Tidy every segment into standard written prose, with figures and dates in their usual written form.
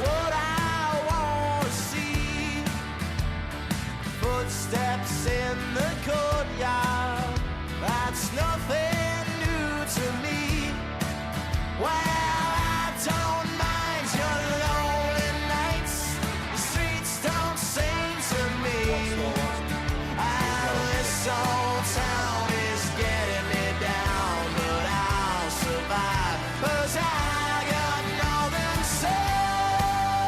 what I want to see. Footsteps in the courtyard, that's nothing new to me. Well, I don't mind your lonely nights, the streets don't sing to me. And this old town is getting me down, but I'll survive, 'cause I got northern soul.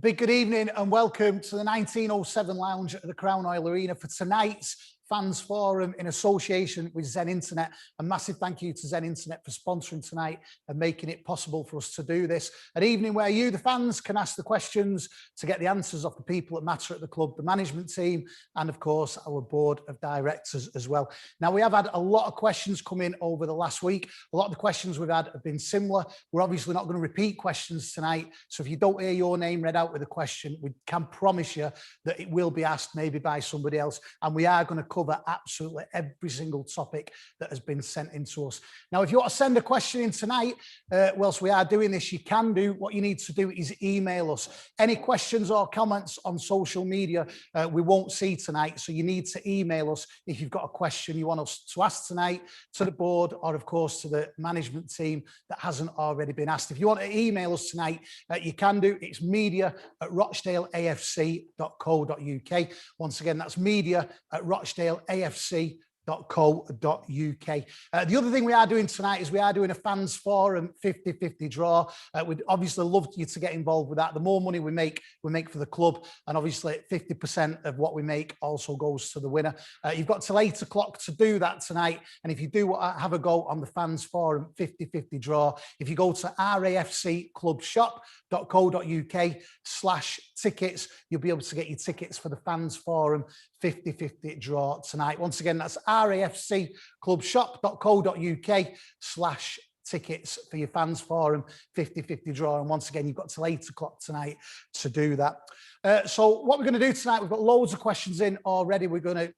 Big good evening and welcome to the 1907 Lounge at the Crown Oil Arena for tonight's Fans Forum in association with Zen Internet. A massive thank you to Zen Internet for sponsoring tonight and making it possible for us to do this. An evening where you, the fans, can ask the questions to get the answers of the people that matter at the club, the management team, and of course, our board of directors as well. Now, we have had a lot of questions come in over the last week. A lot of the questions we've had have been similar. We're obviously not going to repeat questions tonight. So if you don't hear your name read out with a question, we can promise you that it will be asked maybe by somebody else. And we are going to cover absolutely every single topic that has been sent in to us. Now, if you want to send a question in tonight, whilst we are doing this, you can do. What you need to do is email us. Any questions or comments on social media, we won't see tonight. So you need to email us if you've got a question you want us to ask tonight to the board or, of course, to the management team that hasn't already been asked. If you want to email us tonight, you can do. It's media@rochdaleafc.co.uk. Once again, that's media@rochdaleafc.co.uk. The other thing we are doing tonight is we are doing a Fans Forum 50-50 draw. We'd obviously love you to get involved with that. The more money we make for the club, and obviously 50% of what we make also goes to the winner. You've got till 8 o'clock to do that tonight, and if you do have a go on the Fans Forum 50-50 draw, if you go to rafcclubshop.co.uk/tickets, you'll be able to get your tickets for the Fans Forum 50-50 draw tonight. Once again, that's rafcclubshop.co.uk/tickets for your Fans Forum 50-50 draw. And once again, you've got till 8 o'clock tonight to do that. So what we're going to do tonight, we've got loads of questions in already. We're going to,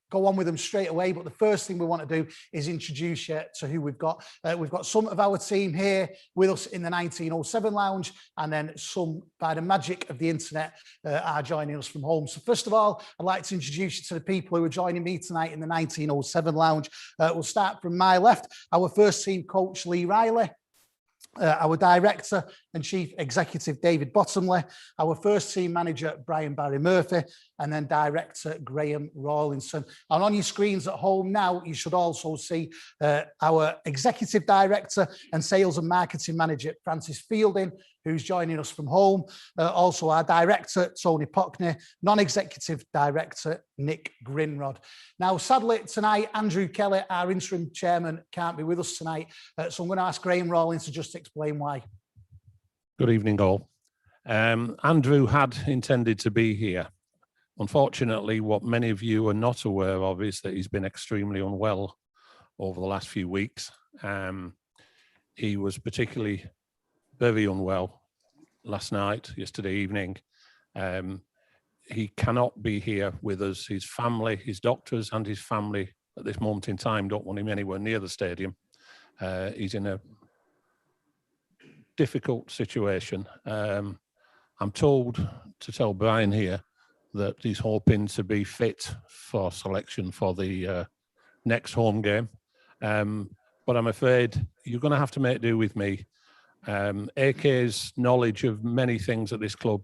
go on with them straight away. But the first thing we want to do is introduce you to who we've got. We've got some of our team here with us in the 1907 Lounge, and then some, by the magic of the internet, are joining us from home. So first of all, I'd like to introduce you to the people who are joining me tonight in the 1907 Lounge. We'll start from my left. Our first team coach, Lee Riley. Our director and chief executive, David Bottomley, our first team manager, Brian Barry Murphy, and then director, Graham Rawlinson. And on your screens at home now, you should also see our executive director and sales and marketing manager, Francis Fielding, who's joining us from home. Also our director, Tony Pockney, non-executive director, Nick Grinrod. Now, sadly, tonight, Andrew Kelly, our interim chairman, can't be with us tonight. So I'm going to ask Graham Rawlinson to just explain why. Good evening, all. Andrew had intended to be here. Unfortunately, what many of you are not aware of is that he's been extremely unwell over the last few weeks. He was particularly very unwell last night, yesterday evening. He cannot be here with us. His family, his doctors and his family at this moment in time don't want him anywhere near the stadium. He's in a difficult situation. I'm told to tell Brian here that he's hoping to be fit for selection for the next home game. But I'm afraid you're going to have to make do with me. AK's knowledge of many things at this club,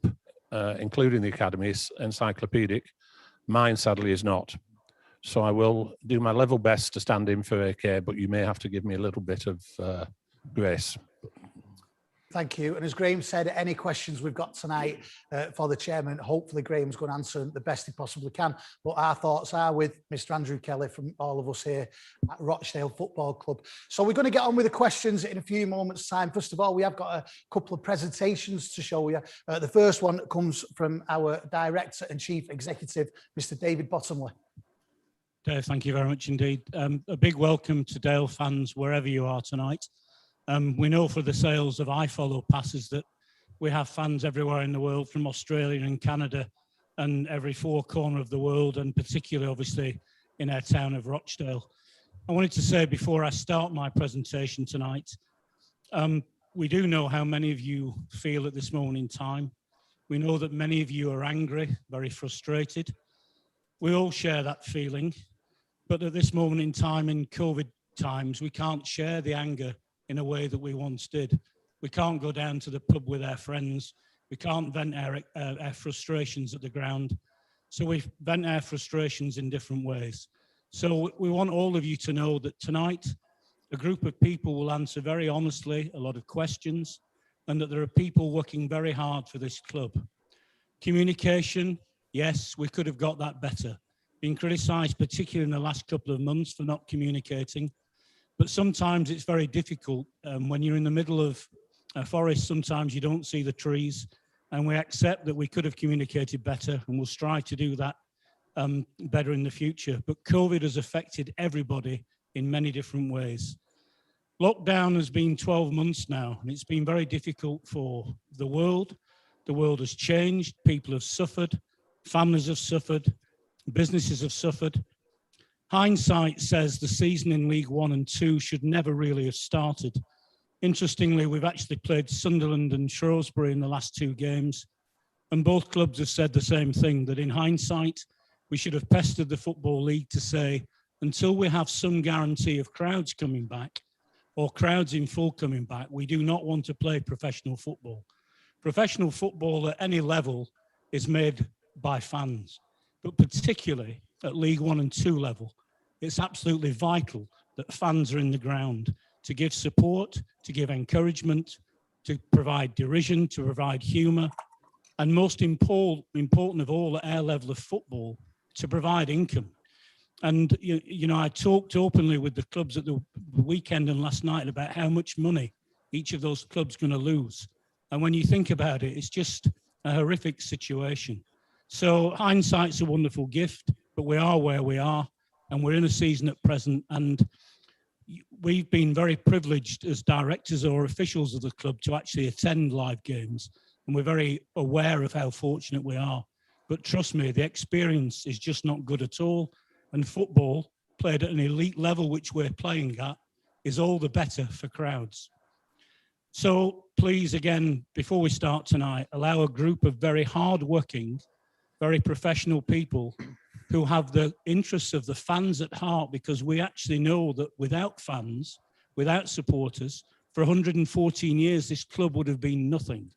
including the academy, is encyclopedic. Mine, sadly, is not. So I will do my level best to stand in for AK, but you may have to give me a little bit of grace. Thank you. And as Graham said, any questions we've got tonight for the chairman, hopefully Graham's going to answer them the best he possibly can. But our thoughts are with Mr. Andrew Kelly from all of us here at Rochdale Football Club. So we're going to get on with the questions in a few moments' time. First of all, we have got a couple of presentations to show you. The first one comes from our director and chief executive, Mr. David Bottomley. Dave, thank you very much indeed. A big welcome to Dale fans wherever you are tonight. We know for the sales of iFollow passes that we have fans everywhere in the world, from Australia and Canada and every four corner of the world, and particularly obviously in our town of Rochdale. I wanted to say before I start my presentation tonight, we do know how many of you feel at this moment in time. We know that many of you are angry, very frustrated. We all share that feeling, but at this moment in time, in COVID times, we can't share the anger in a way that we once did. We can't go down to the pub with our friends. We can't vent our frustrations at the ground. So we vent our frustrations in different ways. So we want all of you to know that tonight, a group of people will answer very honestly a lot of questions. and that there are people working very hard for this club. Communication, yes, we could have got that better. Been criticised, particularly in the last couple of months, for not communicating. But sometimes it's very difficult. When you're in the middle of a forest, sometimes you don't see the trees. And we accept that we could have communicated better, and we'll strive to do that better in the future. But COVID has affected everybody in many different ways. Lockdown has been 12 months now, and it's been very difficult for the world. The world has changed, people have suffered, families have suffered, businesses have suffered. Hindsight says the season in League One and Two should never really have started. Interestingly, we've actually played Sunderland and Shrewsbury in the last 2 games, and both clubs have said the same thing, that in hindsight, we should have pestered the Football League to say, until we have some guarantee of crowds coming back, or crowds in full coming back, we do not want to play professional football. Professional football at any level is made by fans, but particularly at League One and Two level, it's absolutely vital that fans are in the ground to give support, to give encouragement, to provide derision, to provide humour, and most important of all at our level of football, to provide income. And, you know, I talked openly with the clubs at the weekend and last night about how much money each of those clubs going to lose. And when you think about it, it's just a horrific situation. So hindsight's a wonderful gift, but we are where we are, and we're in a season at present. And we've been very privileged as directors or officials of the club to actually attend live games. And we're very aware of how fortunate we are. But trust me, the experience is just not good at all. And football, played at an elite level, which we're playing at, is all the better for crowds. So please, again, before we start tonight, allow a group of very hard-working, very professional people who have the interests of the fans at heart, because we actually know that without fans, without supporters, for 114 years, this club would have been nothing.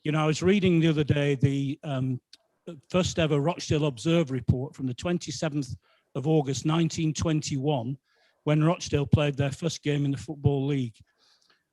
You know, I was reading the other day the first ever Rochdale Observer report from the 27th of August 1921, when Rochdale played their first game in the Football League.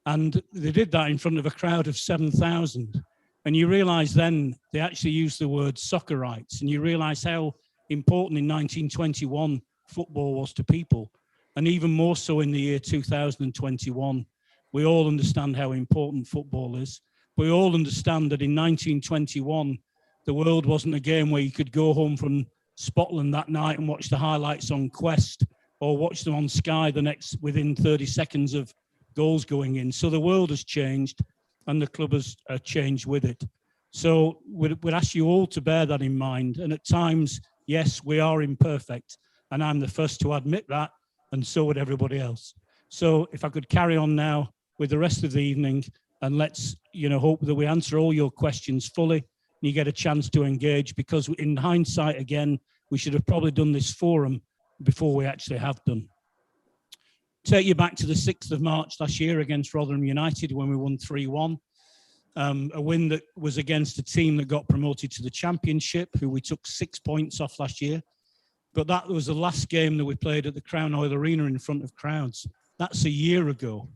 And they did that in front of a crowd of 7,000. And you realise then they actually used the word soccer rights, and you realise how important in 1921 football was to people. And even more so in the year 2021. We all understand how important football is. We all understand that in 1921, the world wasn't a game where you could go home from Scotland that night and watch the highlights on Quest, or watch them on Sky within 30 seconds of goals going in. So the world has changed, and the club has changed with it. So we'd ask you all to bear that in mind. And at times, yes, we are imperfect, and I'm the first to admit that, and so would everybody else. So if I could carry on now with the rest of the evening, and let's, you know, hope that we answer all your questions fully, and you get a chance to engage, because in hindsight, again, we should have probably done this forum before we actually have done. Take you back to the 6th of March last year against Rotherham United, when we won 3-1. A win that was against a team that got promoted to the Championship, who we took 6 points off last year. But that was the last game that we played at the Crown Oil Arena in front of crowds. That's a year ago.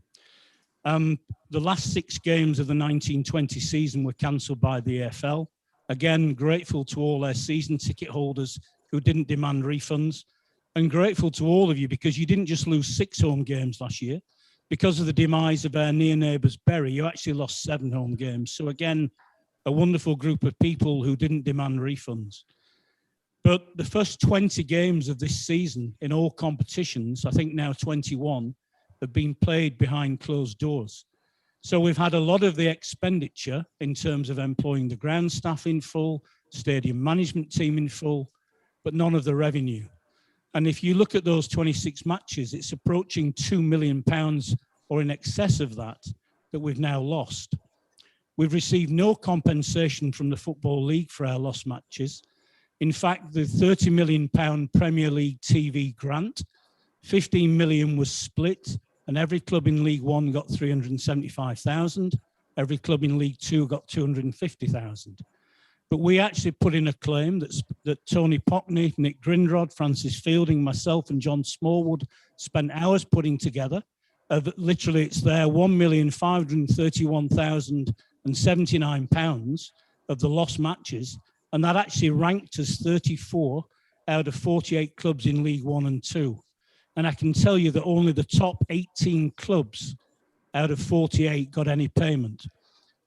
The last 6 games of the 1920 season were cancelled by the AFL. Again, grateful to all their season ticket holders who didn't demand refunds, and grateful to all of you, because you didn't just lose 6 home games last year. Because of the demise of our near neighbours Bury, you actually lost 7 home games. So again, a wonderful group of people who didn't demand refunds. But the first 20 games of this season in all competitions, I think now 21, have been played behind closed doors. So we've had a lot of the expenditure in terms of employing the ground staff in full, stadium management team in full, but none of the revenue. And if you look at those 26 matches, it's approaching £2 million or in excess of that we've now lost. We've received no compensation from the Football League for our lost matches. In fact, the £30 million Premier League TV grant, 15 million was split, and every club in League One got 375,000. Every club in League Two got 250,000. But we actually put in a claim that Tony Pockney, Nick Grindrod, Francis Fielding, myself and John Smallwood spent hours putting together. of literally, it's there, £1,531,079 of the lost matches. And that actually ranked us 34 out of 48 clubs in League One and Two. And I can tell you that only the top 18 clubs out of 48 got any payment.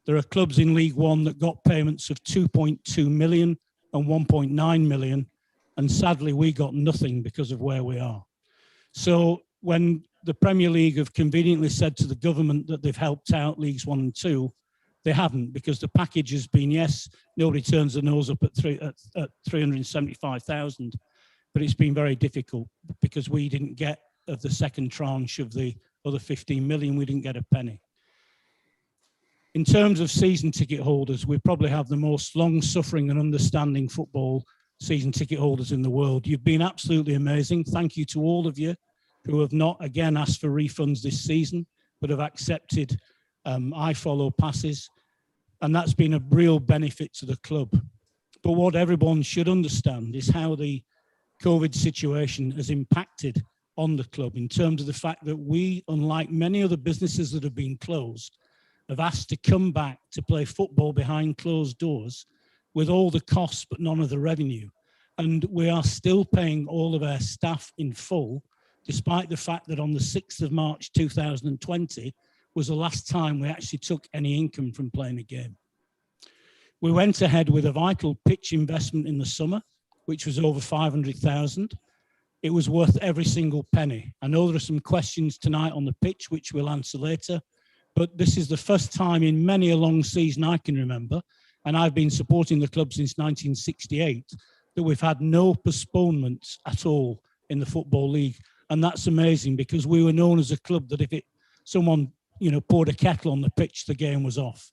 There are clubs in League One that got payments of 2.2 million and 1.9 million. And sadly, we got nothing because of where we are. So when the Premier League have conveniently said to the government that they've helped out Leagues 1 and 2, they haven't, because the package has been, yes, nobody turns their nose up at 375,000, but it's been very difficult because we didn't get of the second tranche of the other 15 million, we didn't get a penny. In terms of season ticket holders, we probably have the most long-suffering and understanding football season ticket holders in the world. You've been absolutely amazing. Thank you to all of you who have not, again, asked for refunds this season, but have accepted iFollow passes. And that's been a real benefit to the club. But what everyone should understand is how the COVID situation has impacted on the club in terms of the fact that we, unlike many other businesses that have been closed, have asked to come back to play football behind closed doors with all the costs but none of the revenue. And we are still paying all of our staff in full, despite the fact that on the 6th of March 2020 was the last time we actually took any income from playing a game. We went ahead with a vital pitch investment in the summer, which was over 500,000. It was worth every single penny. I know there are some questions tonight on the pitch, which we'll answer later, but this is the first time in many a long season I can remember, and I've been supporting the club since 1968, that we've had no postponements at all in the Football League. And that's amazing, because we were known as a club that if someone poured a kettle on the pitch, the game was off.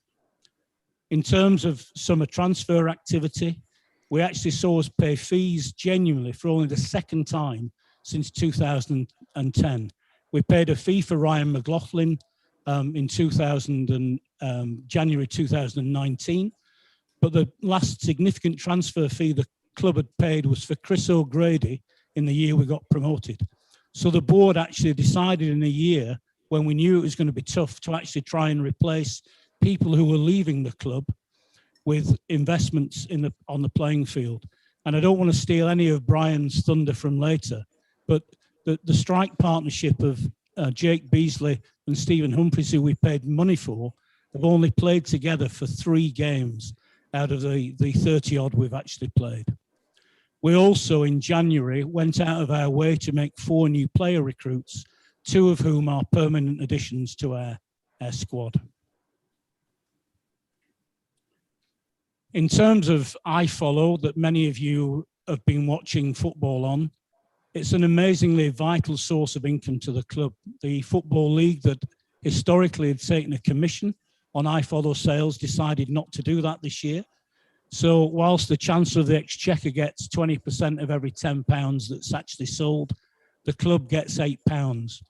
In terms of summer transfer activity, we actually saw us pay fees genuinely for only the second time since 2010. We paid a fee for Ryan McLaughlin in January 2019, but the last significant transfer fee the club had paid was for Chris O'Grady in the year we got promoted. So the board actually decided in a year when we knew it was going to be tough to actually try and replace people who were leaving the club with investments on the playing field. And I don't want to steal any of Brian's thunder from later, but the strike partnership of Jake Beasley and Stephen Humphries, who we paid money for, have only played together for 3 games out of the 30 odd we've actually played. We also in January went out of our way to make 4 new player recruits, 2 of whom are permanent additions to our squad. In terms of iFollow, that many of you have been watching football on, it's an amazingly vital source of income to the club. The Football League, that historically had taken a commission on iFollow sales, decided not to do that this year. So whilst the Chancellor of the Exchequer gets 20% of every £10 that's actually sold, the club gets £8.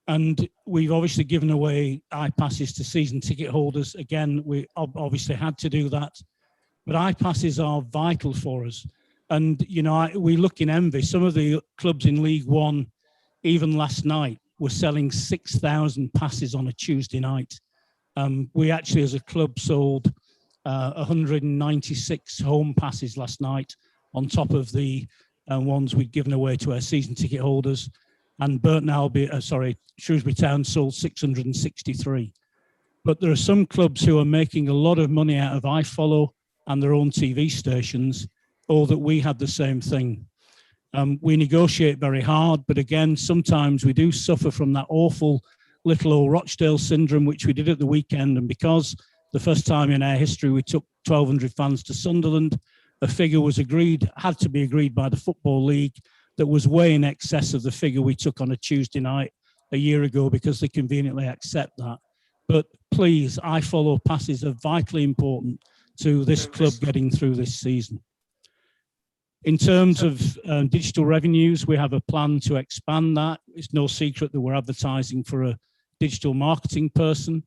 And we've obviously given away iPasses to season ticket holders. Again, we obviously had to do that. But iPasses are vital for us. And, we look in envy. Some of the clubs in League One, even last night, were selling 6,000 passes on a Tuesday night. We actually, as a club, sold 196 home passes last night on top of the ones we'd given away to our season ticket holders. And Shrewsbury Town sold 663. But there are some clubs who are making a lot of money out of iFollow and their own TV stations, or that we had the same thing. We negotiate very hard, but again, sometimes we do suffer from that awful little old Rochdale syndrome, which we did at the weekend. And because the first time in our history we took 1,200 fans to Sunderland, a figure was had to be agreed by the Football League that was way in excess of the figure we took on a Tuesday night a year ago, because they conveniently accept that. But please, iFollow passes are vitally important to this club getting through this season. In terms of digital revenues, we have a plan to expand that. It's no secret that we're advertising for a digital marketing person.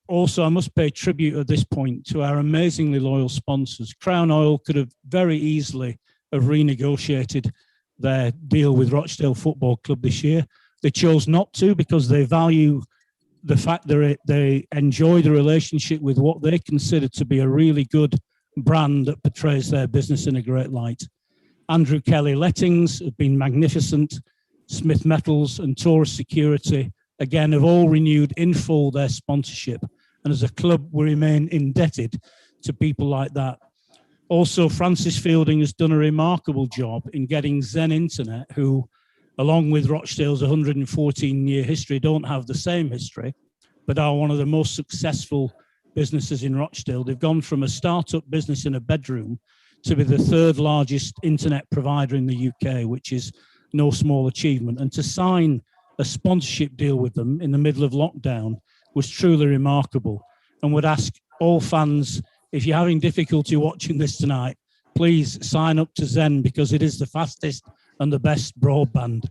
Also, I must pay tribute at this point to our amazingly loyal sponsors. Crown Oil could have very easily have renegotiated their deal with Rochdale Football Club this year. They chose not to because they value the fact that they enjoy the relationship with what they consider to be a really good brand that portrays their business in a great light. Andrew Kelly Lettings have been magnificent. Smith Metals and Taurus Security, again, have all renewed in full their sponsorship. And as a club, we remain indebted to people like that. Also, Francis Fielding has done a remarkable job in getting Zen Internet, who, along with Rochdale's 114-year history, don't have the same history, but are one of the most successful businesses in Rochdale. They've gone from a startup business in a bedroom to be the third largest internet provider in the UK, which is no small achievement. And to sign a sponsorship deal with them in the middle of lockdown was truly remarkable. And would ask all fans, if you're having difficulty watching this tonight, please sign up to Zen, because it is the fastest and the best broadband.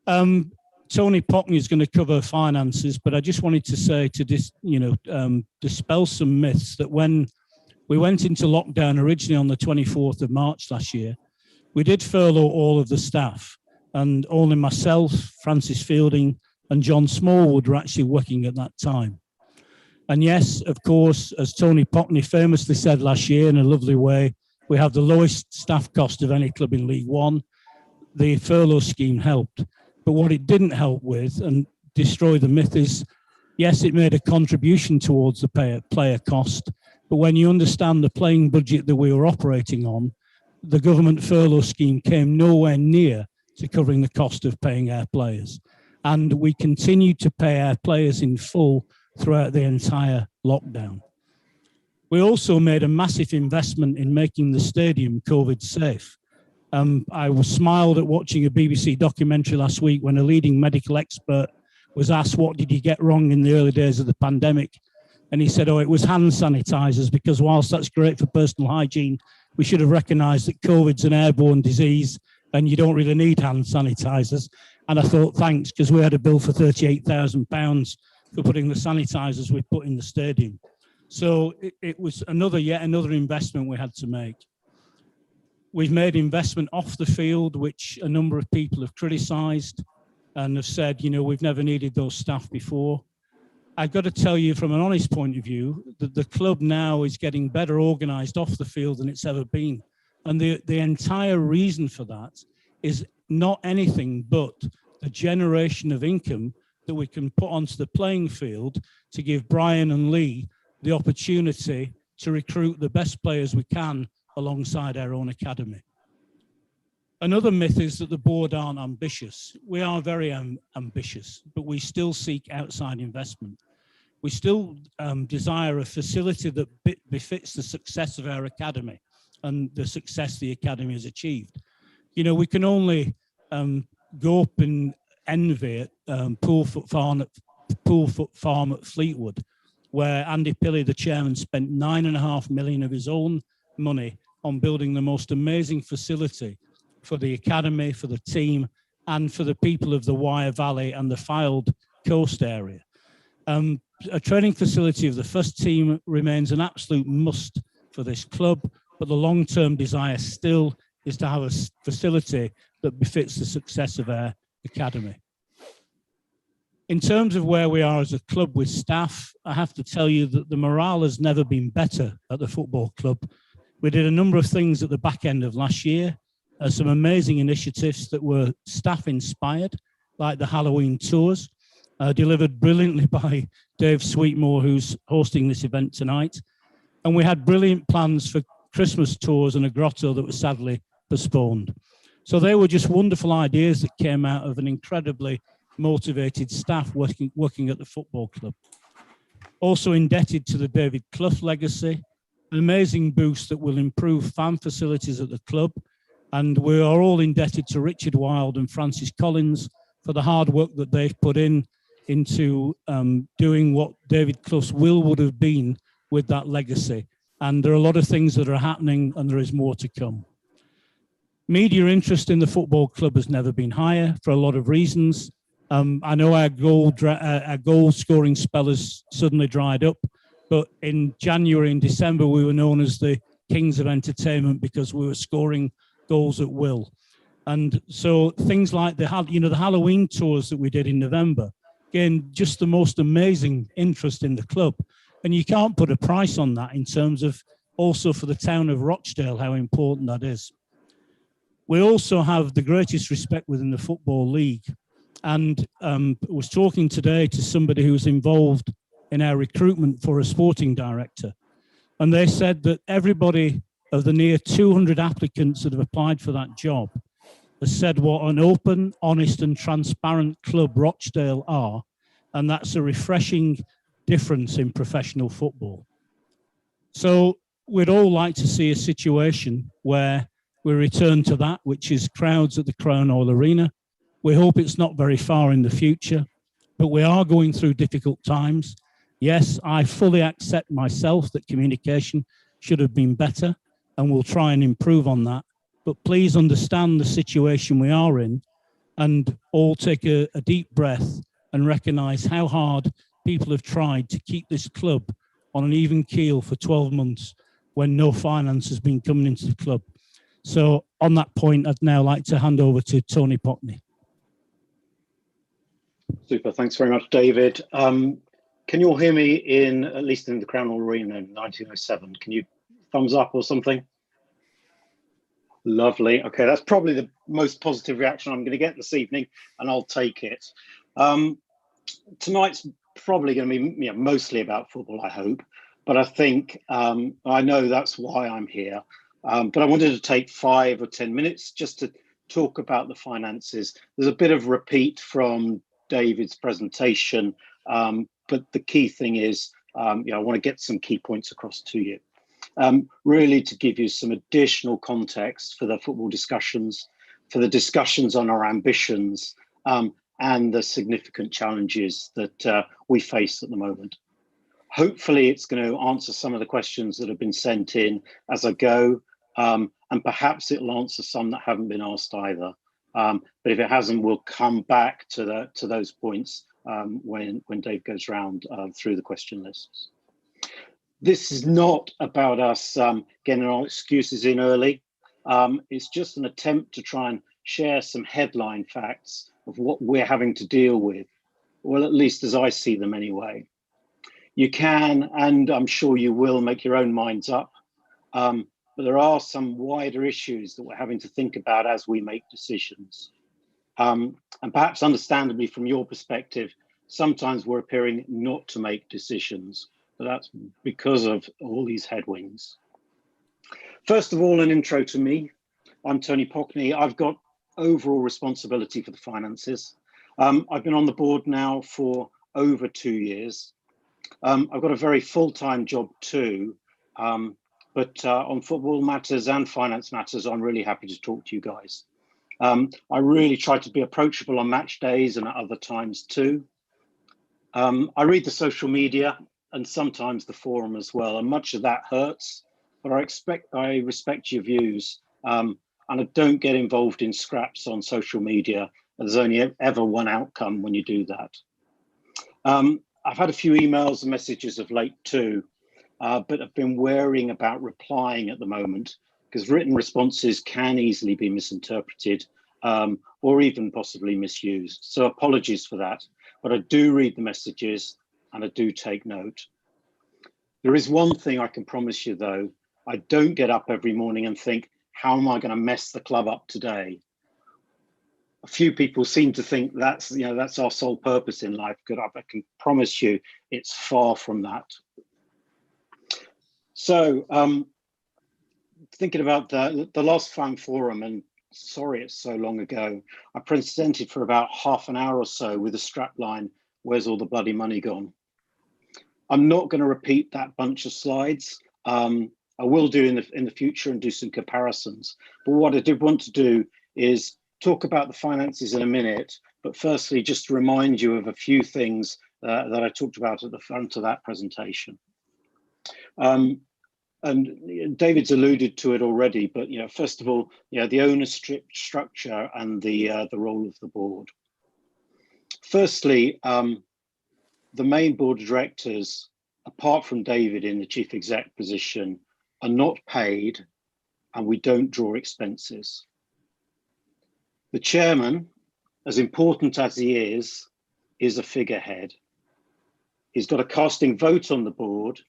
Tony Pockney is going to cover finances, but I just wanted to say to dispel some myths that when we went into lockdown originally on the 24th of March last year, we did furlough all of the staff, and only myself, Francis Fielding and John Smallwood were actually working at that time. And yes, of course, as Tony Pockney famously said last year in a lovely way, we have the lowest staff cost of any club in League One. The furlough scheme helped. But what it didn't help with and destroy the myth is, yes, it made a contribution towards the player cost. But when you understand the playing budget that we were operating on, the government furlough scheme came nowhere near to covering the cost of paying our players. And we continued to pay our players in full throughout the entire lockdown. We also made a massive investment in making the stadium COVID safe. I was smiled at watching a BBC documentary last week when a leading medical expert was asked, what did you get wrong in the early days of the pandemic? And he said, oh, it was hand sanitizers, because whilst that's great for personal hygiene, we should have recognized that COVID's an airborne disease and you don't really need hand sanitizers. And I thought, thanks, because we had a bill for £38,000 for putting the sanitizers we put in the stadium. So it was yet another investment we had to make. We've made investment off the field, which a number of people have criticised and have said, we've never needed those staff before. I've got to tell you from an honest point of view that the club now is getting better organised off the field than it's ever been. And the entire reason for that is not anything but the generation of income that we can put onto the playing field to give Brian and Lee the opportunity to recruit the best players we can alongside our own academy. Another myth is that the board aren't ambitious. We are very ambitious, but we still seek outside investment. We still desire a facility that befits the success of our academy and the success the academy has achieved. We can only go up and envy Poolfoot Farm at Fleetwood, where Andy Pilley, the chairman, spent £9.5 million of his own money on building the most amazing facility for the academy, for the team, and for the people of the Wyre Valley and the Fylde coast area. A training facility of the first team remains an absolute must for this club, but the long-term desire still is to have a facility that befits the success of our academy. In terms of where we are as a club with staff, I have to tell you that the morale has never been better at the football club. We did a number of things at the back end of last year, some amazing initiatives that were staff inspired, like the Halloween tours, delivered brilliantly by Dave Sweetmore, who's hosting this event tonight. And we had brilliant plans for Christmas tours and a grotto that was sadly postponed. So they were just wonderful ideas that came out of an incredibly motivated staff working at the football club. Also indebted to the David Clough legacy, an amazing boost that will improve fan facilities at the club. And we are all indebted to Richard Wilde and Francis Collins for the hard work that they've put into doing what David Clough's will would have been with that legacy. And there are a lot of things that are happening, and there is more to come. Media interest in the football club has never been higher for a lot of reasons. I know our goal scoring spell has suddenly dried up, but in January and December, we were known as the kings of entertainment because we were scoring goals at will. And so things like the Halloween tours that we did in November, again, just the most amazing interest in the club. And you can't put a price on that in terms of also for the town of Rochdale, how important that is. We also have the greatest respect within the Football League. And I was talking today to somebody who was involved in our recruitment for a sporting director. And they said that everybody of the near 200 applicants that have applied for that job has said what an open, honest and transparent club Rochdale are. And that's a refreshing difference in professional football. So we'd all like to see a situation where we return to that, which is crowds at the Crown Oil Arena. We hope it's not very far in the future, but we are going through difficult times. Yes, I fully accept myself that communication should have been better, and we'll try and improve on that. But please understand the situation we are in and all take a deep breath and recognise how hard people have tried to keep this club on an even keel for 12 months when no finance has been coming into the club. So on that point, I'd now like to hand over to Tony Pockney. Super, thanks very much, David. Can you all hear me at least in the Crown Hall Arena in 1907? Can you thumbs up or something? Lovely. Okay, that's probably the most positive reaction I'm going to get this evening, and I'll take it. Tonight's probably going to be mostly about football, I hope, but I think I know that's why I'm here. But I wanted to take 5 or 10 minutes just to talk about the finances. There's a bit of repeat from David's presentation, but the key thing is, I want to get some key points across to you. Really to give you some additional context for the football discussions, for the discussions on our ambitions, and the significant challenges that we face at the moment. Hopefully it's going to answer some of the questions that have been sent in as I go, and perhaps it'll answer some that haven't been asked either. But if it hasn't, we'll come back to those points when Dave goes round through the question lists. This is not about us getting our excuses in early. It's just an attempt to try and share some headline facts of what we're having to deal with, well, at least as I see them anyway. You can, and I'm sure you will, make your own minds up, but there are some wider issues that we're having to think about as we make decisions. And perhaps understandably from your perspective, sometimes we're appearing not to make decisions, but that's because of all these headwinds. First of all, an intro to me. I'm Tony Pockney. I've got overall responsibility for the finances. I've been on the board now for over 2 years. I've got a very full-time job too, but on football matters and finance matters, I'm really happy to talk to you guys. I really try to be approachable on match days and at other times too. I read the social media and sometimes the forum as well, and much of that hurts, but I respect your views, and I don't get involved in scraps on social media. There's only ever one outcome when you do that. I've had a few emails and messages of late too, but I've been worrying about replying at the moment because written responses can easily be misinterpreted or even possibly misused. So apologies for that, but I do read the messages and I do take note. There is one thing I can promise you though, I don't get up every morning and think, how am I going to mess the club up today? A few people seem to think that's our sole purpose in life. Good, I can promise you it's far from that. So thinking about the last fan forum, and sorry it's so long ago, I presented for about half an hour or so with a strapline, "Where's all the bloody money gone?" I'm not going to repeat that bunch of slides. I will do in the future and do some comparisons. But what I did want to do is talk about the finances in a minute, but firstly, just to remind you of a few things that I talked about at the front of that presentation. And David's alluded to it already, but first of all, the ownership structure and the role of the board. Firstly, the main board of directors, apart from David in the chief exec position, are not paid, and we don't draw expenses. The chairman, as important as he is a figurehead. He's got a casting vote on the board,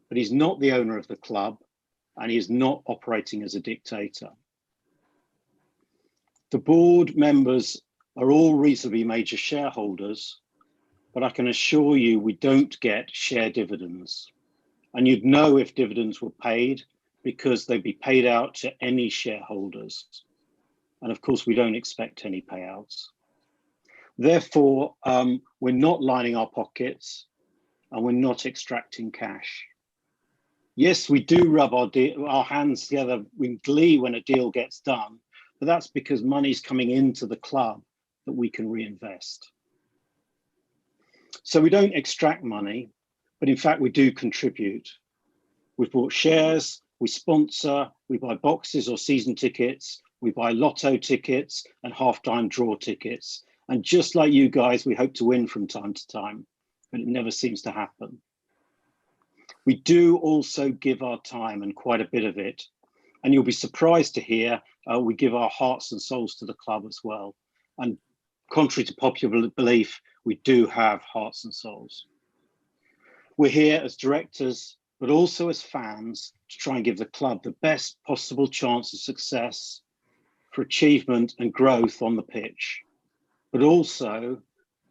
but he's not the owner of the club, and he is not operating as a dictator. The board members are all reasonably major shareholders, but I can assure you we don't get share dividends. And you'd know if dividends were paid because they'd be paid out to any shareholders. And of course, we don't expect any payouts. Therefore, we're not lining our pockets and we're not extracting cash. Yes, we do rub our hands together with glee when a deal gets done, but that's because money's coming into the club that we can reinvest. So we don't extract money, but in fact, we do contribute. We've bought shares, we sponsor, we buy boxes or season tickets, we buy lotto tickets and half-time draw tickets. And just like you guys, we hope to win from time to time, but it never seems to happen. We do also give our time, and quite a bit of it. And you'll be surprised to hear we give our hearts and souls to the club as well. And contrary to popular belief, we do have hearts and souls. We're here as directors, but also as fans, to try and give the club the best possible chance of success for achievement and growth on the pitch. But also,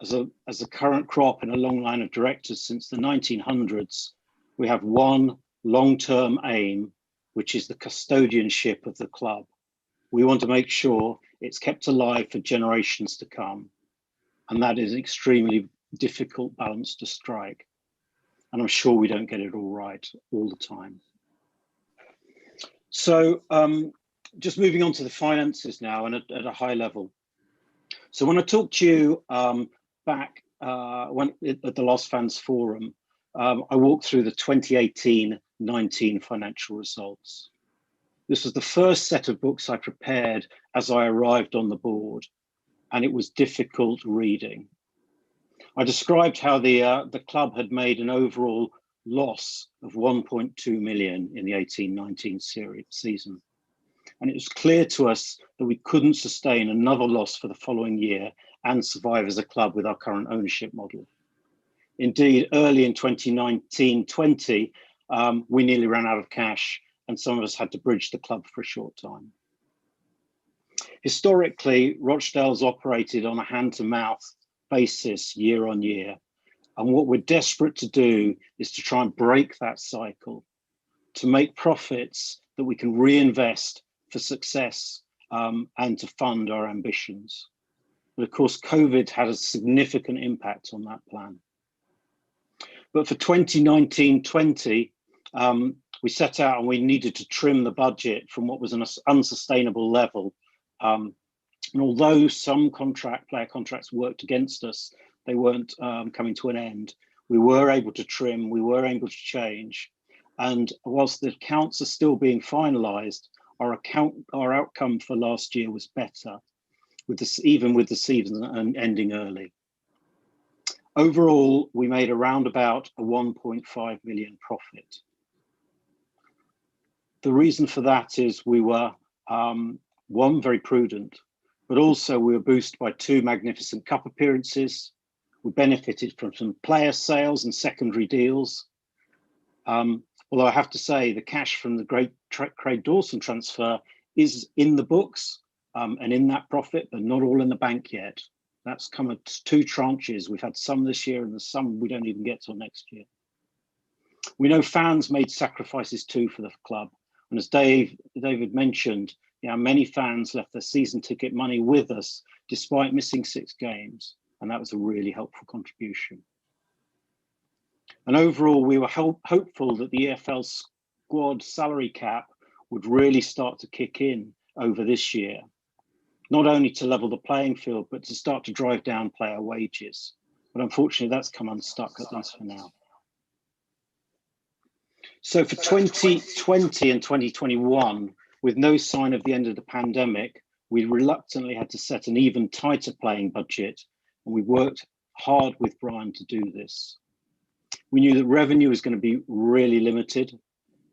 as a current crop in a long line of directors since the 1900s, we have one long-term aim, which is the custodianship of the club. We want to make sure it's kept alive for generations to come. And that is an extremely difficult balance to strike. And I'm sure we don't get it all right all the time. So just moving on to the finances now and at a high level. So when I talked to you back at the last Fans Forum, I walked through the 2018-19 financial results. This was the first set of books I prepared as I arrived on the board, and it was difficult reading. I described how the club had made an overall loss of 1.2 million in the 18-19 season. And it was clear to us that we couldn't sustain another loss for the following year and survive as a club with our current ownership model. Indeed, early in 2019-20, we nearly ran out of cash and some of us had to bridge the club for a short time. Historically, Rochdale's operated on a hand-to-mouth basis year on year. And what we're desperate to do is to try and break that cycle, to make profits that we can reinvest for success and to fund our ambitions. But of course, COVID had a significant impact on that plan. But for 2019-20, we set out and we needed to trim the budget from what was an unsustainable level. And although some player contracts worked against us, they weren't coming to an end. We were able to trim, we were able to change. And whilst the accounts are still being finalised, our outcome for last year was better, even with the season ending early. Overall, we made around about a 1.5 million profit. The reason for that is we were, one, very prudent, but also we were boosted by 2 magnificent cup appearances. We benefited from some player sales and secondary deals. Although I have to say the cash from the great Craig Dawson transfer is in the books and in that profit, but not all in the bank yet. That's come at 2 tranches. We've had some this year and there's some we don't even get till next year. We know fans made sacrifices too for the club. And as David mentioned, many fans left their season ticket money with us despite missing 6 games. And that was a really helpful contribution. And overall, we were hopeful that the EFL squad salary cap would really start to kick in over this year, not only to level the playing field, but to start to drive down player wages. But unfortunately, that's come unstuck, at least for now. So for 2020 and 2021, with no sign of the end of the pandemic, we reluctantly had to set an even tighter playing budget, and we worked hard with Brian to do this. We knew that revenue was going to be really limited,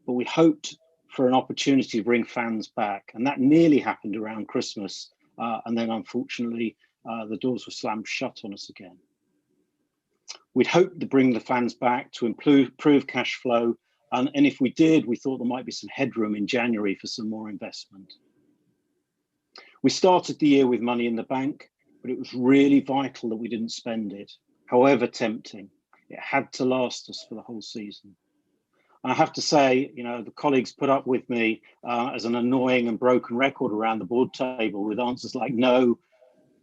but we hoped for an opportunity to bring fans back, and that nearly happened around Christmas and then unfortunately the doors were slammed shut on us again. We'd hoped to bring the fans back to improve cash flow, and if we did, we thought there might be some headroom in January for some more investment. We started the year with money in the bank, but it was really vital that we didn't spend it. However tempting, it had to last us for the whole season. And I have to say, you know, the colleagues put up with me as an annoying and broken record around the board table with answers like, no,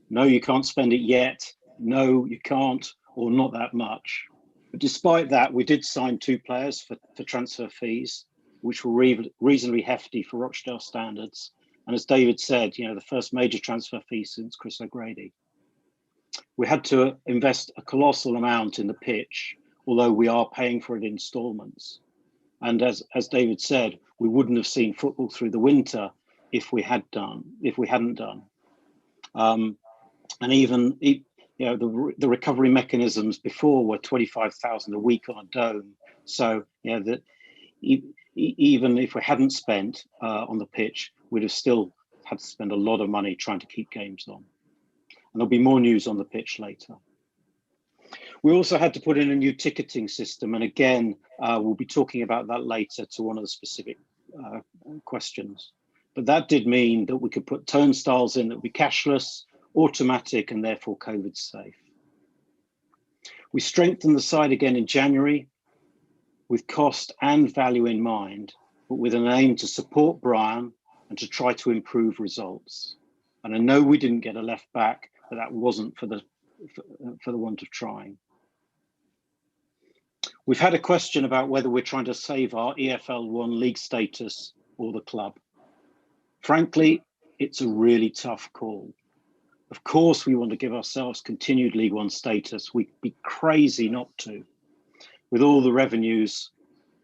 you can't spend it yet, no, you can't, or not that much. But despite that, we did sign 2 players for transfer fees, which were reasonably hefty for Rochdale standards. And as David said, you know, the first major transfer fee since Chris O'Grady. We had to invest a colossal amount in the pitch, although we are paying for it in installments. And as David said, we wouldn't have seen football through the winter if we hadn't done. And even, you know, the recovery mechanisms before were 25,000 a week on a dome. So, you know, even if we hadn't spent on the pitch, we'd have still had to spend a lot of money trying to keep games on. And there'll be more news on the pitch later. We also had to put in a new ticketing system. And again, we'll be talking about that later to one of the specific questions. But that did mean that we could put turnstiles in that would be cashless, automatic, and therefore COVID safe. We strengthened the side again in January with cost and value in mind, but with an aim to support Brian and to try to improve results. And I know we didn't get a left back, but that wasn't for the want of trying. We've had a question about whether we're trying to save our EFL 1 league status or the club. Frankly, it's a really tough call. Of course, we want to give ourselves continued League 1 status. We'd be crazy not to, with all the revenues,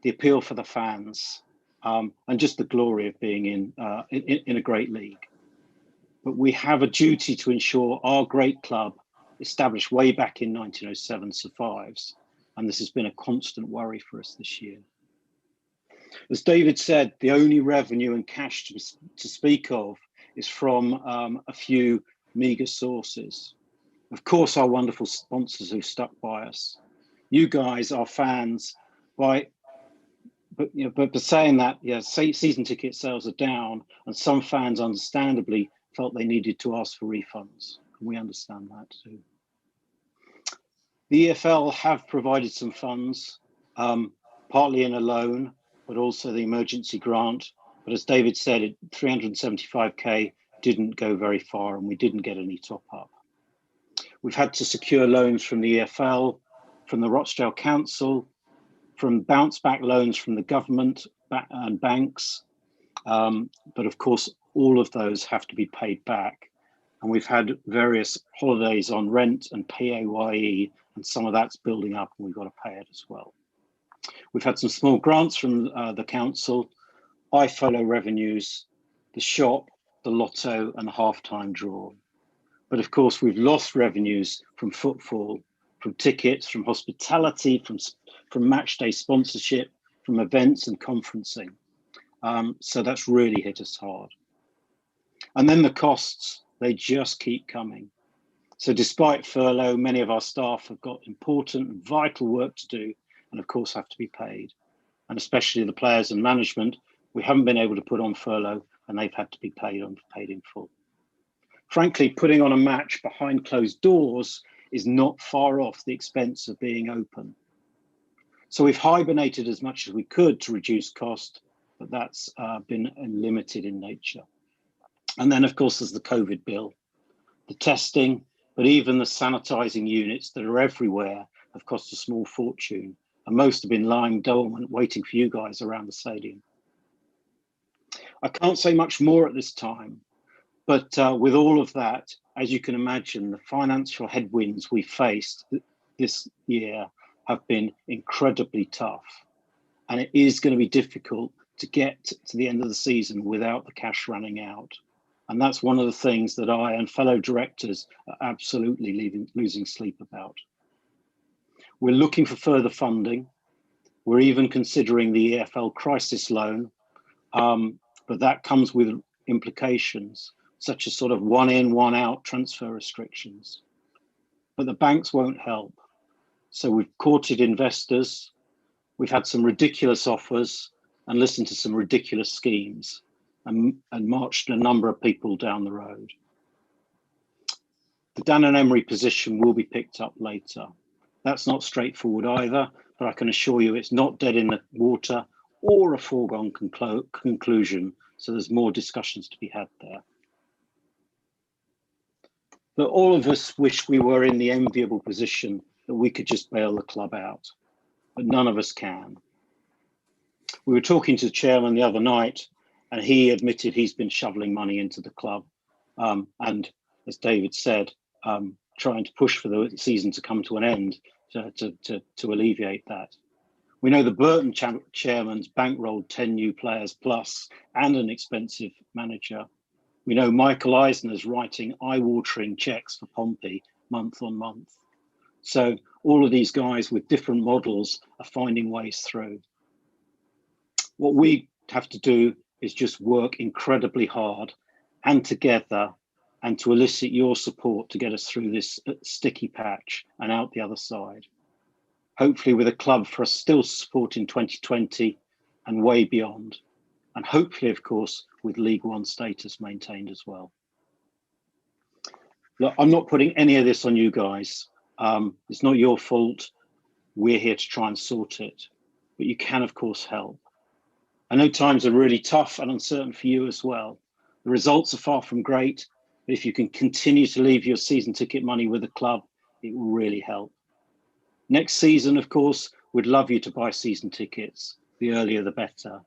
the appeal for the fans, and just the glory of being in a great league. But we have a duty to ensure our great club, established way back in 1907, survives. And this has been a constant worry for us this year. As David said, the only revenue and cash to speak of is from a few meagre sources. Of course, our wonderful sponsors who've stuck by us. You guys, our fans, but saying that, yeah, season ticket sales are down, and some fans understandably felt they needed to ask for refunds. And we understand that too. The EFL have provided some funds, partly in a loan, but also the emergency grant. But as David said, 375k didn't go very far, and we didn't get any top up. We've had to secure loans from the EFL, from the Rochdale Council, from bounce back loans from the government and banks. But of course, all of those have to be paid back. And we've had various holidays on rent and PAYE, and some of that's building up, and we've got to pay it as well. We've had some small grants from the council, iFollow revenues, the shop, the lotto, and the half-time draw. But of course, we've lost revenues from footfall, from tickets, from hospitality, from Matchday sponsorship, from events and conferencing. So that's really hit us hard. And then the costs, they just keep coming. So despite furlough, many of our staff have got important and vital work to do, and of course have to be paid. And especially the players and management, we haven't been able to put on furlough, and they've had to be paid in full. Frankly, putting on a match behind closed doors is not far off the expense of being open. So we've hibernated as much as we could to reduce cost, but that's been limited in nature. And then, of course, there's the COVID bill, the testing, but even the sanitizing units that are everywhere have cost a small fortune, and most have been lying dormant, waiting for you guys around the stadium. I can't say much more at this time, but with all of that, as you can imagine, the financial headwinds we faced this year have been incredibly tough. And it is going to be difficult to get to the end of the season without the cash running out. And that's one of the things that I and fellow directors are absolutely losing sleep about. We're looking for further funding. We're even considering the EFL crisis loan, but that comes with implications. such as sort of one in, one out transfer restrictions. But the banks won't help. So we've courted investors, we've had some ridiculous offers and listened to some ridiculous schemes and marched a number of people down the road. The Dan and Emery position will be picked up later. That's not straightforward either, but I can assure you it's not dead in the water or a foregone conclusion. So there's more discussions to be had there. But all of us wish we were in the enviable position that we could just bail the club out, but none of us can. We were talking to the chairman the other night, and he admitted he's been shoveling money into the club. And as David said, trying to push for the season to come to an end to alleviate that. We know the Burton chairman's bankrolled 10 new players plus and an expensive manager. We know Michael Eisner's writing eye-watering checks for Pompey month on month. So all of these guys with different models are finding ways through. What we have to do is just work incredibly hard and together and to elicit your support to get us through this sticky patch and out the other side. Hopefully with a club for us still to support in 2020 and way beyond. And hopefully, of course, with League One status maintained as well. Look, I'm not putting any of this on you guys. It's not your fault. We're here to try and sort it. But you can, of course, help. I know times are really tough and uncertain for you as well. The results are far from great, but if you can continue to leave your season ticket money with the club, it will really help. Next season, of course, we'd love you to buy season tickets. The earlier, the better.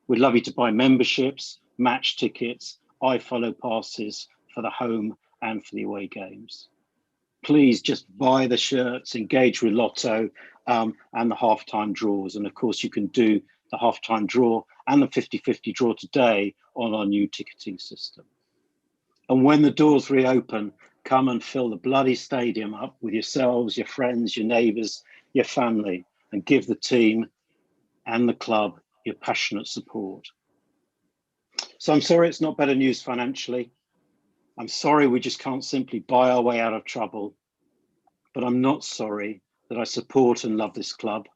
We'd love you to buy memberships, match tickets, iFollow passes for the home and for the away games. Please just buy the shirts, engage with Lotto and the halftime draws. And of course, you can do the halftime draw and the 50-50 draw today on our new ticketing system. And when the doors reopen, come and fill the bloody stadium up with yourselves, your friends, your neighbours, your family, and give the team and the club your passionate support. So I'm sorry it's not better news financially. I'm sorry we just can't simply buy our way out of trouble, but I'm not sorry that I support and love this club.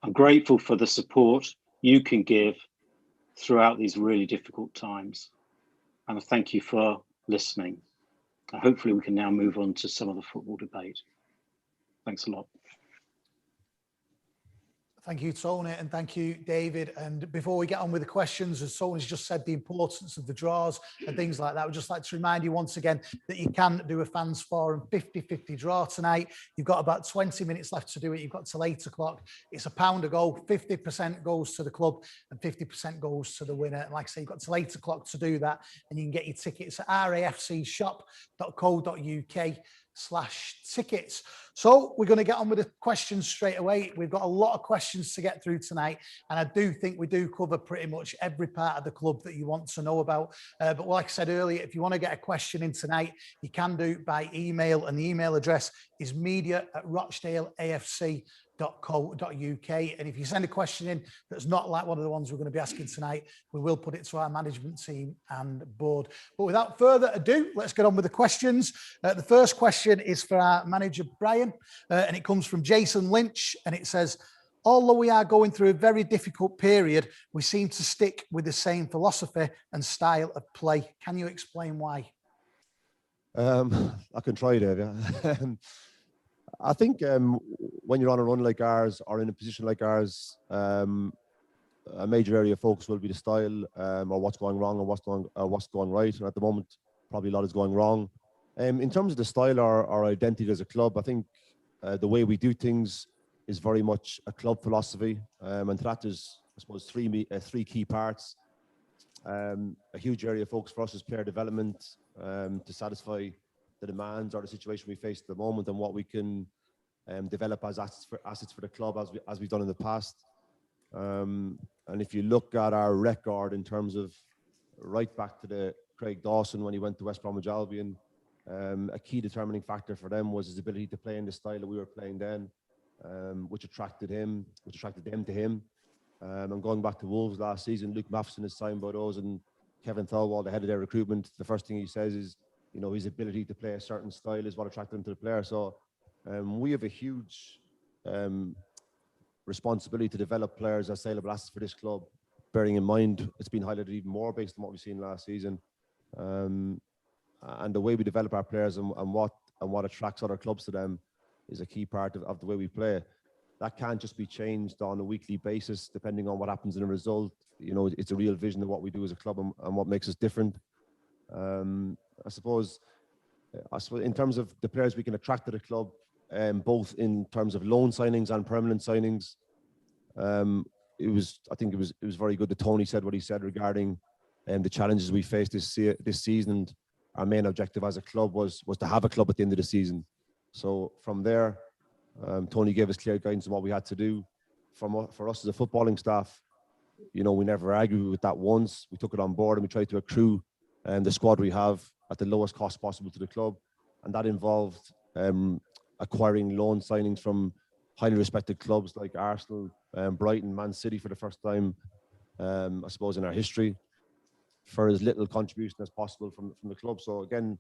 I'm grateful for the support you can give throughout these really difficult times. And I thank you for listening. And hopefully we can now move on to some of the football debate. Thanks a lot. Thank you, Tony, and thank you, David. And before we get on with the questions, as Tony's just said, the importance of the draws and things like that, I would just like to remind you once again that you can do a Fans Forum 50-50 draw tonight. You've got about 20 minutes left to do it. You've got till 8 o'clock. It's £1 a goal. 50% goes to the club and 50% goes to the winner. And like I say, you've got till 8 o'clock to do that. And you can get your tickets at rafcshop.co.uk/tickets. So we're going to get on with the questions straight away. We've got a lot of questions to get through tonight, and I do think we do cover pretty much every part of the club that you want to know about. But like I said earlier, if you want to get a question in tonight, you can do by email, and the email address is media@RochdaleAFC.co.uk. And if you send a question in that's not like one of the ones we're going to be asking tonight, we will put it to our management team and board. But without further ado, let's get on with the questions. The first question is for our manager, Brian, and it comes from Jason Lynch, and it says, although we are going through a very difficult period, we seem to stick with the same philosophy and style of play. Can you explain why? I can try, Dave. Yeah. I think when you're on a run like ours or in a position like ours, a major area of focus will be the style or what's going wrong and what's going right. And at the moment, probably a lot is going wrong. In terms of the style or our identity as a club, I think the way we do things is very much a club philosophy. And to that, there's, I suppose, three key parts. A huge area of focus for us is player development to satisfy the demands or the situation we face at the moment and what we can develop as assets for the club as we've done in the past. And if you look at our record in terms of right back to the Craig Dawson when he went to West Bromwich Albion, a key determining factor for them was his ability to play in the style that we were playing then, which attracted them to him. And going back to Wolves last season, Luke Matheson is signed by those, and Kevin Thelwall, the head of their recruitment, the first thing he says is, you know, his ability to play a certain style is what attracted him to the player. So we have a huge responsibility to develop players as saleable assets for this club, bearing in mind it's been highlighted even more based on what we've seen last season. And the way we develop our players and what attracts other clubs to them is a key part of the way we play. That can't just be changed on a weekly basis, depending on what happens in a result. You know, it's a real vision of what we do as a club and what makes us different. I suppose in terms of the players we can attract to the club, both in terms of loan signings and permanent signings, I think it was very good that Tony said what he said regarding the challenges we faced this season. And our main objective as a club was to have a club at the end of the season. So from there, Tony gave us clear guidance on what we had to do. For us as a footballing staff, you know, we never argued with that once. We took it on board and we tried to accrue the squad we have at the lowest cost possible to the club. And that involved acquiring loan signings from highly respected clubs like Arsenal, Brighton, Man City for the first time, I suppose, in our history, for as little contribution as possible from the club. So again,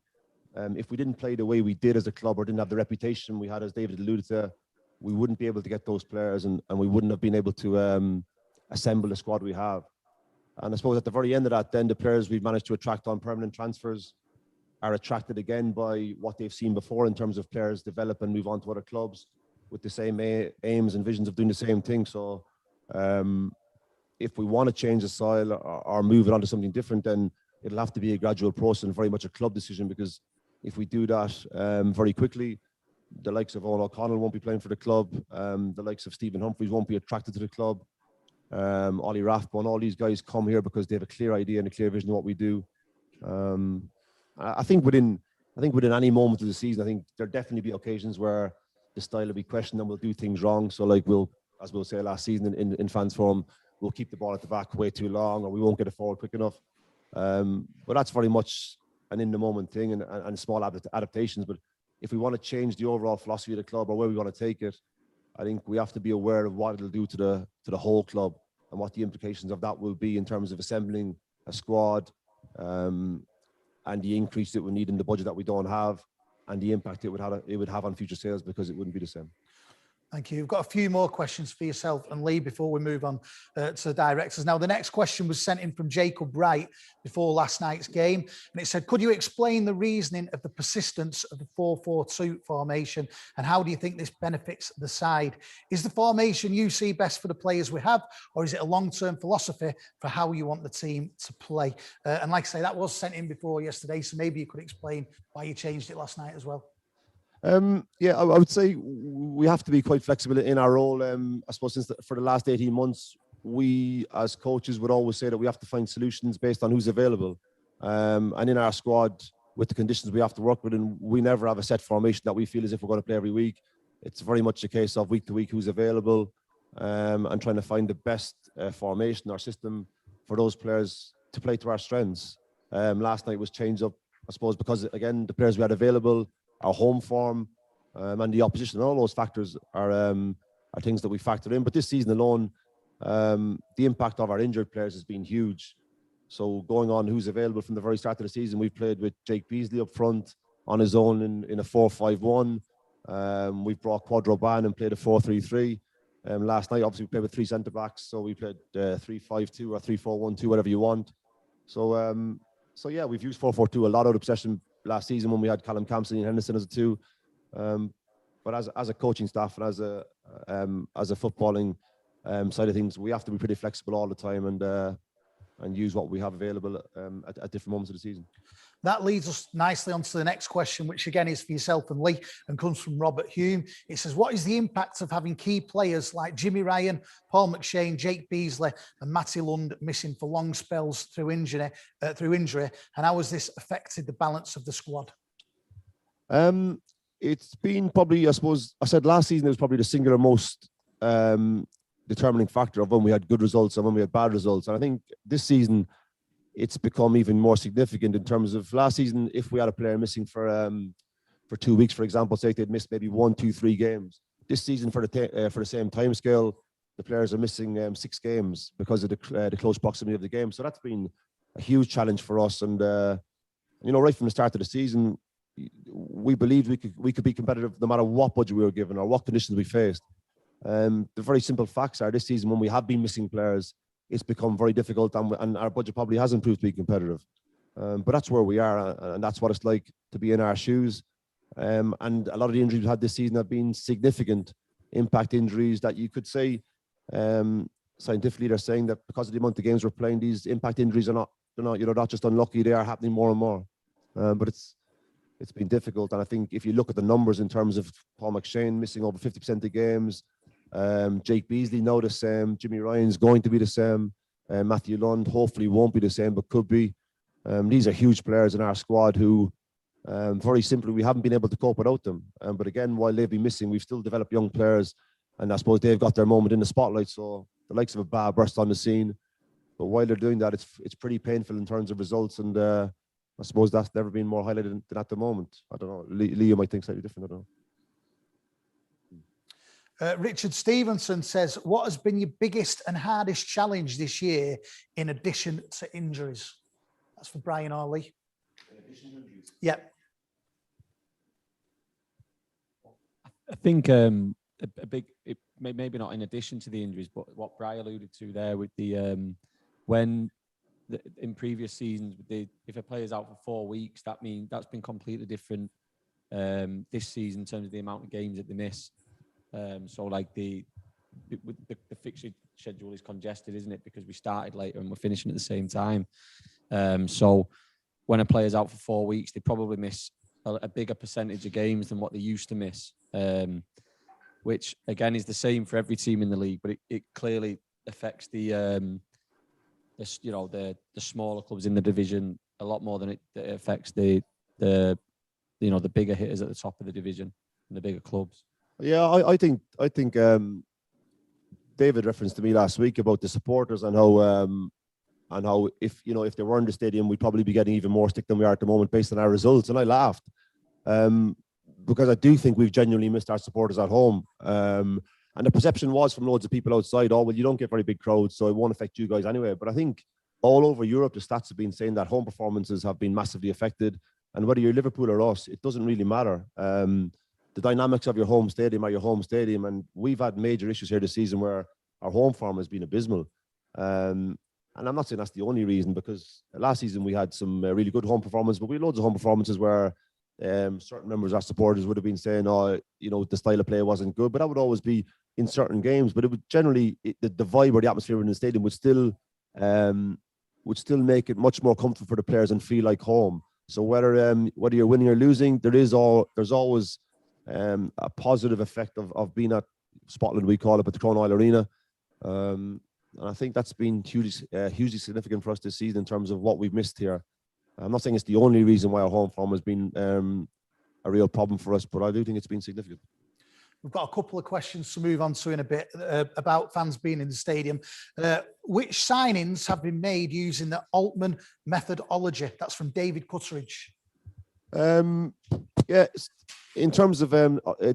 if we didn't play the way we did as a club or didn't have the reputation we had, as David alluded to, we wouldn't be able to get those players and we wouldn't have been able to assemble the squad we have. And I suppose at the very end of that, then the players we've managed to attract on permanent transfers are attracted again by what they've seen before in terms of players develop and move on to other clubs with the same aims and visions of doing the same thing. So if we want to change the style or move it on to something different, then it'll have to be a gradual process and very much a club decision, because if we do that very quickly, the likes of Owen O'Connell won't be playing for the club. The likes of Stephen Humphreys won't be attracted to the club. Ollie Rathbone, all these guys come here because they have a clear idea and a clear vision of what we do. I think within any moment of the season, I think there'll definitely be occasions where the style will be questioned and we'll do things wrong. So like as we'll say last season in Fans Forum, we'll keep the ball at the back way too long, or we won't get it forward quick enough. But that's very much an in-the-moment thing and small adaptations. But if we want to change the overall philosophy of the club or where we want to take it, I think we have to be aware of what it'll do to the whole club and what the implications of that will be in terms of assembling a squad, and the increase that we need in the budget that we don't have, and the impact it would have on future sales, because it wouldn't be the same. Thank you. We've got a few more questions for yourself and Lee before we move on to the directors. Now, the next question was sent in from Jacob Wright before last night's game. And it said, could you explain the reasoning of the persistence of the 4-4-2 formation, and how do you think this benefits the side? Is the formation you see best for the players we have, or is it a long-term philosophy for how you want the team to play? And like I say, that was sent in before yesterday, so maybe you could explain why you changed it last night as well. Yeah, I would say we have to be quite flexible in our role. I suppose for the last 18 months, we as coaches would always say that we have to find solutions based on who's available. And in our squad, with the conditions we have to work with, and we never have a set formation that we feel as if we're going to play every week. It's very much a case of week to week who's available, and trying to find the best formation or system for those players to play to our strengths. Last night was changed up, I suppose, because again, the players we had available, our home form, and the opposition, and all those factors are things that we factor in. But this season alone, the impact of our injured players has been huge. So going on who's available from the very start of the season, we've played with Jake Beasley up front on his own in a 4-5-1. We've brought Quadro Ban and played a 4-3-3. Last night, obviously, we played with three centre-backs, so we played 3-5-2 or 3-4-1-2, whatever you want. So yeah, we've used 4-4-2 a lot out of possession last season when we had Callum Campson and Henderson as a two. But as a coaching staff and as a footballing side of things, we have to be pretty flexible all the time and use what we have available at different moments of the season. That leads us nicely on to the next question, which again is for yourself and Lee, and comes from Robert Hume. It says, what is the impact of having key players like Jimmy Ryan, Paul McShane, Jake Beasley and Matty Lund missing for long spells through injury, and how has this affected the balance of the squad? It's been probably, I suppose, I said last season it was probably the singular most determining factor of when we had good results and when we had bad results. And I think this season it's become even more significant in terms of last season. If we had a player missing for 2 weeks, for example, say they'd missed maybe 1, 2, 3 games. This season for the same time scale, the players are missing 6 games because of the close proximity of the game. So that's been a huge challenge for us. And right from the start of the season, we believed we could be competitive no matter what budget we were given or what conditions we faced. The very simple facts are this season, when we have been missing players, it's become very difficult, and our budget probably hasn't proved to be competitive. But that's where we are, and that's what it's like to be in our shoes. And a lot of the injuries we've had this season have been significant impact injuries that you could say, scientifically, they're saying that because of the amount of games we're playing, these impact injuries are not just unlucky, they are happening more and more. But it's been difficult. And I think if you look at the numbers in terms of Paul McShane missing over 50% of games, Jake Beasley now the same, Jimmy Ryan's going to be the same, Matthew Lund hopefully won't be the same, but could be. These are huge players in our squad who, very simply, we haven't been able to cope without them. But again, while they've been missing, we've still developed young players, and I suppose they've got their moment in the spotlight. So the likes of a Ba burst on the scene. But while they're doing that, it's pretty painful in terms of results, and I suppose that's never been more highlighted than at the moment. I don't know. Lee, you might think slightly different. I don't know. Richard Stevenson says, what has been your biggest and hardest challenge this year in addition to injuries? That's for Brian or Lee. In addition to injuries? Yeah. I think a big, maybe not in addition to the injuries, but what Brian alluded to there with the, in previous seasons, if a player's out for 4 weeks, that's been completely different this season in terms of the amount of games that they miss. So like the fixture schedule is congested, isn't it? Because we started later and we're finishing at the same time. So when a player's out for 4 weeks, they probably miss a bigger percentage of games than what they used to miss, which again is the same for every team in the league, but it clearly affects the smaller clubs in the division a lot more than it affects the bigger hitters at the top of the division and the bigger clubs. Yeah, I think David referenced to me last week about the supporters and how if they were in the stadium, we'd probably be getting even more stick than we are at the moment based on our results. And I laughed because I do think we've genuinely missed our supporters at home. And the perception was from loads of people outside, oh, well, you don't get very big crowds, so it won't affect you guys anyway. But I think all over Europe, the stats have been saying that home performances have been massively affected. And whether you're Liverpool or us, it doesn't really matter. The dynamics of your home stadium are your home stadium. And we've had major issues here this season where our home form has been abysmal. And I'm not saying that's the only reason, because last season we had some really good home performances, but we had loads of home performances where certain members of our supporters would have been saying, oh, the style of play wasn't good, but that would always be in certain games. But it would generally, the vibe or the atmosphere in the stadium would still make it much more comfortable for the players and feel like home. So whether you're winning or losing, there's always a positive effect of being at Spotland, we call it, but the Crown Oil Arena. And I think that's been hugely significant for us this season in terms of what we've missed here. I'm not saying it's the only reason why our home form has been a real problem for us, but I do think it's been significant. We've got a couple of questions to move on to in a bit about fans being in the stadium. Which signings have been made using the Altman methodology? That's from David Cutteridge. Yeah, in terms of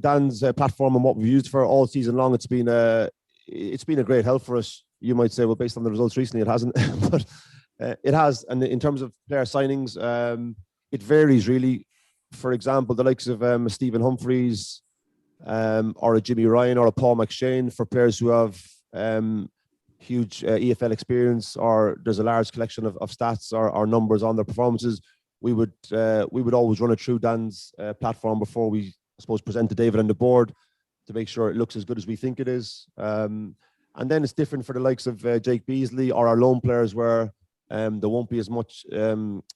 Dan's platform and what we've used for all season long, it's been a great help for us. You might say, well, based on the results recently, it hasn't, but it has. And in terms of player signings, it varies really. For example, the likes of Stephen Humphreys, or a Jimmy Ryan or a Paul McShane, for players who have huge EFL experience, or there's a large collection of stats or numbers on their performances, we would always run it through Dan's platform before we, I suppose, present to David and the board to make sure it looks as good as we think it is. And then it's different for the likes of Jake Beasley or our loan players, where there won't be as much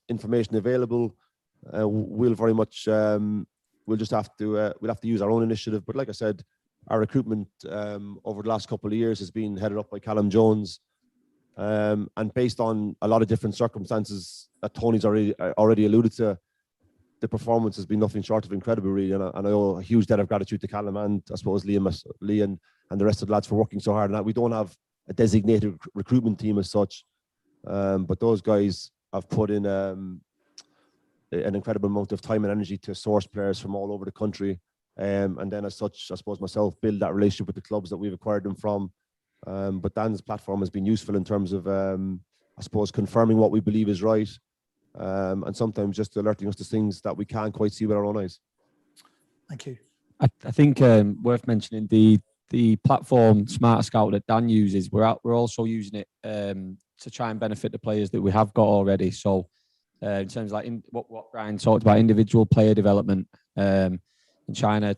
information available. We'll very much we'll have to use our own initiative. But like I said, our recruitment over the last couple of years has been headed up by Callum Jones, and based on a lot of different circumstances that Tony's already alluded to, the performance has been nothing short of incredible, really. And I owe a huge debt of gratitude to Callum and I suppose Lee and the rest of the lads for working so hard. And that we don't have a designated recruitment team as such, but those guys have put in an incredible amount of time and energy to source players from all over the country, and then as such, I suppose myself, build that relationship with the clubs that we've acquired them from. But Dan's platform has been useful in terms of, I I suppose, confirming what we believe is right, and sometimes just alerting us to things that we can't quite see with our own eyes. Thank you. I think worth mentioning the platform Smarter Scout that Dan uses. We're also using it to try and benefit the players that we have got already. So in terms of like what Brian talked about, individual player development, and trying to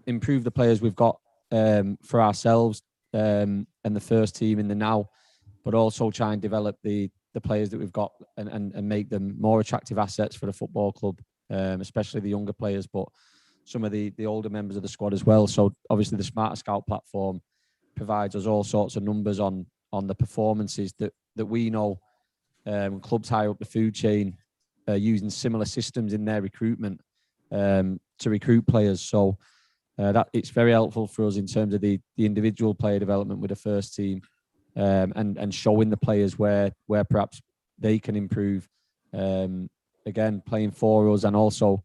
improve the players we've got for ourselves and the first team in the now, but also try and develop the players that we've got and make them more attractive assets for the football club, especially the younger players, but some of the older members of the squad as well. So obviously the Smarter Scout platform provides us all sorts of numbers on the performances that we know clubs higher up the food chain using similar systems in their recruitment to recruit players. So that it's very helpful for us in terms of the individual player development with the first team, and showing the players where perhaps they can improve, again playing for us, and also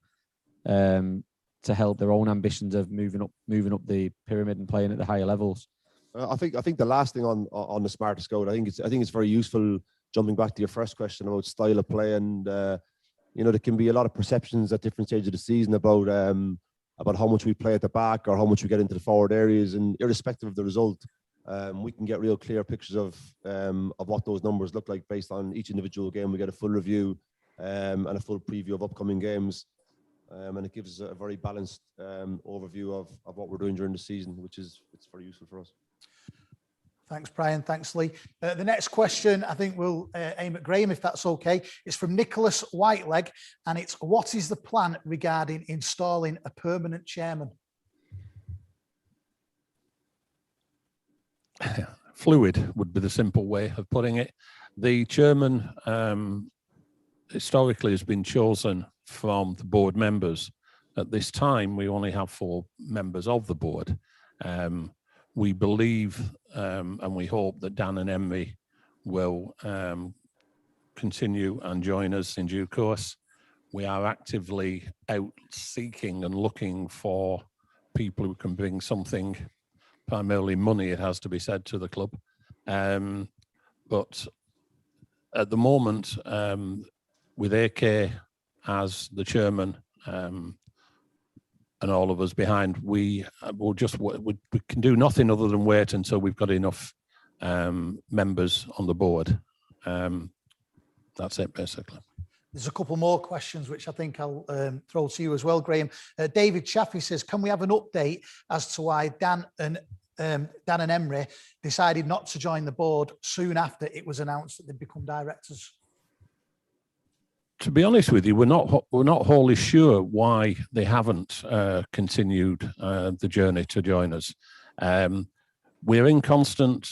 to help their own ambitions of moving up the pyramid and playing at the higher levels. I think the last thing on the Smarter Scout, I think it's very useful, jumping back to your first question about style of play, and there can be a lot of perceptions at different stages of the season about how much we play at the back or how much we get into the forward areas, and irrespective of the result, we can get real clear pictures of what those numbers look like based on each individual game. We get a full review and a full preview of upcoming games, and it gives us a very balanced overview of what we're doing during the season, which is very useful for us. Thanks, Brian. Thanks, Lee. The next question, I think we'll aim at Graham, if that's okay. It's from Nicholas Whiteleg, and it's, what is the plan regarding installing a permanent chairman? Fluid would be the simple way of putting it. The chairman historically has been chosen from the board members. At this time, we only have 4 members of the board. We believe and we hope that Dan and Emery will continue and join us in due course. We are actively out seeking and looking for people who can bring something, primarily money, it has to be said, to the club. But at the moment, with AK as the chairman, and all of us behind, we can do nothing other than wait until we've got enough members on the board. That's it, basically. There's a couple more questions which I think I'll throw to you as well, Graham. David Chaffee says, can we have an update as to why Dan and Emery decided not to join the board soon after it was announced that they'd become directors? To be honest with you, we're not wholly sure why they haven't continued the journey to join us. We're in constant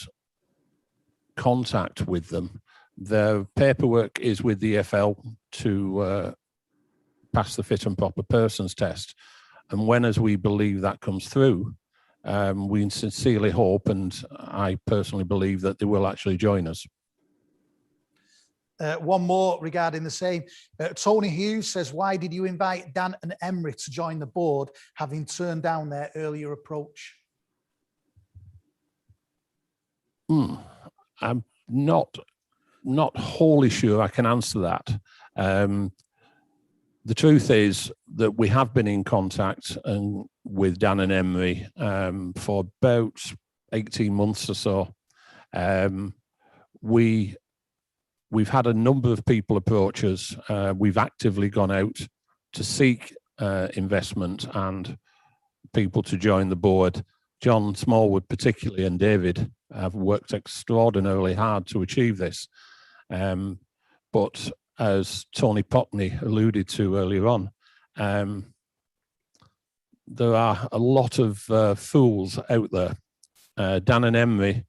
contact with them. Their paperwork is with the EFL to pass the fit and proper persons test, and when, as we believe, that comes through, we sincerely hope, and I personally believe, that they will actually join us. One more regarding the same. Tony Hughes says, why did you invite Dan and Emery to join the board, having turned down their earlier approach? I'm not wholly sure I can answer that. The truth is that we have been in contact with Dan and Emery for about 18 months or so. We've had a number of people approach us. We've actively gone out to seek investment and people to join the board. John Smallwood particularly, and David, have worked extraordinarily hard to achieve this. But as Tony Potney alluded to earlier on, there are a lot of fools out there. Dan and Emery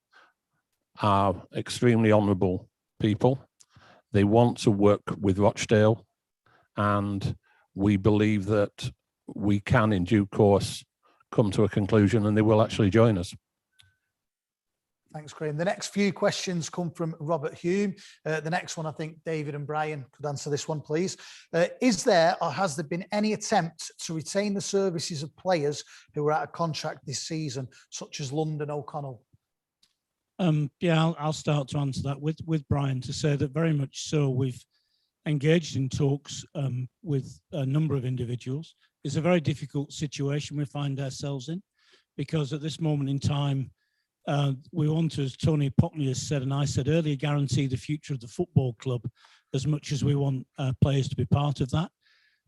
are extremely honourable people. They want to work with Rochdale, and we believe that we can, in due course, come to a conclusion, and they will actually join us. Thanks, Graham. The next few questions come from Robert Hume. The next one, I think David and Brian could answer this one, please. Is there, or has there been, any attempt to retain the services of players who are out of contract this season, such as London O'Connell? Yeah, I'll start to answer that with Brian, to say that very much so we've engaged in talks with a number of individuals. It's a very difficult situation we find ourselves in, because at this moment in time, we want to, as Tony Pockney has said, and I said earlier, guarantee the future of the football club as much as we want players to be part of that.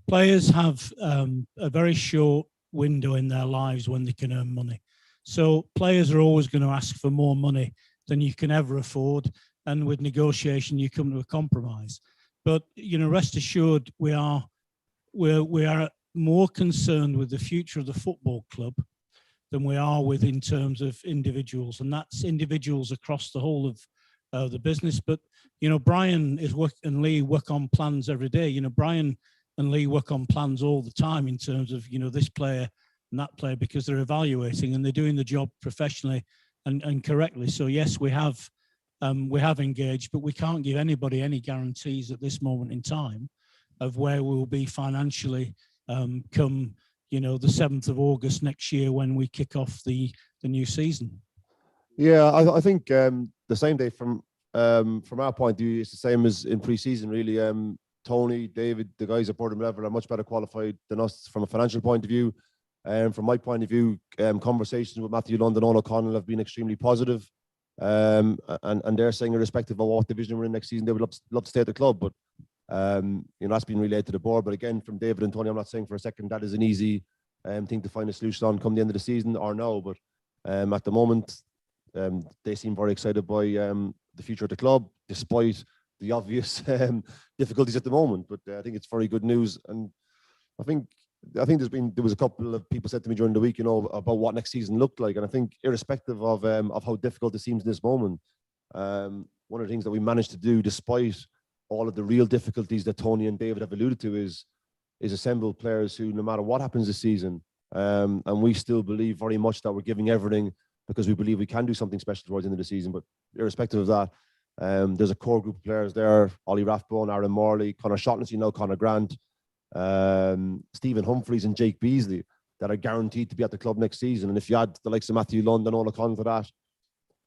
Players have a very short window in their lives when they can earn money. So players are always going to ask for more money than you can ever afford. And with negotiation, you come to a compromise. But, rest assured, we are more concerned with the future of the football club than we are with in terms of individuals. And that's individuals across the whole of the business. But, Brian and Lee work on plans every day. Brian and Lee work on plans all the time in terms of, this player and that player, because they're evaluating and they're doing the job professionally and correctly. So yes, we have engaged, but we can't give anybody any guarantees at this moment in time of where we will be financially come, the 7th of August next year when we kick off the new season. Yeah, I think the same day from our point of view, it's the same as in pre-season, really. Tony, David, the guys at Boredom level are much better qualified than us from a financial point of view. And from my point of view, conversations with Matthew London and O'Connell have been extremely positive. And they're saying, irrespective of what division we're in next season, they would love to stay at the club. But that's been relayed to the board. But again, from David and Tony, I'm not saying for a second that is an easy thing to find a solution on come the end of the season or no. But at the moment, they seem very excited by the future of the club, despite the obvious difficulties at the moment. But I think it's very good news. And I think there was a couple of people said to me during the week, about what next season looked like. And I think irrespective of how difficult it seems in this moment, one of the things that we managed to do, despite all of the real difficulties that Tony and David have alluded to, is assemble players who, no matter what happens this season, and we still believe very much that we're giving everything because we believe we can do something special towards the end of the season. But irrespective of that, there's a core group of players there: Ollie Rathbone, Aaron Morley, Conor Shotnessy, Conor Grant, Stephen Humphreys and Jake Beasley, that are guaranteed to be at the club next season. And if you add the likes of Matthew London, Ola Conn to that,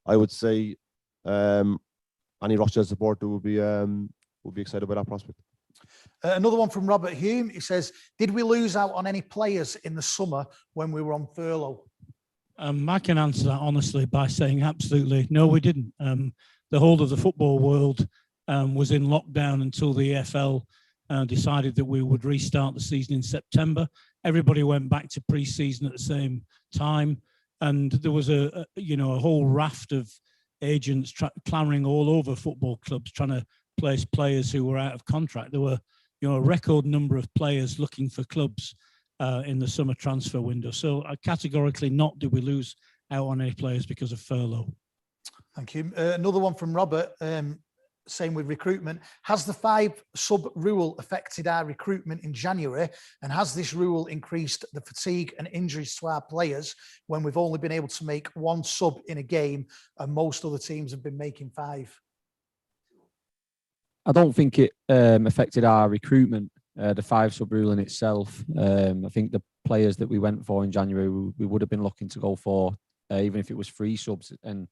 I would say any Rochdale supporter would be excited about that prospect. Another one from Robert Hume. He says, did we lose out on any players in the summer when we were on furlough? I can answer that honestly by saying absolutely no, we didn't. The whole of the football world was in lockdown until the EFL decided that we would restart the season in September. Everybody went back to pre-season at the same time, and there was a whole raft of agents clamoring all over football clubs trying to place players who were out of contract. There were a record number of players looking for clubs in the summer transfer window. So categorically not did we lose out on any players because of furlough. Thank you. Another one from Robert. Same with recruitment. Has the 5-sub rule affected our recruitment in January? And has this rule increased the fatigue and injuries to our players when we've only been able to make 1 sub in a game and most other teams have been making 5? I don't think it affected our recruitment, the 5-sub rule in itself. I think the players that we went for in January, we would have been looking to go for, even if it was 3 subs, and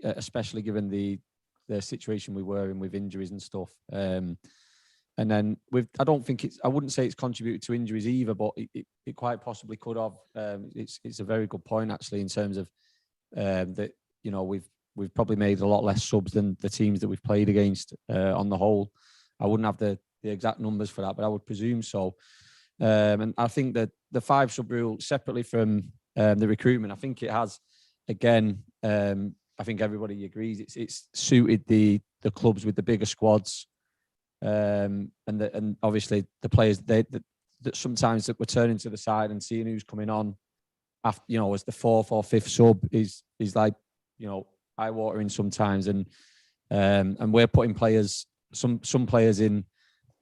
especially given the situation we were in with injuries and stuff. And then I wouldn't say it's contributed to injuries either, but it quite possibly could have. It's a very good point actually, in terms of that, we've probably made a lot less subs than the teams that we've played against on the whole. I wouldn't have the exact numbers for that, but I would presume so. And I think that the 5-sub rule, separately from the recruitment, I think it has, again, I think everybody agrees it's suited the clubs with the bigger squads, and obviously the players that sometimes that we're turning to the side and seeing who's coming on after, as the 4th or 5th sub is like, eye-watering sometimes, and we're putting players, some players in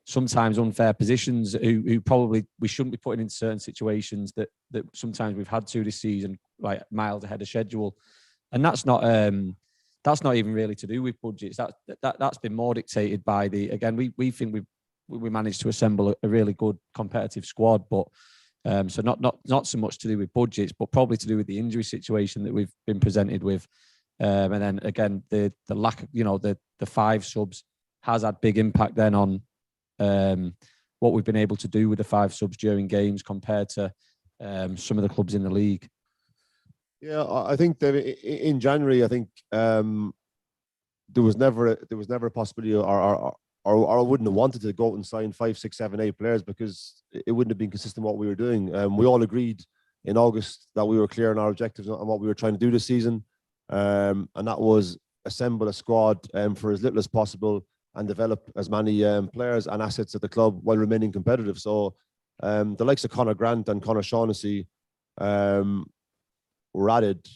sometimes unfair positions who probably we shouldn't be putting in certain situations that sometimes we've had to this season, like miles ahead of schedule. And that's not even really to do with budgets. That's been more dictated by we think we managed to assemble a really good competitive squad, but so not so much to do with budgets, but probably to do with the injury situation that we've been presented with. And then again, the lack of, the 5 subs has had big impact then on what we've been able to do with the 5 subs during games compared to some of the clubs in the league. Yeah, I think that in January, I think there was never a possibility, or I wouldn't have wanted to go out and sign 5, 6, 7, 8 players because it wouldn't have been consistent with what we were doing. We all agreed in August that we were clear on our objectives and what we were trying to do this season, and that was assemble a squad for as little as possible and develop as many players and assets at the club while remaining competitive. So the likes of Conor Grant and Conor Shaughnessy were added,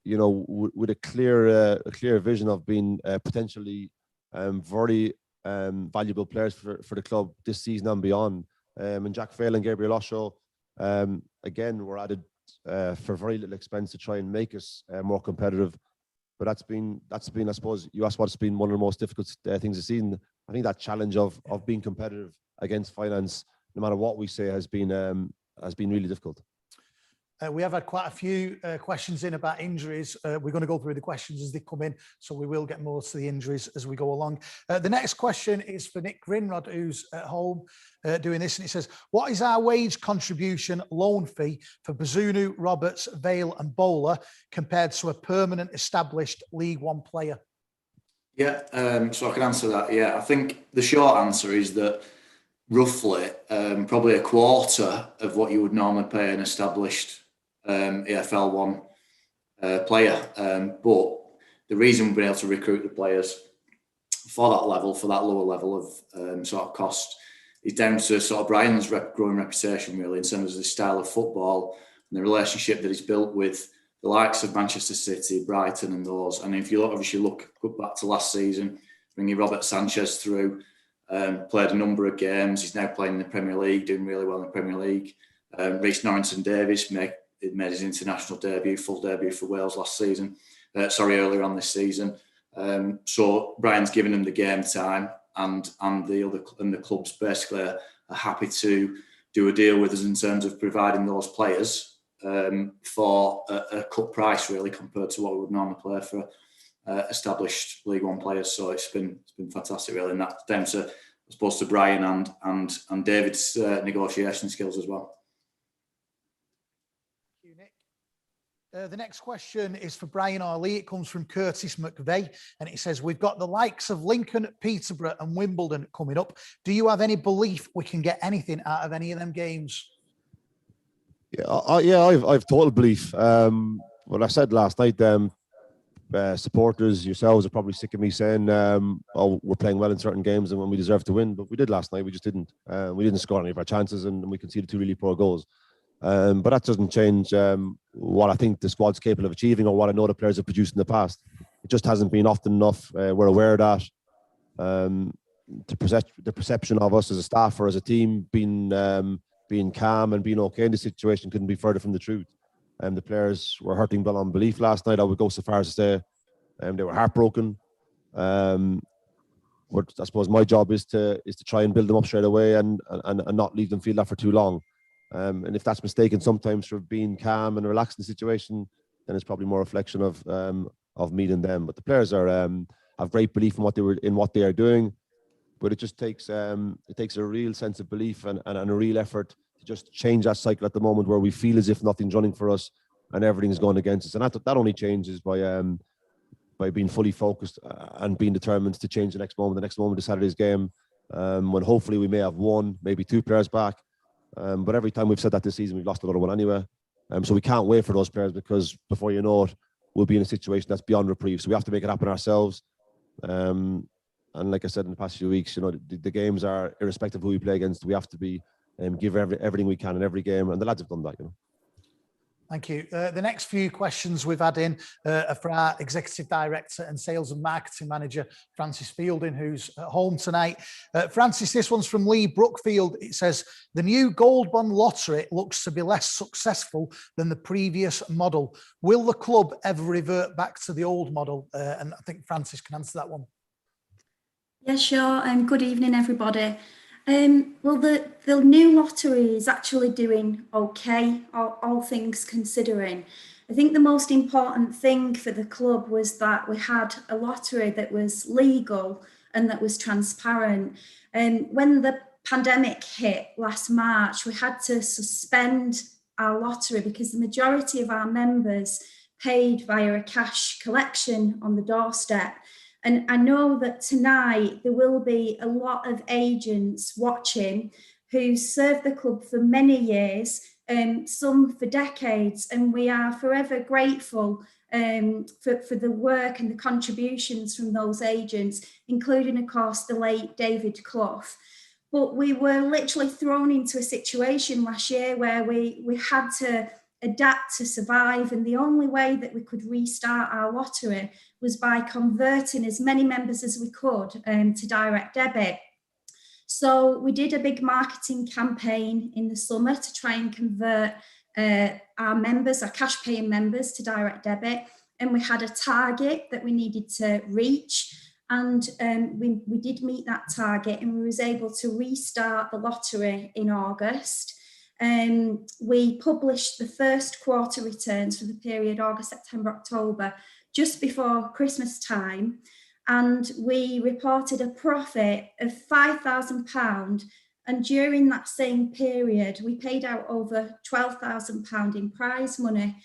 with a clear vision of being potentially very valuable players for the club this season and beyond. And Jack Fail and Gabriel Osho, again, were added for very little expense to try and make us more competitive. But that's been, I suppose, you asked what's been one of the most difficult things this season. I think that challenge of being competitive against finance, no matter what we say, has been really difficult. We have had quite a few questions in about injuries. We're going to go through the questions as they come in, so we will get more to the injuries as we go along. The next question is for Nick Grinrod, who's at home doing this, and it says, what is our wage contribution loan fee for Bazunu, Roberts, Vale and Bowler compared to a permanent established League One player? Yeah, so I can answer that. Yeah, I think the short answer is that roughly probably a quarter of what you would normally pay an established AFL 1 player. But the reason we've been able to recruit the players for that level, for that lower level of sort of cost, is down to sort of Brian's growing reputation, really, in terms of his style of football and the relationship that he's built with the likes of Manchester City, Brighton and those. And if you look back to last season, bringing Robert Sanchez through, played a number of games. He's now playing in the Premier League, doing really well in the Premier League. Rhys Norrington-Davies made his international debut, full debut for Wales last season. Earlier on this season. So Brian's given him the game time, and the clubs basically are happy to do a deal with us in terms of providing those players for a cut price, really, compared to what we would normally play for established League One players. So it's been fantastic, really, and that's down to, I suppose, to Brian and David's negotiation skills as well. Thank you, Nick. The next question is for Brian Orley. It comes from Curtis McVeigh, and it says, we've got the likes of Lincoln, Peterborough and Wimbledon coming up. Do you have any belief we can get anything out of any of them games? I've total belief. What I said last night, supporters, yourselves are probably sick of me saying, we're playing well in certain games and when we deserve to win, but we did last night. We just didn't. We didn't score any of our chances and we conceded 2 really poor goals. But that doesn't change what I think the squad's capable of achieving or what I know the players have produced in the past. It just hasn't been often enough. We're aware of that. The perception of us as a staff or as a team being calm and being okay in the situation couldn't be further from the truth. The players were hurting beyond belief last night. I would go so far as to say they were heartbroken. But I suppose my job is to try and build them up straight away and not leave them feel that for too long. And if that's mistaken sometimes for being calm and relaxed in the situation, then it's probably more a reflection of me than them. But the players have great belief in what they are doing. But it just takes a real sense of belief and a real effort to just change that cycle at the moment where we feel as if nothing's running for us and everything's going against us. And that only changes by being fully focused and being determined to change the next moment. The next moment is Saturday's game, when hopefully we may have 1, maybe 2 players back. But every time we've said that this season, we've lost another one anyway. So we can't wait for those players because before you know it, we'll be in a situation that's beyond reprieve. So we have to make it happen ourselves. And like I said in the past few weeks, the games are irrespective of who we play against. We have to be give everything we can in every game, and the lads have done that. Thank you. The next few questions we've had in are for our Executive Director and Sales and Marketing Manager, Francis Fielding, who's at home tonight. Francis, this one's from Lee Brookfield. It says, the new Gold Bond Lottery looks to be less successful than the previous model. Will the club ever revert back to the old model? And I think Francis can answer that one. Yeah, sure. Good evening, everybody. Well, the new lottery is actually doing okay, all things considering. I think the most important thing for the club was that we had a lottery that was legal and that was transparent. And when the pandemic hit last March, we had to suspend our lottery because the majority of our members paid via a cash collection on the doorstep. And I know that tonight there will be a lot of agents watching who served the club for many years, some for decades, and we are forever grateful for the work and the contributions from those agents, including, of course, the late David Clough. But we were literally thrown into a situation last year where we had to adapt to survive, and the only way that we could restart our lottery was by converting as many members as we could to direct debit. So we did a big marketing campaign in the summer to try and convert our members, our cash paying members, to direct debit. And we had a target that we needed to reach. And we did meet that target, and we was able to restart the lottery in August. We published the first quarter returns for the period August, September, October, just before Christmas time. And we reported a profit of £5,000. And during that same period, we paid out over £12,000 in prize money.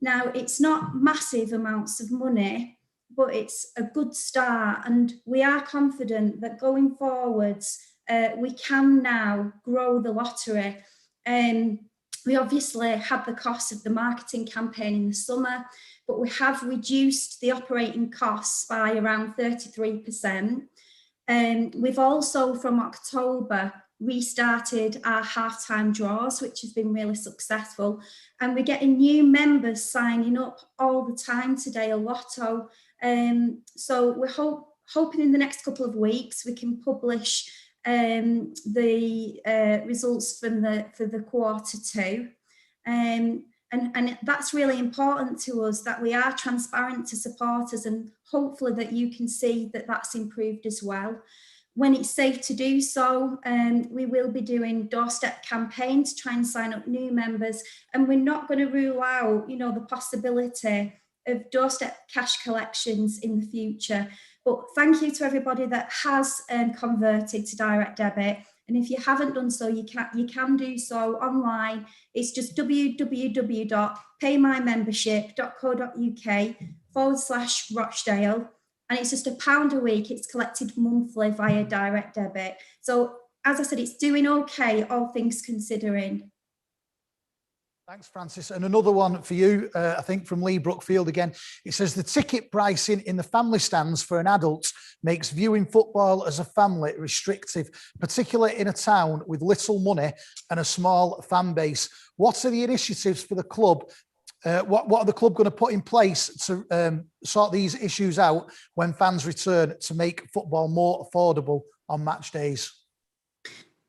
Now, it's not massive amounts of money, but it's a good start. And we are confident that going forwards, we can now grow the lottery. We obviously had the cost of the marketing campaign in the summer, but we have reduced the operating costs by around 33%. We've also, from October, restarted our half-time draws, which has been really successful. And we're getting new members signing up all the time today, a lotto. So we're hoping in the next couple of weeks we can publish the results for the quarter two. And that's really important to us, that we are transparent to supporters, and hopefully that you can see that that's improved as well. When it's safe to do so, we will be doing doorstep campaigns to try and sign up new members, and we're not going to rule out, the possibility of doorstep cash collections in the future. But thank you to everybody that has converted to direct debit. And if you haven't done so, you can do so online. It's just www.paymymembership.co.uk/Rochdale. And it's just £1 a week. It's collected monthly via direct debit. So as I said, it's doing okay, all things considering. Thanks, Francis. And another one for you, I think from Lee Brookfield again. It says the ticket pricing in the family stands for an adult makes viewing football as a family restrictive, particularly in a town with little money and a small fan base. What are the initiatives for the club? What are the club going to put in place to sort these issues out when fans return to make football more affordable on match days?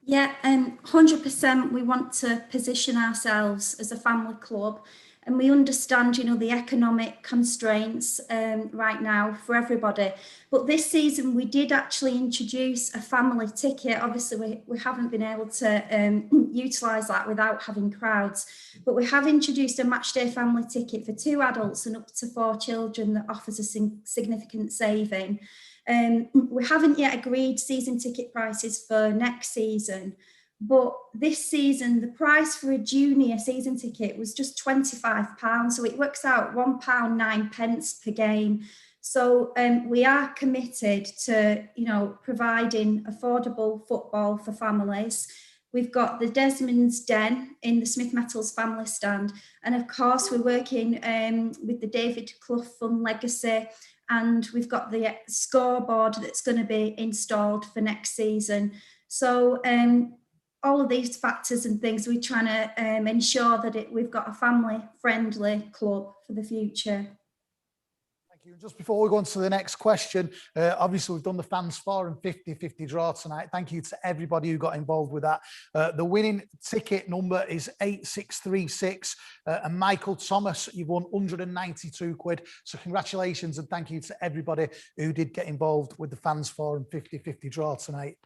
Yeah, 100%. We want to position ourselves as a family club, and we understand, the economic constraints right now for everybody. But this season, we did actually introduce a family ticket. Obviously, we haven't been able to utilise that without having crowds. But we have introduced a Matchday family ticket for 2 adults and up to 4 children that offers a significant saving. We haven't yet agreed season ticket prices for next season, but this season the price for a junior season ticket was just £25, so it works out £1.09 per game. So we are committed to providing affordable football for families. We've got the Desmond's Den in the Smith Metals family stand, and of course we're working with the David Clough Fund Legacy. And we've got the scoreboard that's going to be installed for next season. So all of these factors and things, we're trying to ensure that we've got a family-friendly club for the future. Thank you. Just before we go on to the next question, obviously we've done the Fans Forum 50-50 draw tonight. Thank you to everybody who got involved with that. The winning ticket number is 8636, and Michael Thomas, you've won 192 quid. So congratulations and thank you to everybody who did get involved with the Fans Forum 50-50 draw tonight.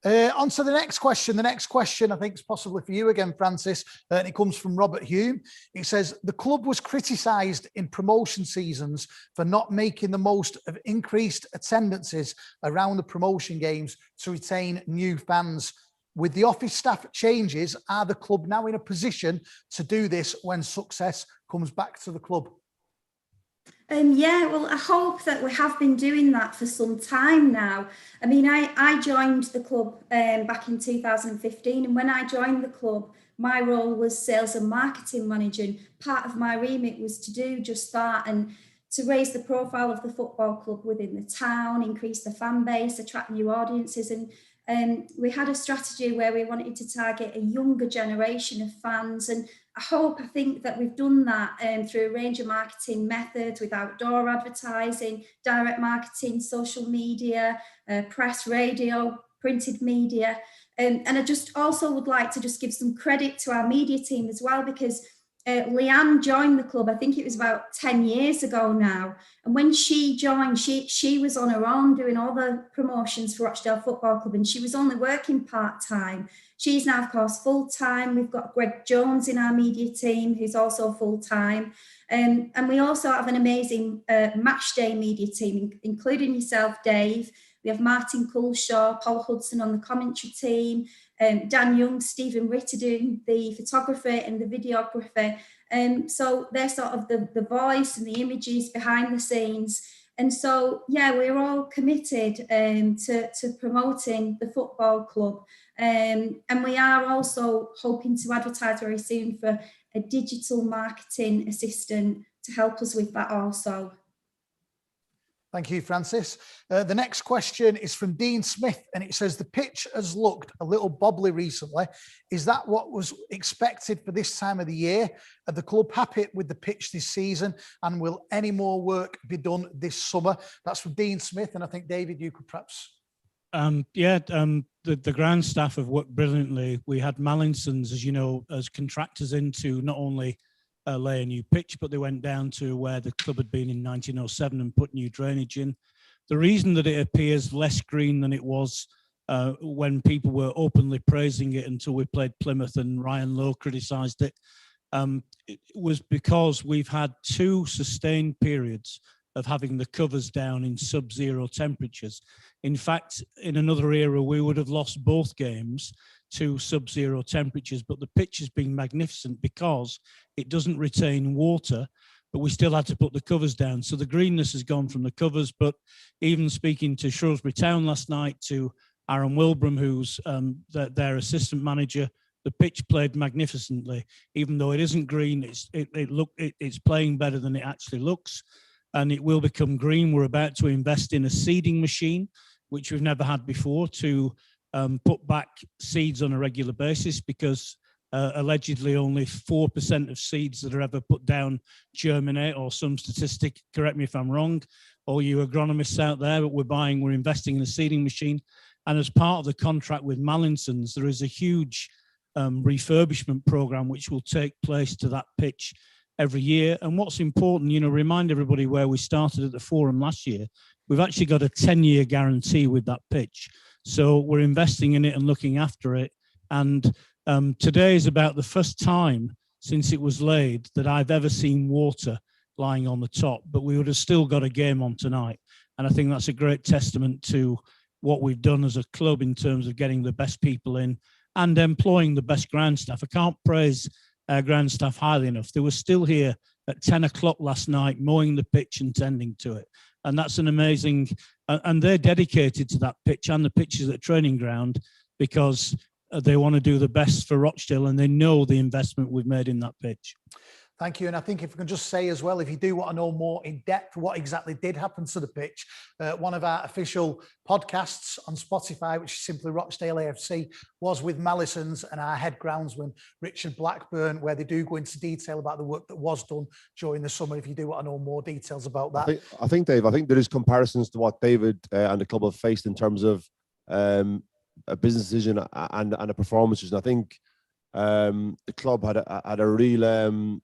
On to the next question. The next question, I think, is possibly for you again, Francis, and it comes from Robert Hume. It says, the club was criticised in promotion seasons for not making the most of increased attendances around the promotion games to retain new fans. With the office staff changes, are the club now in a position to do this when success comes back to the club? Yeah, well, I hope that we have been doing that for some time now. I mean, I joined the club back in 2015, and when I joined the club, my role was sales and marketing manager, and part of my remit was to do just that and to raise the profile of the football club within the town, increase the fan base, attract new audiences, and we had a strategy where we wanted to target a younger generation of fans. And I think that we've done that through a range of marketing methods with outdoor advertising, direct marketing, social media, press, radio, printed media. And I just also would like to just give some credit to our media team as well, because Leanne joined the club, I think it was about 10 years ago now. And when she joined, she was on her own doing all the promotions for Rochdale Football Club, and she was only working part-time. She's now, of course, full-time. We've got Greg Jones in our media team, who's also full-time. And we also have an amazing Matchday media team, including yourself, Dave. We have Martin Coulshaw, Paul Hudson on the commentary team, Dan Young, Stephen Ritter doing the photography and the videography. So they're sort of the voice and the images behind the scenes. And so, yeah, we're all committed to promoting the football club. And we are also hoping to advertise very soon for a digital marketing assistant to help us with that also. Thank you, Francis. The next question is from Dean Smith, and it says, the pitch has looked a little bobbly recently. Is that what was expected for this time of the year? Are the club happy with the pitch this season? And will any more work be done this summer? That's from Dean Smith. And I think, David, you could perhaps... The ground staff have worked brilliantly. We had Mallinsons, as you know, as contractors into not only lay a new pitch, but they went down to where the club had been in 1907 and put new drainage in. The reason that it appears less green than it was when people were openly praising it until we played Plymouth and Ryan Lowe criticised it, it was because we've had 2 sustained periods of having the covers down in sub-zero temperatures. In fact, in another era, we would have lost both games to sub-zero temperatures, but the pitch has been magnificent because it doesn't retain water, but we still had to put the covers down. So the greenness has gone from the covers, but even speaking to Shrewsbury Town last night, to Aaron Wilbram, who's their assistant manager, the pitch played magnificently. Even though it isn't green, it's playing better than it actually looks, and it will become green. We're about to invest in a seeding machine, which we've never had before, to put back seeds on a regular basis, because allegedly only 4% of seeds that are ever put down germinate, or some statistic, correct me if I'm wrong, all you agronomists out there, but we're investing in a seeding machine. And as part of the contract with Mallinsons, there is a huge refurbishment program which will take place to that pitch every year. And what's important, remind everybody where we started at the forum last year. We've actually got a 10-year guarantee with that pitch. So we're investing in it and looking after it. And today is about the first time since it was laid that I've ever seen water lying on the top, but we would have still got a game on tonight. And I think that's a great testament to what we've done as a club in terms of getting the best people in and employing the best ground staff. I can't praise our ground staff highly enough. They were still here at 10 o'clock last night, mowing the pitch and tending to it. And that's an amazing, and they're dedicated to that pitch and the pitches at training ground, because they want to do the best for Rochdale and they know the investment we've made in that pitch. Thank you. And I think if we can just say as well, if you do want to know more in depth what exactly did happen to the pitch, one of our official podcasts on Spotify, which is simply Rochdale AFC, was with Mallinsons and our head groundsman, Richard Blackburn, where they do go into detail about the work that was done during the summer, if you do want to know more details about that. I think, Dave, there is comparisons to what David and the club have faced in terms of a business decision and a performances. And I think the club had a real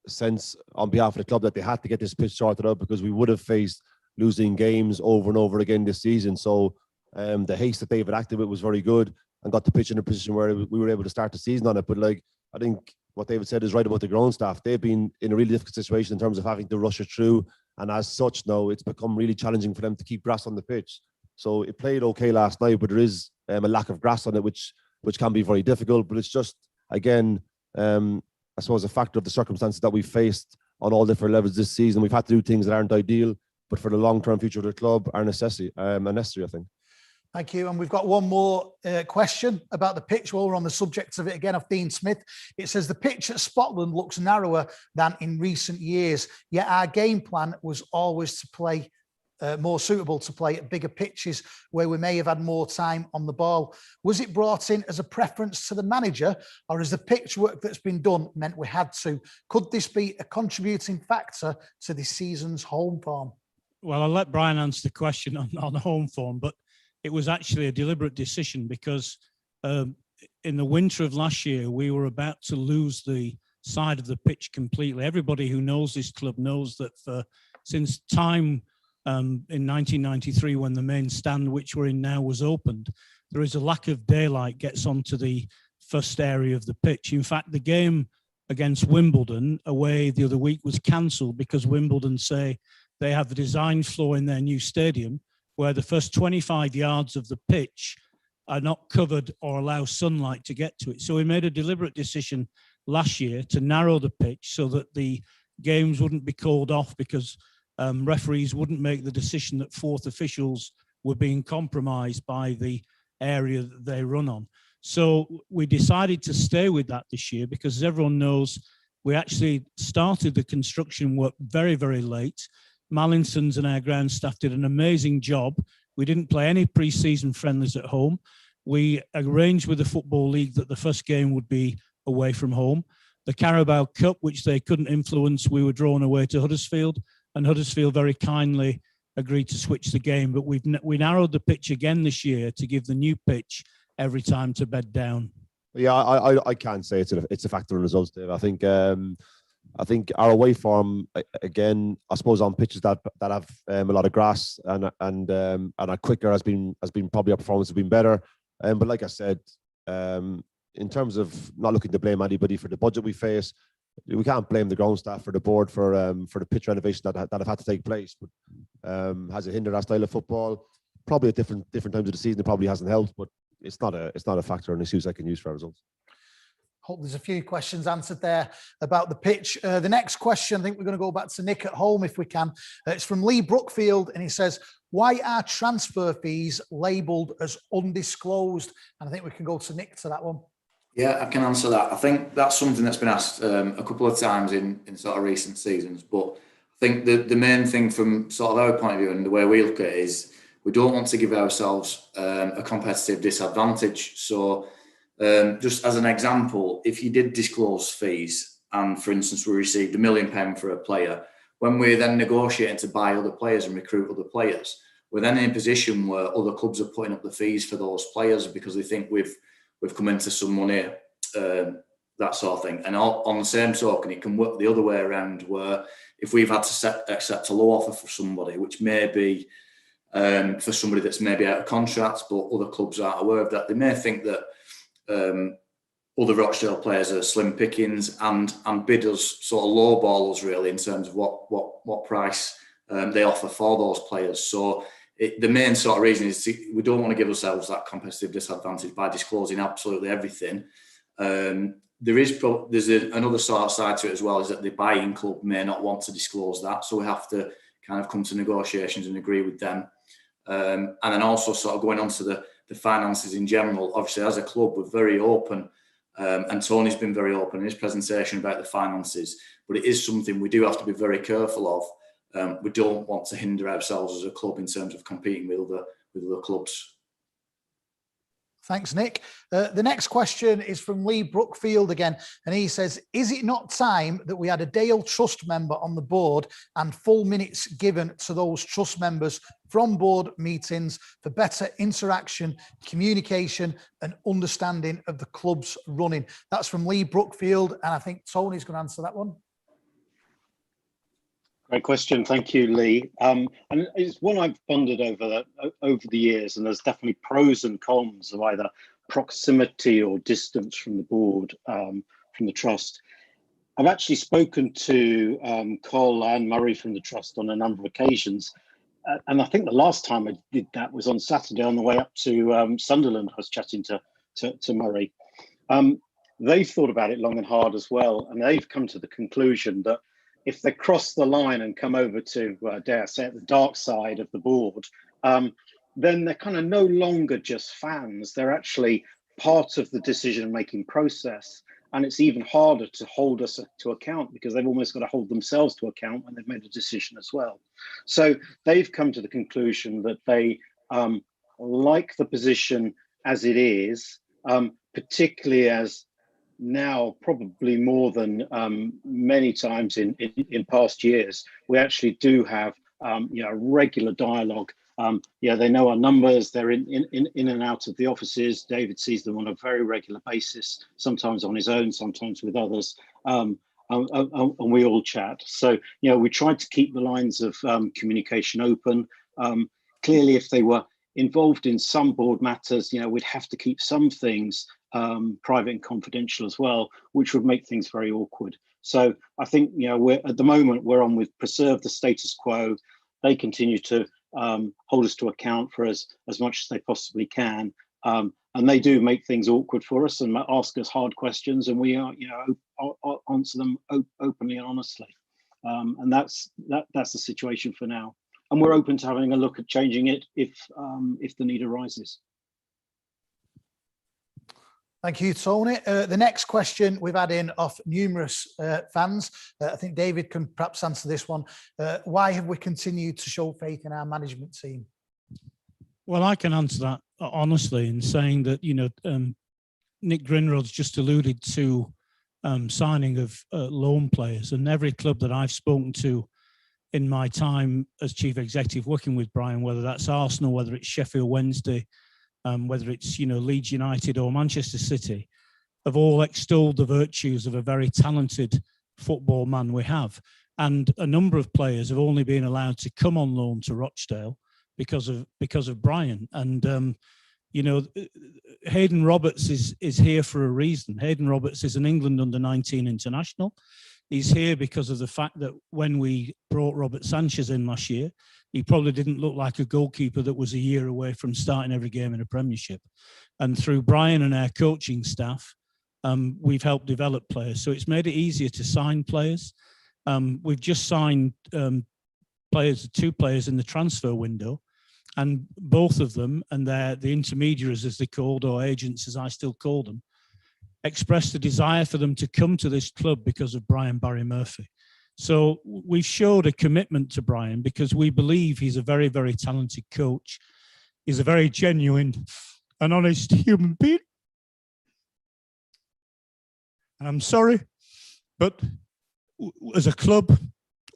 sense on behalf of the club that they had to get this pitch sorted out, because we would have faced losing games over and over again this season. So The haste that David acted with was very good and got the pitch in a position where we were able to start the season on it. But like, I think what David said is right about the ground staff. They've been in a really difficult situation in terms of having to rush it through. And as such, now it's become really challenging for them to keep grass on the pitch. So it played okay last night, but there is a lack of grass on it, which can be very difficult. But it's just, again, I suppose a factor of the circumstances that we've faced on all different levels this season. We've had to do things that aren't ideal, but for the long-term future of the club are necessary, I think. Thank you. And we've got one more question about the pitch while we're on the subject of it again, of Dean Smith. It says the pitch at Spotland looks narrower than in recent years, yet our game plan was always to play more suitable to play at bigger pitches where we may have had more time on the ball. Was it brought in as a preference to the manager, or has the pitch work that's been done meant we had to? Could this be a contributing factor to this season's home form? Well, I'll let Brian answer the question on home form, but it was actually a deliberate decision because in the winter of last year, we were about to lose the side of the pitch completely. Everybody who knows this club knows that since time in 1993, when the main stand, which we're in now, was opened, there is a lack of daylight gets onto the first area of the pitch. In fact, the game against Wimbledon away the other week was cancelled because Wimbledon say they have the design flaw in their new stadium where the first 25 yards of the pitch are not covered or allow sunlight to get to it. So we made a deliberate decision last year to narrow the pitch so that the games wouldn't be called off because referees wouldn't make the decision that fourth officials were being compromised by the area that they run on. So we decided to stay with that this year because, as everyone knows, we actually started the construction work very, very late. Mallinson's and our ground staff did an amazing job. We didn't play any pre-season friendlies at home. We arranged with the Football League that the first game would be away from home. The Carabao Cup, which they couldn't influence, we were drawn away to Huddersfield, and Huddersfield very kindly agreed to switch the game. But we narrowed the pitch again this year to give the new pitch every time to bed down. Yeah, I can't say it's a factor in results, Dave. I think our away form, again, I suppose on pitches that have a lot of grass and are quicker has been probably our performance has been better. But like I said, in terms of not looking to blame anybody for the budget we face, we can't blame the ground staff or the board for the pitch renovation that have had to take place. But has it hindered our style of football? Probably at different times of the season, it probably hasn't helped. But it's not a factor or an excuse I can use for our results. Hope there's a few questions answered there about the pitch. The next question, I think we're going to go back to Nick at home if we can. It's from Lee Brookfield, and he says, why are transfer fees labelled as undisclosed? And I think we can go to Nick to that one. Yeah, I can answer that. I think that's something that's been asked a couple of times in sort of recent seasons. But I think the main thing from sort of our point of view and the way we look at it is we don't want to give ourselves a competitive disadvantage. So just as an example, if you did disclose fees and, for instance, we received £1 million for a player, when we're then negotiating to buy other players and recruit other players, we're then in a position where other clubs are putting up the fees for those players because they think we've come into some money, that sort of thing. And on the same token, it can work the other way around, where if we've had to accept a low offer for somebody, which may be for somebody that's maybe out of contract, but other clubs aren't aware of that, they may think that other Rochdale players are slim pickings and bid us sort of lowball us really in terms of what price they offer for those players. So the main sort of reason is we don't want to give ourselves that competitive disadvantage by disclosing absolutely everything. There's another sort of side to it as well, is that the buying club may not want to disclose that, so we have to kind of come to negotiations and agree with them. And then also sort of going on to the finances in general, obviously as a club we're very open, and Tony's been very open in his presentation about the finances, but it is something we do have to be very careful of. We don't want to hinder ourselves as a club in terms of competing with other clubs. Thanks, Nick. The next question is from Lee Brookfield again, and he says, is it not time that we had a Dale Trust member on the board and full minutes given to those trust members from board meetings for better interaction, communication and understanding of the club's running? That's from Lee Brookfield, and I think Tony's going to answer that one. Great question. Thank you, Lee. And it's one I've pondered over the years, and there's definitely pros and cons of either proximity or distance from the board, from the trust. I've actually spoken to Cole and Murray from the trust on a number of occasions. And I think the last time I did that was on Saturday on the way up to Sunderland. I was chatting to Murray. They've thought about it long and hard as well. And they've come to the conclusion that if they cross the line and come over to, dare I say it, the dark side of the board, then they're kind of no longer just fans. They're actually part of the decision-making process. And it's even harder to hold us to account because they've almost got to hold themselves to account when they've made a decision as well. So they've come to the conclusion that they like the position as it is, particularly as now probably more than many times in past years, we actually do have regular dialogue. They know our numbers. They're in and out of the offices. David sees them on a very regular basis, sometimes on his own, sometimes with others, and we all chat. So, we tried to keep the lines of communication open. Clearly, if they were involved in some board matters, we'd have to keep some things private and confidential as well, which would make things very awkward. So I think, we're at the moment we're on with preserve the status quo. They continue to hold us to account for as much as they possibly can. And they do make things awkward for us and ask us hard questions, and we are, answer them openly and honestly. And that's the situation for now. And we're open to having a look at changing it if the need arises. Thank you, Tony. The next question we've had in off numerous fans. I think David can perhaps answer this one. Why have we continued to show faith in our management team? Well, I can answer that honestly in saying that, Nick Grinrod's just alluded to signing of loan players, and every club that I've spoken to in my time as chief executive working with Brian, whether that's Arsenal, whether it's Sheffield Wednesday, whether it's Leeds United or Manchester City, have all extolled the virtues of a very talented football man we have. And a number of players have only been allowed to come on loan to Rochdale because of Brian. And Hayden Roberts is here for a reason. Hayden Roberts is an England under-19 international. He's here because of the fact that when we brought Robert Sanchez in last year, he probably didn't look like a goalkeeper that was a year away from starting every game in a Premiership. And through Brian and our coaching staff, we've helped develop players. So it's made it easier to sign players. We've just signed two players in the transfer window, and both of them, and they're the intermediaries as they're called, or agents as I still call them, expressed a desire for them to come to this club because of Brian Barry Murphy. So we've showed a commitment to Brian because we believe he's a very, very talented coach. He's a very genuine and honest human being. And I'm sorry, but as a club,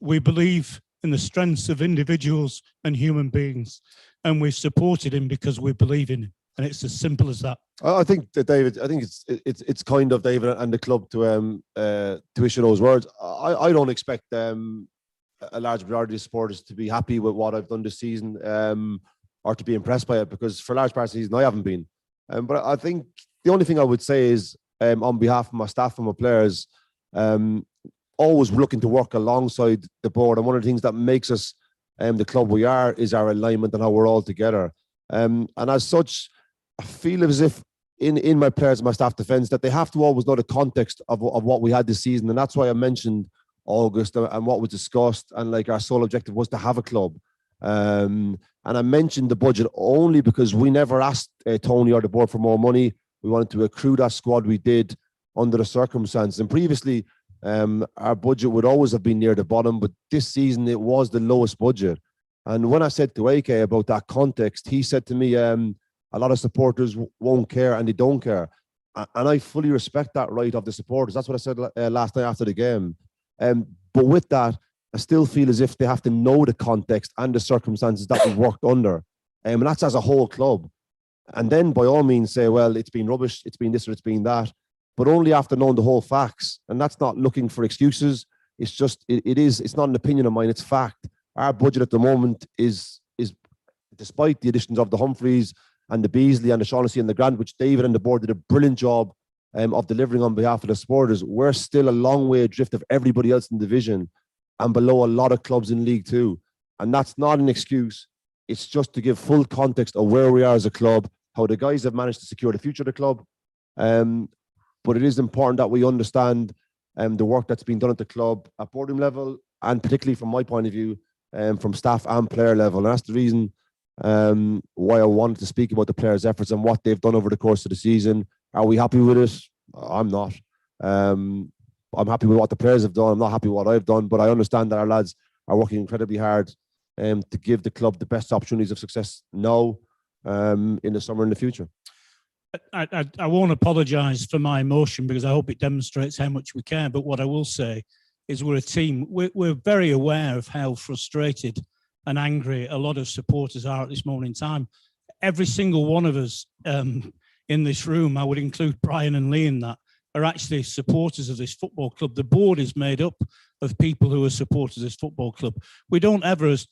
we believe in the strengths of individuals and human beings, and we've supported him because we believe in him. And it's as simple as that. I think that David, it's kind of David and the club to issue those words. I don't expect a large majority of supporters to be happy with what I've done this season or to be impressed by it, because for large parts of the season I haven't been. But I think the only thing I would say is on behalf of my staff and my players, always looking to work alongside the board. And one of the things that makes us the club we are is our alignment and how we're all together. And as such, I feel as if in my players and my staff defence that they have to always know the context of what we had this season. And that's why I mentioned August and what was discussed. And like our sole objective was to have a club. And I mentioned the budget only because we never asked Tony or the board for more money. We wanted to accrue that squad we did under the circumstances. And previously, our budget would always have been near the bottom, but this season it was the lowest budget. And when I said to AK about that context, he said to me, a lot of supporters won't care and they don't care. And I fully respect that right of the supporters. That's what I said last night after the game. But with that, I still feel as if they have to know the context and the circumstances that we've worked under. And that's as a whole club. And then by all means say, well, it's been rubbish, it's been this or it's been that. But only after knowing the whole facts. And that's not looking for excuses. It's just, it's not an opinion of mine, it's fact. Our budget at the moment is despite the additions of the Humphreys and the Beasley and the Shaughnessy and the Grant, which David and the board did a brilliant job of delivering on behalf of the supporters, we're still a long way adrift of everybody else in the division and below a lot of clubs in League Two. And that's not an excuse. It's just to give full context of where we are as a club, how the guys have managed to secure the future of the club. But it is important that we understand the work that's been done at the club at boardroom level, and particularly from my point of view, from staff and player level. And that's the reason why I wanted to speak about the players' efforts and what they've done over the course of the season. Are we happy with it? I'm not. I'm happy with what the players have done. I'm not happy with what I've done, but I understand that our lads are working incredibly hard to give the club the best opportunities of success now, in the summer and the future. I won't apologise for my emotion because I hope it demonstrates how much we care. But what I will say is we're a team. We're very aware of how frustrated and angry a lot of supporters are at this moment in time. Every single one of us in this room, I would include Brian and Lee in that, are actually supporters of this football club. The board is made up of people who are supporters of this football club. We don't ever, as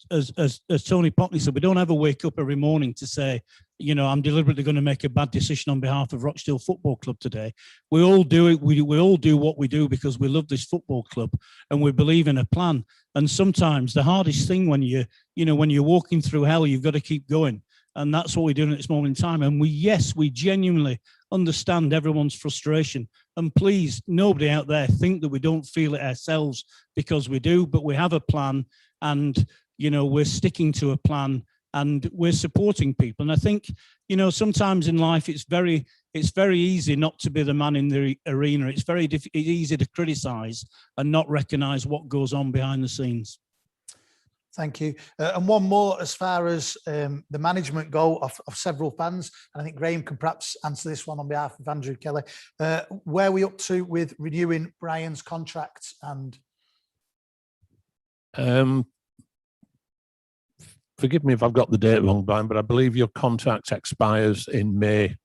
Tony Pockney said, we don't ever wake up every morning to say, you know, I'm deliberately going to make a bad decision on behalf of Rochdale Football Club today. We all do it. We all do what we do because we love this football club and we believe in a plan. And sometimes the hardest thing when when you're walking through hell, you've got to keep going. And that's what we're doing at this moment in time. And we genuinely understand everyone's frustration. And please, nobody out there think that we don't feel it ourselves, because we do, but we have a plan and, we're sticking to a plan and we're supporting people. And I think, sometimes in life, it's very easy not to be the man in the arena. It's very easy to criticize and not recognize what goes on behind the scenes. Thank you. And one more as far as the management go of several fans, and I think Graham can perhaps answer this one on behalf of Andrew Kelly. Where are we up to with renewing Brian's contract? And forgive me if I've got the date wrong, Brian, but I believe your contract expires in May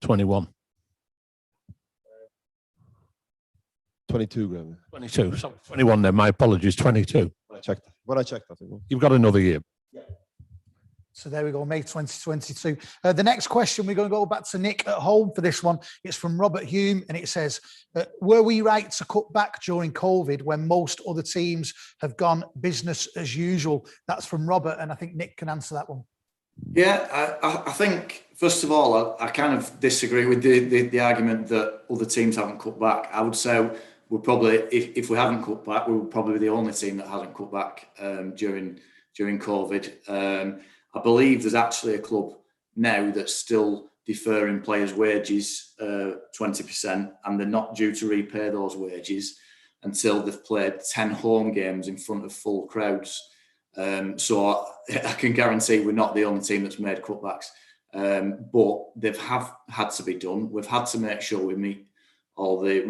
21. 22, Graham. 22. Sorry, 21 then. My apologies. 22. When I checked, I think. You've got another year. Yeah. So there we go, May 2022. The next question, we're going to go back to Nick at home for this one. It's from Robert Hume, and it says, were we right to cut back during COVID when most other teams have gone business as usual? That's from Robert, and I think Nick can answer that one. Yeah, I think, first of all, I kind of disagree with the argument that other teams haven't cut back. I would say we're probably, if we haven't cut back, we were probably the only team that hasn't cut back during COVID. I believe there's actually a club now that's still deferring players' wages 20%, and they're not due to repay those wages until they've played 10 home games in front of full crowds. So I can guarantee we're not the only team that's made cutbacks, but they've had to be done. We've had to make sure we meet all the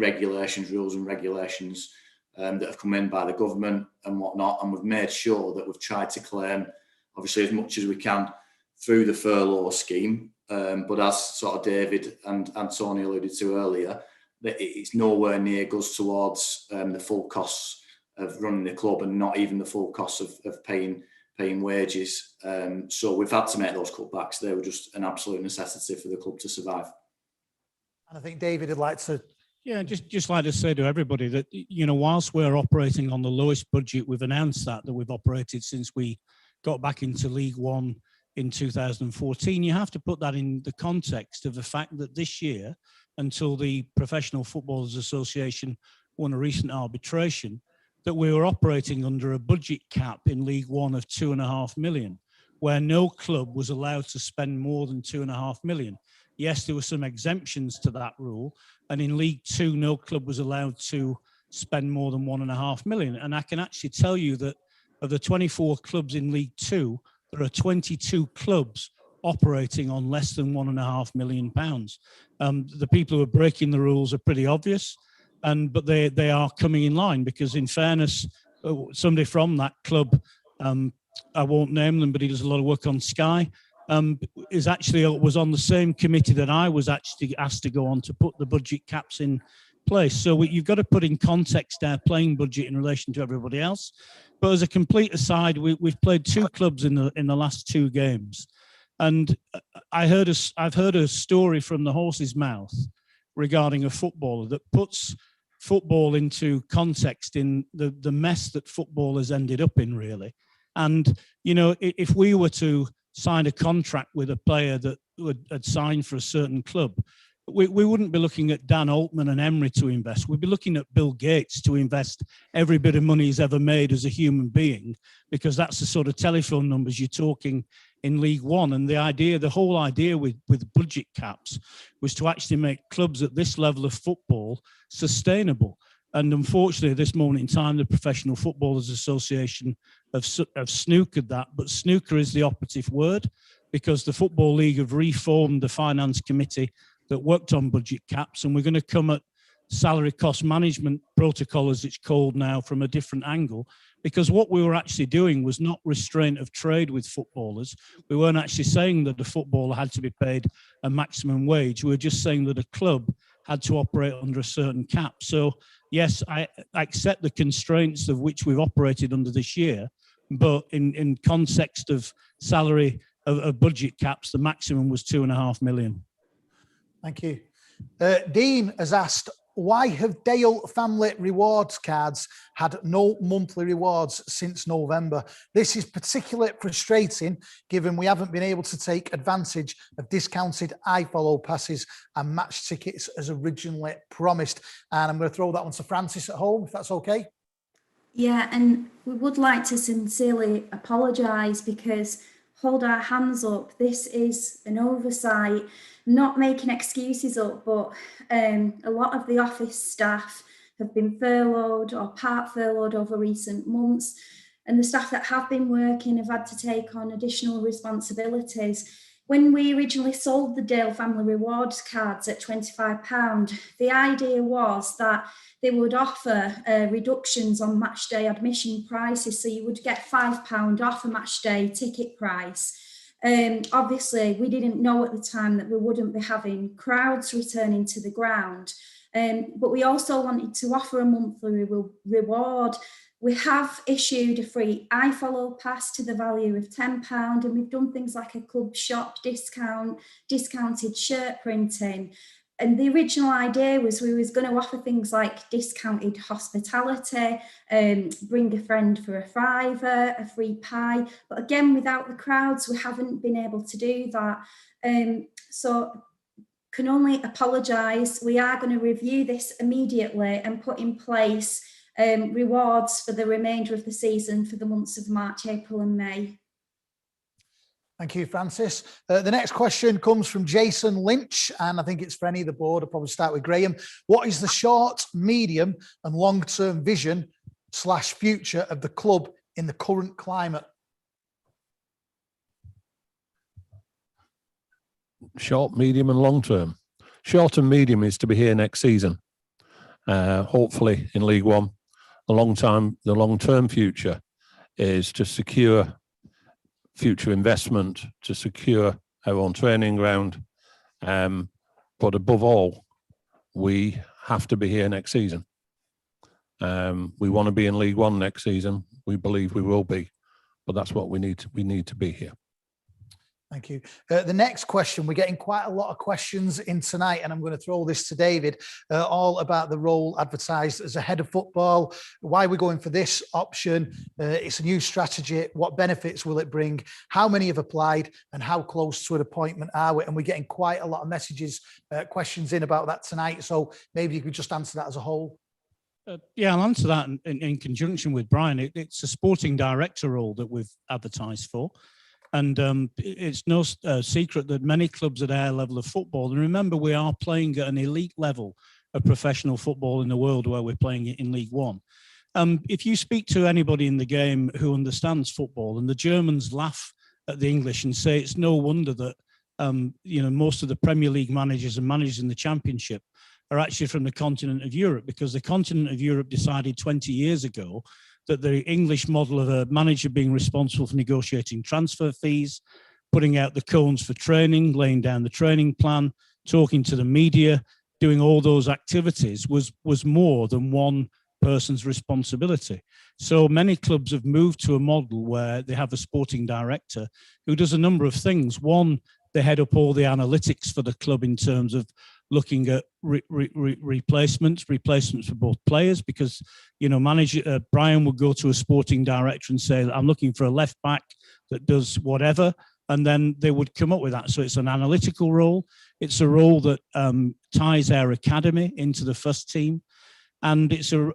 rules and regulations that have come in by the government and whatnot. And we've made sure that we've tried to claim, obviously, as much as we can through the furlough scheme. But as sort of David and Tony alluded to earlier, that it's nowhere near goes towards the full costs of running the club, and not even the full costs of paying wages. So we've had to make those cutbacks. They were just an absolute necessity for the club to survive. And I think David would like to... Yeah, just like to say to everybody that, whilst we're operating on the lowest budget, we've announced that we've operated since we got back into League One in 2014. You have to put that in the context of the fact that this year, until the Professional Footballers Association won a recent arbitration, that we were operating under a budget cap in League One of £2.5 million, where no club was allowed to spend more than £2.5 million. Yes, there were some exemptions to that rule, and in League Two, no club was allowed to spend more than £1.5 million. And I can actually tell you that of the 24 clubs in League Two, there are 22 clubs operating on less than £1.5 million. The people who are breaking the rules are pretty obvious, but they are coming in line, because in fairness, somebody from that club, I won't name them, but he does a lot of work on Sky, was on the same committee that I was actually asked to go on to put the budget caps in place. So you've got to put in context our playing budget in relation to everybody else. But as a complete aside, we've played 2 clubs in the last 2 games, and I've heard a story from the horse's mouth regarding a footballer that puts football into context in the mess that football has ended up in, really. And, you know, if we were to sign a contract with a player that had signed for a certain club, we wouldn't be looking at Dan Altman and Emery to invest. We'd be looking at Bill Gates to invest every bit of money he's ever made as a human being, because that's the sort of telephone numbers you're talking in League One. And the whole idea with budget caps was to actually make clubs at this level of football sustainable. And unfortunately, at this moment in time, the Professional Footballers Association have snookered that. But snooker is the operative word, because the Football League have reformed the finance committee that worked on budget caps, and we're going to come at salary cost management protocol, as it's called now, from a different angle, because what we were actually doing was not restraint of trade with footballers. We weren't actually saying that a footballer had to be paid a maximum wage. We were just saying that a club had to operate under a certain cap. So yes, I accept the constraints of which we've operated under this year, but in context of salary of budget caps, the maximum was 2.5 million. Thank you. Dean has asked, why have Dale family rewards cards had no monthly rewards since November? This is particularly frustrating given we haven't been able to take advantage of discounted iFollow passes and match tickets as originally promised. And I'm going to throw that one to Francis at home, if that's okay. Yeah, and we would like to sincerely apologise, because hold our hands up, this is an oversight. Not making excuses up, but a lot of the office staff have been furloughed or part furloughed over recent months, and the staff that have been working have had to take on additional responsibilities. When we originally sold the Dale Family Rewards cards at £25, the idea was that they would offer reductions on Matchday admission prices, so you would get £5 off a Matchday ticket price. Obviously, we didn't know at the time that we wouldn't be having crowds returning to the ground, but we also wanted to offer a monthly reward. We have issued a free iFollow pass to the value of £10, and we've done things like a club shop discount, discounted shirt printing. And the original idea was we was going to offer things like discounted hospitality, bring a friend for a fiver, a free pie. But again, without the crowds, we haven't been able to do that. So can only apologise. We are going to review this immediately and put in place rewards for the remainder of the season for the months of March, April and May. Thank you, Francis. The next question comes from Jason Lynch, and I think it's for any of the board. I'll probably start with Graham. What is the short, medium and long-term vision / future of the club in the current climate? Short, medium and long-term. Short and medium is to be here next season, hopefully in League One. The long-term future is to secure future investment, to secure our own training ground. But above all, we have to be here next season. We want to be in League One next season. We believe we will be, but that's what we need to be here. Thank you. The next question, we're getting quite a lot of questions in tonight, and I'm going to throw this to David, all about the role advertised as a head of football, why we're going for this option. It's a new strategy. What benefits will it bring? How many have applied and how close to an appointment are we? And we're getting quite a lot of messages, questions in about that tonight. So maybe you could just answer that as a whole. Yeah, I'll answer that in conjunction with Brian. It's a sporting director role that we've advertised for. And it's no secret that many clubs at our level of football, and remember, we are playing at an elite level of professional football in the world where we're playing it in League One. If you speak to anybody in the game who understands football, and the Germans laugh at the English and say it's no wonder that most of the Premier League managers and managers in the Championship are actually from the continent of Europe, because the continent of Europe decided 20 years ago that the English model of a manager being responsible for negotiating transfer fees, putting out the cones for training, laying down the training plan, talking to the media, doing all those activities was more than one person's responsibility. So many clubs have moved to a model where they have a sporting director who does a number of things. One, they head up all the analytics for the club in terms of looking at replacements for both players, because, you know, manager Brian would go to a sporting director and say, I'm looking for a left back that does whatever, and then they would come up with that. So it's an analytical role. It's a role that ties our academy into the first team. And it's a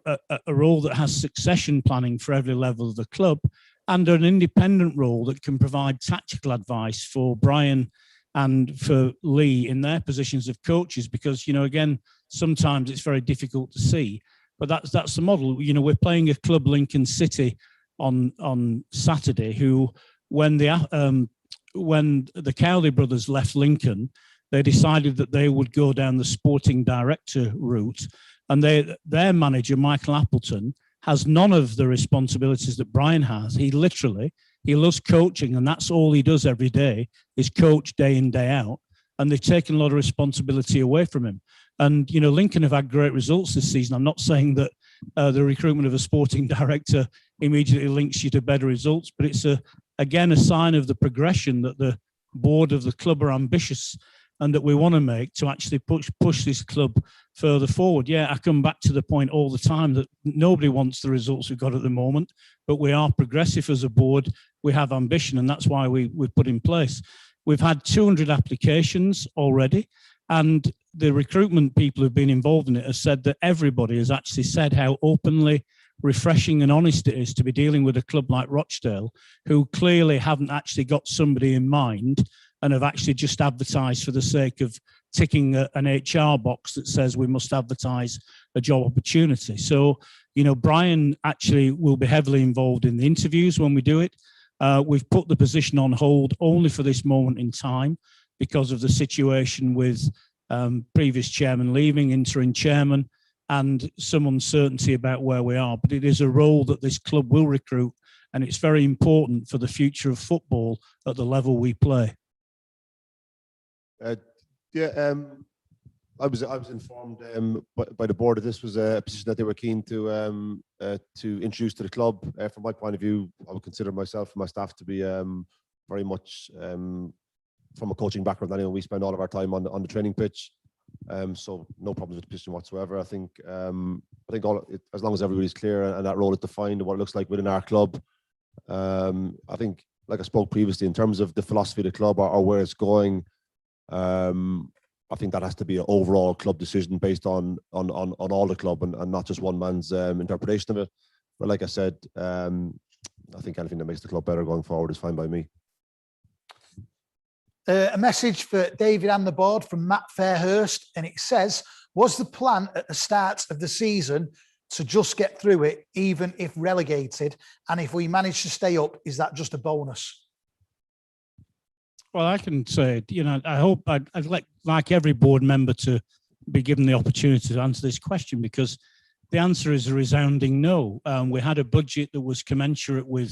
role that has succession planning for every level of the club, and an independent role that can provide tactical advice for Brian and for Lee in their positions of coaches, because, you know, again, sometimes it's very difficult to see, but that's the model. You know, we're playing a club, Lincoln City, on Saturday, who, when the Cowley brothers left Lincoln, they decided that they would go down the sporting director route, and their manager, Michael Appleton, has none of the responsibilities that Brian has. He loves coaching, and that's all he does every day, is coach day in, day out. And they've taken a lot of responsibility away from him. And, you know, Lincoln have had great results this season. I'm not saying that the recruitment of a sporting director immediately links you to better results, but it's again a sign of the progression that the board of the club are ambitious and that we want to make to actually push this club further forward. Yeah, I come back to the point all the time that nobody wants the results we've got at the moment, but we are progressive as a board. We have ambition, and that's why we've put in place. We've had 200 applications already, and the recruitment people who've been involved in it have said that everybody has actually said how openly refreshing and honest it is to be dealing with a club like Rochdale, who clearly haven't actually got somebody in mind and have actually just advertised for the sake of ticking an HR box that says we must advertise a job opportunity. So, you know, Brian actually will be heavily involved in the interviews when we do it. We've put the position on hold only for this moment in time because of the situation with previous chairman leaving, interim chairman, and some uncertainty about where we are. But it is a role that this club will recruit, and it's very important for the future of football at the level we play. I was informed by the board that this was a position that they were keen to introduce to the club. From my point of view, I would consider myself and my staff to be very much from a coaching background. Anyway, we spend all of our time on the training pitch, so no problems with the position whatsoever. I think as long as everybody's clear and that role is defined and what it looks like within our club, I think, like I spoke previously, in terms of the philosophy of the club or where it's going. I think that has to be an overall club decision based on all the club and not just one man's interpretation of it. But like I said, I think anything that makes the club better going forward is fine by me. A message for David and the board from Matt Fairhurst, and it says, was the plan at the start of the season to just get through it, even if relegated? And if we manage to stay up, is that just a bonus? Well, I can say, you know, I hope I'd like every board member to be given the opportunity to answer this question, because the answer is a resounding no. We had a budget that was commensurate with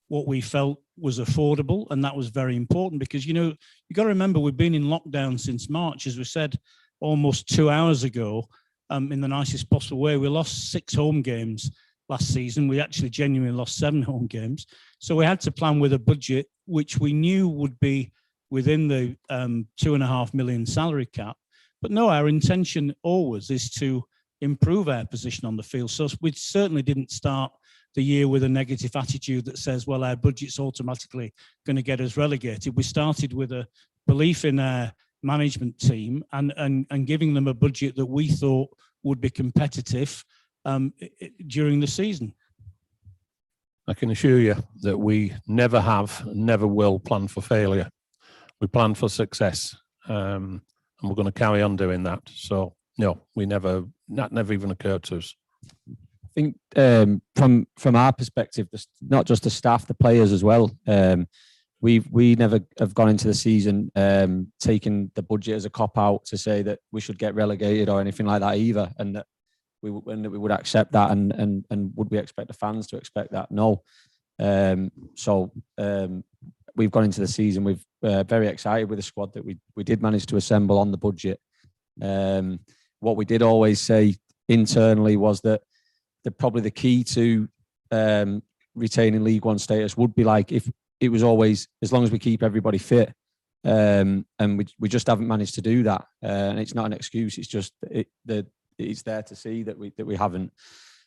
what we felt was affordable, and that was very important because, you know, you got to remember we've been in lockdown since March, as we said almost 2 hours ago, in the nicest possible way. We lost 6 home games last season. We actually genuinely lost 7 home games. So we had to plan with a budget which we knew would be within the 2.5 million salary cap. But no, our intention always is to improve our position on the field. So we certainly didn't start the year with a negative attitude that says, well, our budget's automatically going to get us relegated. We started with a belief in our management team and giving them a budget that we thought would be competitive during the season. I can assure you that we never have, never will plan for failure. We plan for success, and we're going to carry on doing that. So no, that never even occurred to us. I think from our perspective, not just the staff, the players as well. We never have gone into the season taking the budget as a cop out to say that we should get relegated or anything like that either, and that we would accept that, and would we expect the fans to expect that? No. So we've gone into the season. We've very excited with the squad that we did manage to assemble on the budget. what we did always say internally was that probably the key to retaining League One status would be like if it was always as long as we keep everybody fit, and we just haven't managed to do that. And it's not an excuse; it's just it's there to see that we haven't.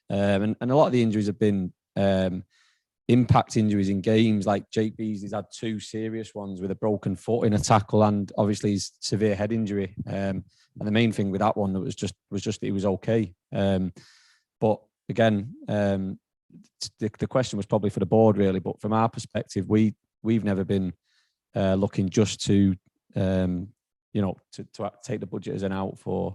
And a lot of the injuries have been impact injuries in games. Like Jake Beasley's had 2 serious ones with a broken foot in a tackle, and obviously his severe head injury. And the main thing with that one was just that he was okay. But again, the question was probably for the board really. But from our perspective, we've never been looking just to to take the budget as an out for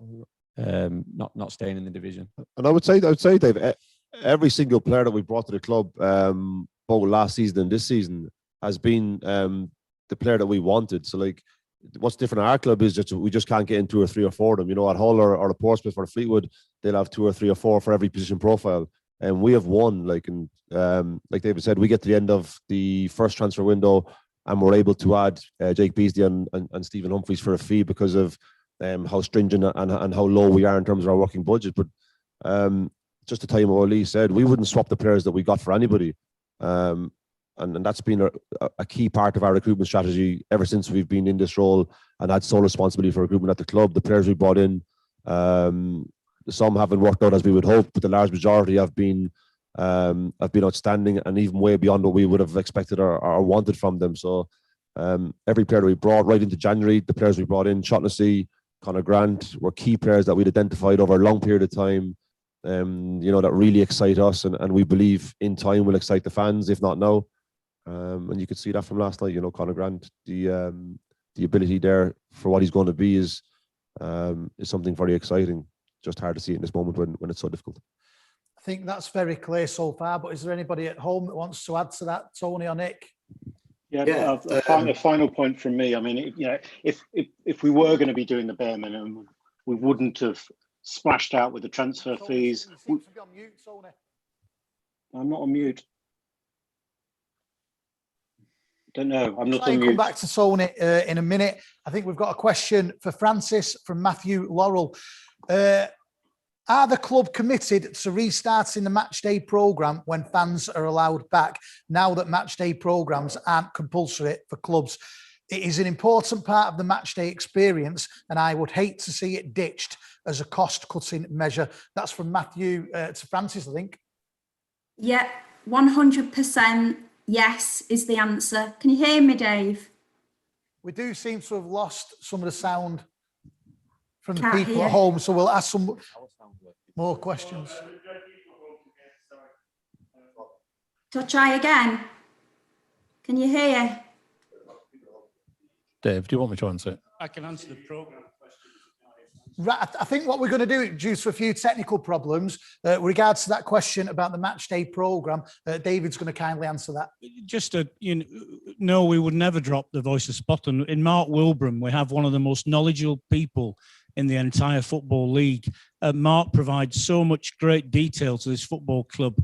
not staying in the division. And I would say, Dave, every single player that we brought to the club, both last season and this season, has been the player that we wanted. So, like, what's different at our club is just we just can't get in 2 or 3 or 4 of them. You know, at Hull or at Portsmouth or Fleetwood, they'll have 2 or 3 or 4 for every position profile, and we have one. Like, and like David said, we get to the end of the first transfer window, and we're able to add Jake Beasley and Stephen Humphreys for a fee because of how stringent and how low we are in terms of our working budget. But just to tell you what Lee said, we wouldn't swap the players that we got for anybody. And that's been a key part of our recruitment strategy ever since we've been in this role and had sole responsibility for recruitment at the club. The players we brought in, some haven't worked out as we would hope, but the large majority have been outstanding and even way beyond what we would have expected or wanted from them. So every player that we brought right into January, the players we brought in, Shaughnessy, Conor Grant, were key players that we'd identified over a long period of time, that really excite us and we believe in time will excite the fans, if not now. And you could see that from last night. Conor Grant, the ability there for what he's going to be is something very exciting. Just hard to see it in this moment when it's so difficult. I think that's very clear so far, but is there anybody at home that wants to add to that, Tony or Nick? Yeah, a final point from me. I mean, if we were going to be doing the bare minimum, we wouldn't have splashed out with the transfer fees. You seem to be on mute, Tony. I'm not on mute. Don't know. I'm not on mute. Come back to Tony in a minute. I think we've got a question for Francis from Matthew Laurel. Are the club committed to restarting the Matchday programme when fans are allowed back, now that Matchday programmes aren't compulsory for clubs? It is an important part of the Matchday experience, and I would hate to see it ditched as a cost-cutting measure. That's from Matthew to Francis, I think. Yeah, 100% yes is the answer. Can you hear me, Dave? We do seem to have lost some of the sound from the people at home, so we'll ask some more questions. Shall I try again? Can you hear? Dave, do you want me to answer it? I can answer the programme question. Right, I think what we're going to do, due to a few technical problems, with regards to that question about the Matchday programme, David's going to kindly answer that. Just no, we would never drop the voice of Scotland. In Mark Wilbraham, we have one of the most knowledgeable people in the entire football league. Mark provides so much great detail to this football club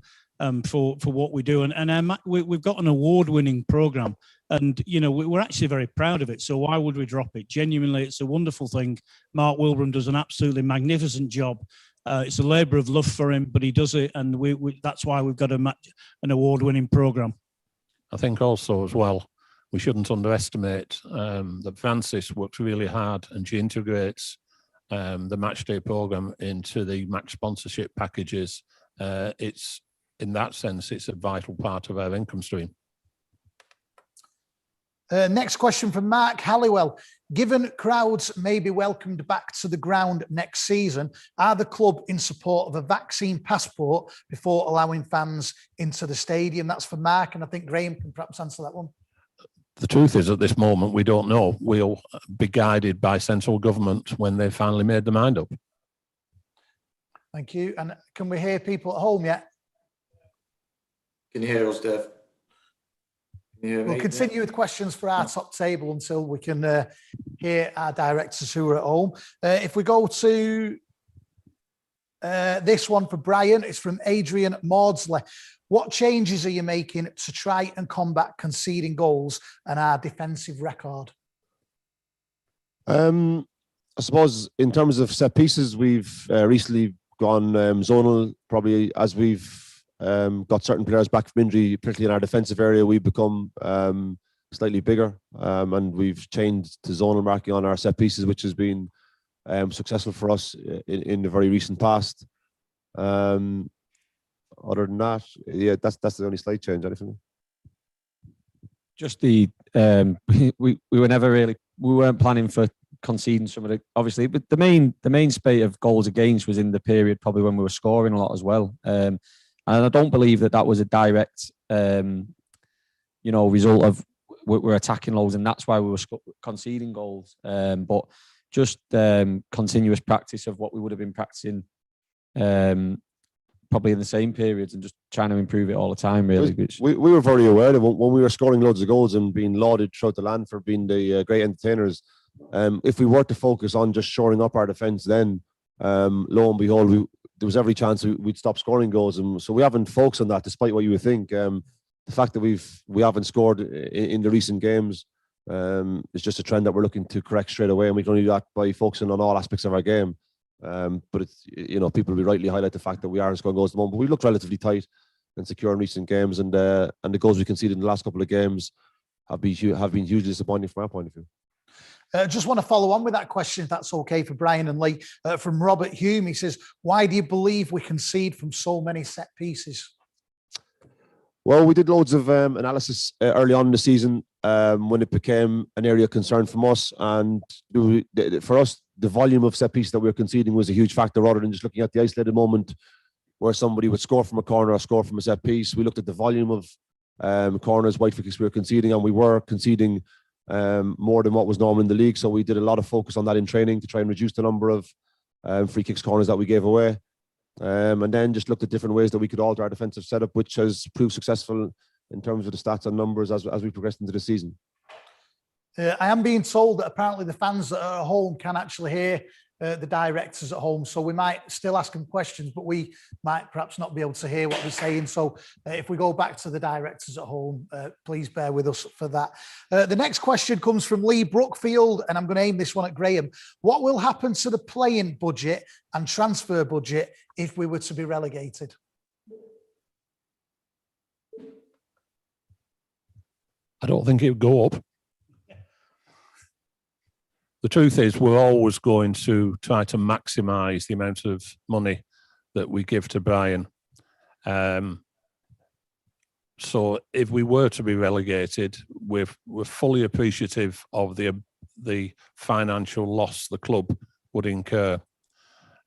for what we do, and we've got an award-winning programme, and we're actually very proud of it. So why would we drop it? Genuinely, it's a wonderful thing. Mark Wilbraham does an absolutely magnificent job. It's a labour of love for him, but he does it, and that's why we've got an award-winning programme. I think also as well, we shouldn't underestimate that Francis works really hard, and she integrates the Matchday programme into the match sponsorship packages. It's in that sense, it's a vital part of our income stream. Next question from Mark Halliwell. Given crowds may be welcomed back to the ground next season, are the club in support of a vaccine passport before allowing fans into the stadium? That's for Mark, and I think Graham can perhaps answer that one. The truth is, at this moment, we don't know. We'll be guided by central government when they've finally made their mind up. Thank you. And can we hear people at home yet? Can you hear us, Dave? We'll continue with questions for our top table until we can hear our directors who are at home. If we go to this one for Brian, it's from Adrian Maudsley. What changes are you making to try and combat conceding goals and our defensive record? I suppose in terms of set pieces, we've recently gone zonal. Probably as we've got certain players back from injury, particularly in our defensive area, we've become slightly bigger, and we've changed to zonal marking on our set pieces, which has been successful for us in the very recent past. Other than that, yeah, that's the only slight change. Anything? Just the we were never really, we weren't planning for conceding some of the, obviously, but the main spate of goals against was in the period probably when we were scoring a lot as well. And I don't believe that was a direct result of we're attacking loads, and that's why we were conceding goals. But just continuous practice of what we would have been practicing probably in the same periods, and just trying to improve it all the time, really. We were very aware that when we were scoring loads of goals and being lauded throughout the land for being the great entertainers, if we were to focus on just shoring up our defence, then lo and behold, there was every chance we'd stop scoring goals. And so we haven't focused on that, despite what you would think. The fact that we haven't scored in the recent games is just a trend that we're looking to correct straight away, and we can only do that by focusing on all aspects of our game. But it's, people will rightly highlight the fact that we aren't scoring goals at the moment, but we looked relatively tight and secure in recent games, and the goals we conceded in the last couple of games have been hugely disappointing from our point of view. Just want to follow on with that question, if that's okay for Brian and Lee. From Robert Hume, he says, why do you believe we concede from so many set pieces? Well, we did loads of analysis early on in the season when it became an area of concern from us. And for us, the volume of set pieces that we were conceding was a huge factor, rather than just looking at the isolated moment where somebody would score from a corner or score from a set piece. We looked at the volume of corners, white kicks we were conceding, and we were conceding more than what was normal in the league. So we did a lot of focus on that in training to try and reduce the number of free kicks, corners that we gave away. And then just looked at different ways that we could alter our defensive setup, which has proved successful in terms of the stats and numbers as we progressed into the season. I am being told that apparently the fans that are at home can actually hear the directors at home, so we might still ask them questions, but we might perhaps not be able to hear what they're saying. So if we go back to the directors at home, please bear with us for that. The next question comes from Lee Brookfield, and I'm going to aim this one at Graham. What will happen to the playing budget and transfer budget if we were to be relegated? I don't think it would go up. The truth is, we're always going to try to maximise the amount of money that we give to Brian. So if we were to be relegated, we're fully appreciative of the financial loss the club would incur.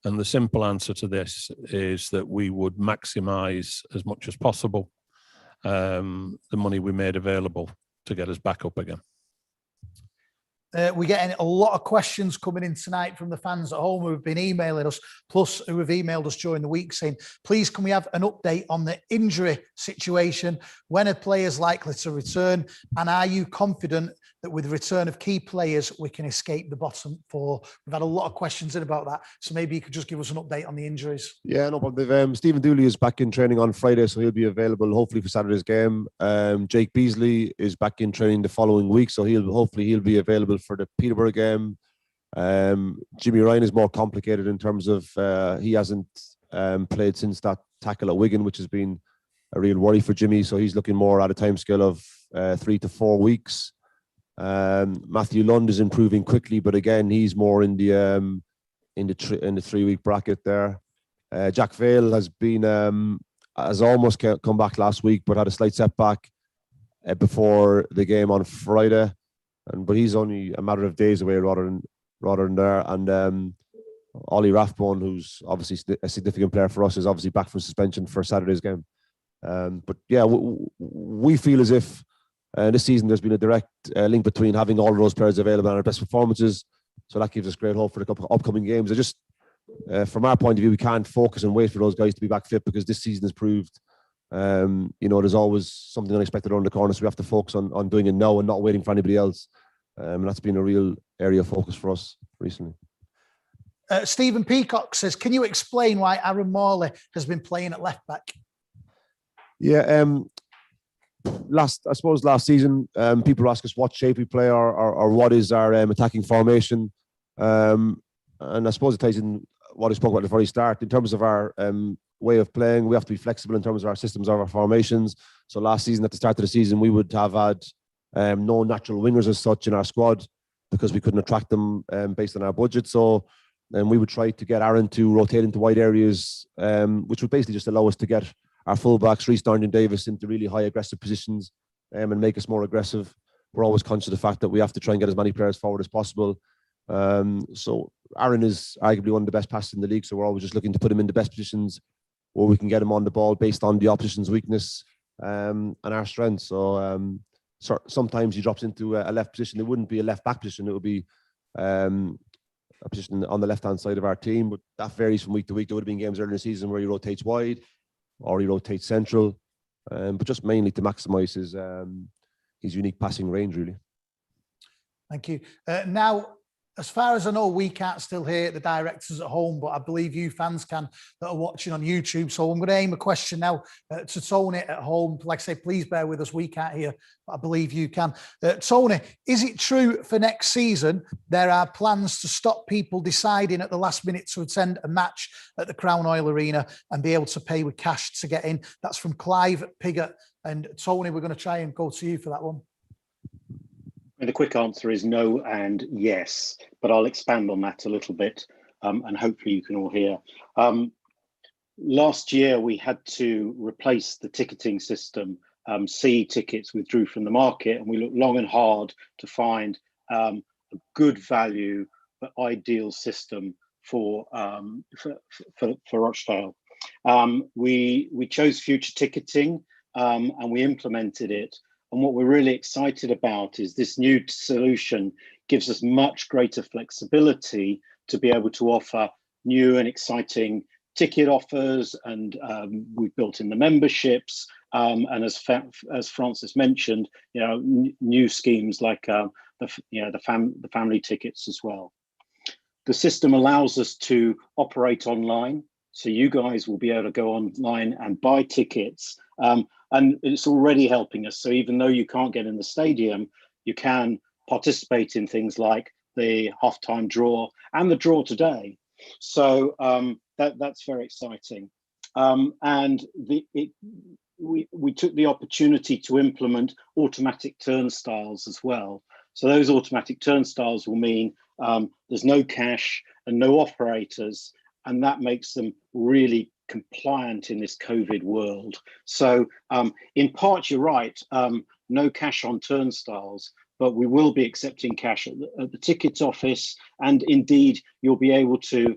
And the simple answer to this is that we would maximise as much as possible the money we made available to get us back up again. We're getting a lot of questions coming in tonight from the fans at home who have been emailing us, plus who have emailed us during the week saying, please, can we have an update on the injury situation? When are players likely to return? And are you confident that with the return of key players, we can escape the bottom four? We've had a lot of questions in about that. So maybe you could just give us an update on the injuries. Yeah, no problem. Stephen Dooley is back in training on Friday, so he'll be available hopefully for Saturday's game. Jake Beasley is back in training the following week, so he'll be available for the Peterborough game. Jimmy Ryan is more complicated in terms of he hasn't played since that tackle at Wigan, which has been a real worry for Jimmy. So he's looking more at a timescale of 3 to 4 weeks. Matthew Lund is improving quickly, but again, he's more in the 3-week bracket there. Jack Vale has almost come back last week, but had a slight setback before the game on Friday. But he's only a matter of days away rather than there. And Ollie Rathbone, who's obviously a significant player for us, is obviously back from suspension for Saturday's game. But yeah, we feel as if this season there's been a direct link between having all of those players available and our best performances. So that gives us great hope for the upcoming games. From our point of view, we can't focus and wait for those guys to be back fit, because this season has proved there's always something unexpected around the corner, so we have to focus on doing it now and not waiting for anybody else. And that's been a real area of focus for us recently. Stephen Peacock says, can you explain why Aaron Morley has been playing at left back? Yeah, last season, people ask us what shape we play or what is our attacking formation. And I suppose it ties in what I spoke about at the very start in terms of our way of playing. We have to be flexible in terms of our systems, of our formations. So last season, at the start of the season, we would have had no natural wingers as such in our squad because we couldn't attract them based on our budget. So we would try to get Aaron to rotate into wide areas, which would basically just allow us to get our fullbacks, Reece Darnton Davis, into really high aggressive positions and make us more aggressive. We're always conscious of the fact that we have to try and get as many players forward as possible. So Aaron is arguably one of the best passers in the league. So we're always just looking to put him in the best positions where we can get him on the ball based on the opposition's weakness and our strength. So sometimes he drops into a left position. It wouldn't be a left back position. It would be a position on the left-hand side of our team. But that varies from week to week. There would have been games earlier in the season where he rotates wide or he rotates central. But just mainly to maximise his unique passing range, really. Thank you. Now, as far as I know, we can't still hear the directors at home, but I believe you fans can that are watching on YouTube. So I'm going to aim a question now to Tony at home. Like I say, please bear with us. We can't hear, but I believe you can. Tony, is it true for next season there are plans to stop people deciding at the last minute to attend a match at the Crown Oil Arena and be able to pay with cash to get in? That's from Clive Piggott. And Tony, we're going to try and go to you for that one. And the quick answer is no and yes, but I'll expand on that a little bit and hopefully you can all hear. Last year, we had to replace the ticketing system. CE tickets withdrew from the market and we looked long and hard to find a good value but ideal system for Rochdale. We chose future ticketing and we implemented it. And what we're really excited about is this new solution gives us much greater flexibility to be able to offer new and exciting ticket offers. And we've built in the memberships. And as Francis mentioned, new schemes like the family tickets as well. The system allows us to operate online. So you guys will be able to go online and buy tickets. And it's already helping us. So even though you can't get in the stadium, you can participate in things like the halftime draw and the draw today. So that's very exciting. And we took the opportunity to implement automatic turnstiles as well. So those automatic turnstiles will mean there's no cash and no operators, and that makes them really compliant in this COVID world. So in part, you're right, no cash on turnstiles, but we will be accepting cash at the ticket office. And indeed, you'll be able to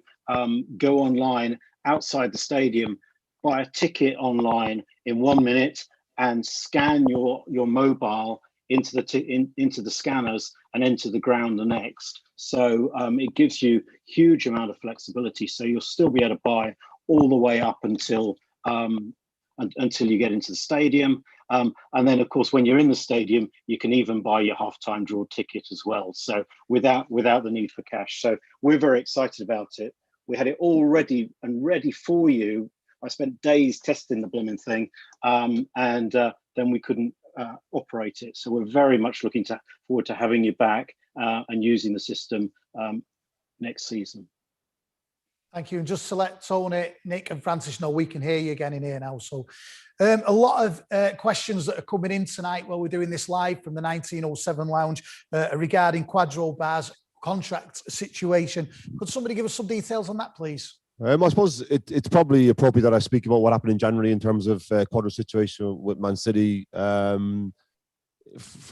go online outside the stadium, buy a ticket online in 1 minute and scan your mobile into the scanners and enter the ground the next. So it gives you huge amount of flexibility. So you'll still be able to buy all the way up until you get into the stadium. And then, of course, when you're in the stadium, you can even buy your halftime draw ticket as well. So without the need for cash. So we're very excited about it. We had it all ready for you. I spent days testing the blooming thing, and then we couldn't operate it. So we're very much looking forward to having you back and using the system next season. Thank you. And just to let Tony, Nick and Francis know, we can hear you again in here now. So a lot of questions that are coming in tonight while we're doing this live from the 1907 Lounge regarding Quadro Bar's contract situation. Could somebody give us some details on that, please? I suppose it's probably appropriate that I speak about what happened in January in terms of Quadro's situation with Man City. From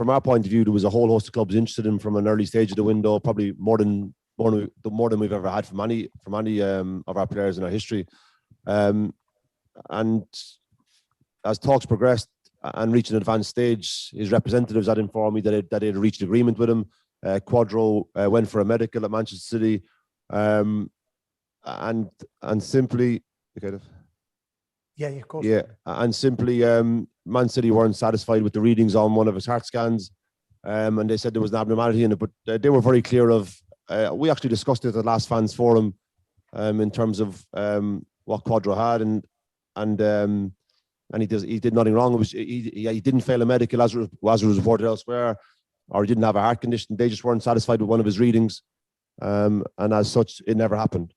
our point of view, there was a whole host of clubs interested in him from an early stage of the window, probably more than we've ever had from any of our players in our history. And as talks progressed and reached an advanced stage, his representatives had informed me that they had reached agreement with him. Quadro went for a medical at Manchester City, and simply, and simply, Man City weren't satisfied with the readings on one of his heart scans, and they said there was an abnormality in it. But they were very clear of. We actually discussed it at the last fans forum in terms of what Quadro had, and he did nothing wrong. It was he didn't fail a medical as was reported elsewhere, or he didn't have a heart condition. They just weren't satisfied with one of his readings, and as such, it never happened.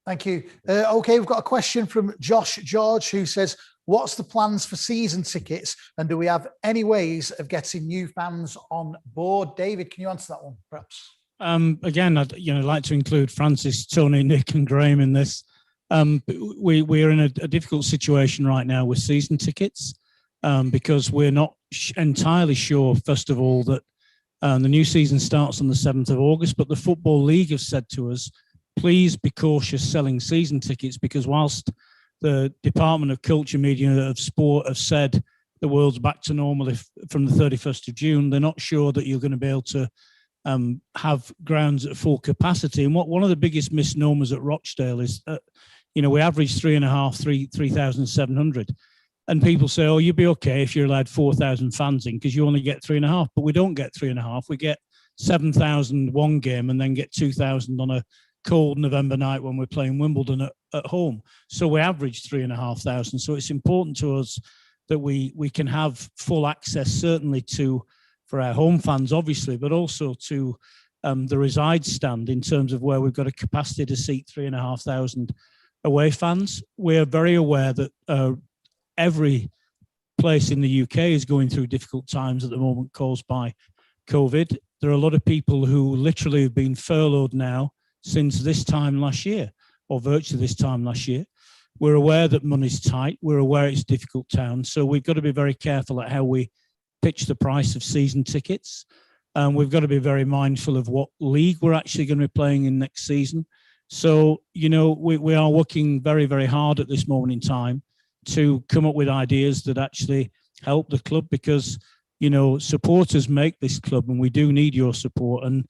Thank you. Okay, we've got a question from Josh George, who says, what's the plans for season tickets, and do we have any ways of getting new fans on board? David, can you answer that one, perhaps? Again, I'd like to include Francis, Tony, Nick and Graham in this. We're in a difficult situation right now with season tickets because we're not entirely sure, first of all, that the new season starts on the 7th of August, but the Football League have said to us, please be cautious selling season tickets, because whilst the Department of Culture, Media and Sport have said the world's back to normal from the 31st of June, they're not sure that you're going to be able to have grounds at full capacity. And one of the biggest misnomers at Rochdale is, we average 3,700. And people say, oh, you'd be okay if you're allowed 4,000 fans in because you only get 3,500. But we don't get 3,500. We get 7,000 one game and then get 2,000 on a cold November night when we're playing Wimbledon at home. So we average 3,500. So it's important to us that we can have full access, certainly for our home fans, obviously, but also to the reside stand in terms of where we've got a capacity to seat 3,500 away fans. We're very aware that every place in the UK is going through difficult times at the moment caused by COVID. There are a lot of people who literally have been furloughed now since this time last year, or virtually this time last year. We're aware that money's tight. We're aware it's a difficult town. So we've got to be very careful at how we pitch the price of season tickets. We've got to be very mindful of what league we're actually going to be playing in next season. So, we are working very, very hard at this moment in time to come up with ideas that actually help the club, because, supporters make this club and we do need your support. And,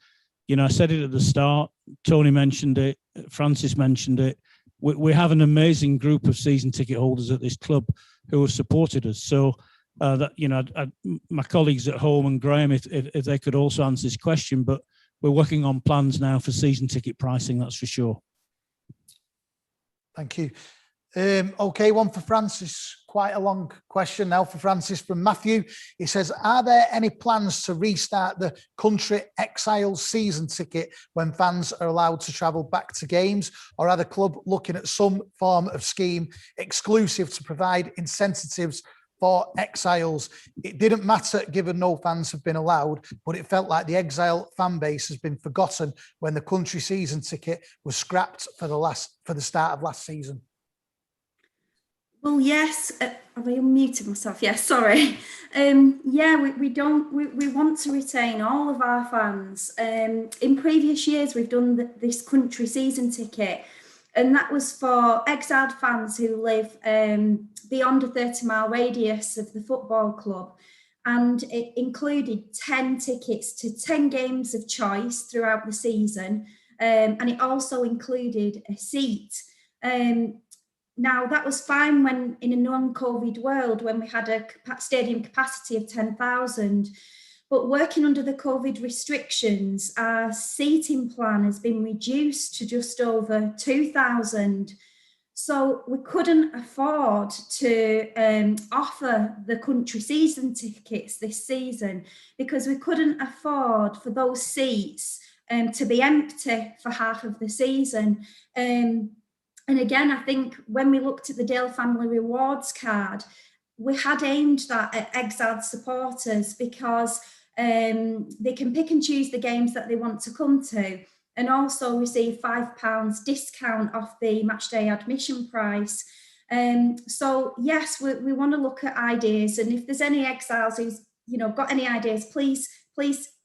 I said it at the start, Tony mentioned it, Francis mentioned it. We have an amazing group of season ticket holders at this club who have supported us. So, my colleagues at home and Graham, if they could also answer this question, but we're working on plans now for season ticket pricing, that's for sure. Thank you. Okay, one for Francis. Quite a long question now for Francis from Matthew. He says, are there any plans to restart the country exile season ticket when fans are allowed to travel back to games? Or are the club looking at some form of scheme exclusive to provide incentives for exiles? It didn't matter given no fans have been allowed, but it felt like the exile fan base has been forgotten when the country season ticket was scrapped for the start of last season. Well, yes, have I unmuted myself? Yes, sorry. We want to retain all of our fans. In previous years, we've done this country season ticket, and that was for exiled fans who live beyond a 30-mile radius of the football club. And it included 10 tickets to 10 games of choice throughout the season. And it also included a seat. Now, that was fine when in a non-COVID world, when we had a stadium capacity of 10,000. But working under the COVID restrictions, our seating plan has been reduced to just over 2,000. So we couldn't afford to offer the country season tickets this season, because we couldn't afford for those seats to be empty for half of the season. And again, I think when we looked at the Dale Family Rewards card, we had aimed that at exiled supporters, because they can pick and choose the games that they want to come to, and also receive £5 discount off the Matchday admission price. So yes, we want to look at ideas, and if there's any exiles who's got any ideas, please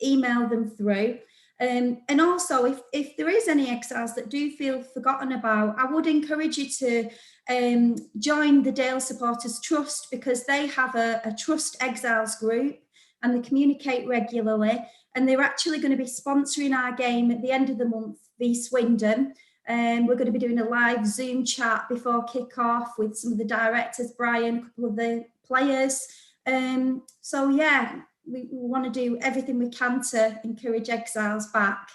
email them through. And also, if there is any exiles that do feel forgotten about, I would encourage you to join the Dale Supporters Trust, because they have a Trust Exiles group and they communicate regularly. And they're actually going to be sponsoring our game at the end of the month v Swindon. We're going to be doing a live Zoom chat before kick-off with some of the directors, Brian, a couple of the players. So yeah, we want to do everything we can to encourage exiles back.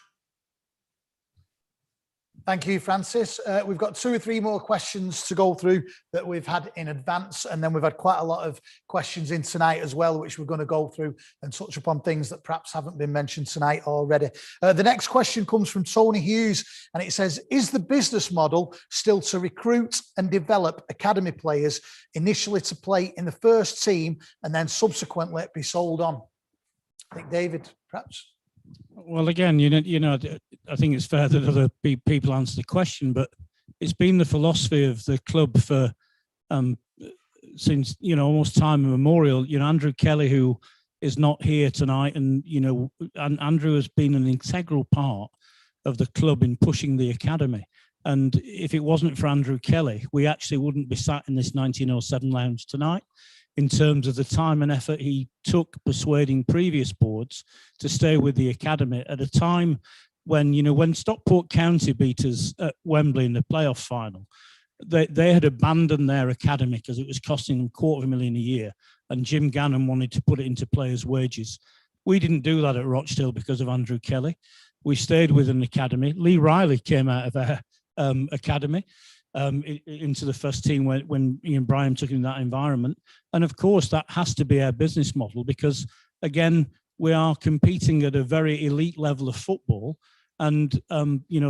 Thank you, Francis. We've got 2 or 3 more questions to go through that we've had in advance, and then we've had quite a lot of questions in tonight as well, which we're going to go through and touch upon things that perhaps haven't been mentioned tonight already. The next question comes from Tony Hughes, and it says, is the business model still to recruit and develop academy players initially to play in the first team and then subsequently be sold on? I think David, perhaps. Well, again, I think it's fair that other people answer the question, but it's been the philosophy of the club for since almost time immemorial. Andrew Kelly, who is not here tonight, and Andrew has been an integral part of the club in pushing the academy. And if it wasn't for Andrew Kelly, we actually wouldn't be sat in this 1907 lounge tonight, in terms of the time and effort he took persuading previous boards to stay with the academy at a time when, when Stockport County beat us at Wembley in the playoff final, they had abandoned their academy because it was costing them $250,000 a year, and Jim Gannon wanted to put it into players' wages. We didn't do that at Rochdale because of Andrew Kelly. We stayed with an academy. Lee Riley came out of our academy into the first team when Ian Bryan took in that environment. And of course, that has to be our business model, because again, we are competing at a very elite level of football. And,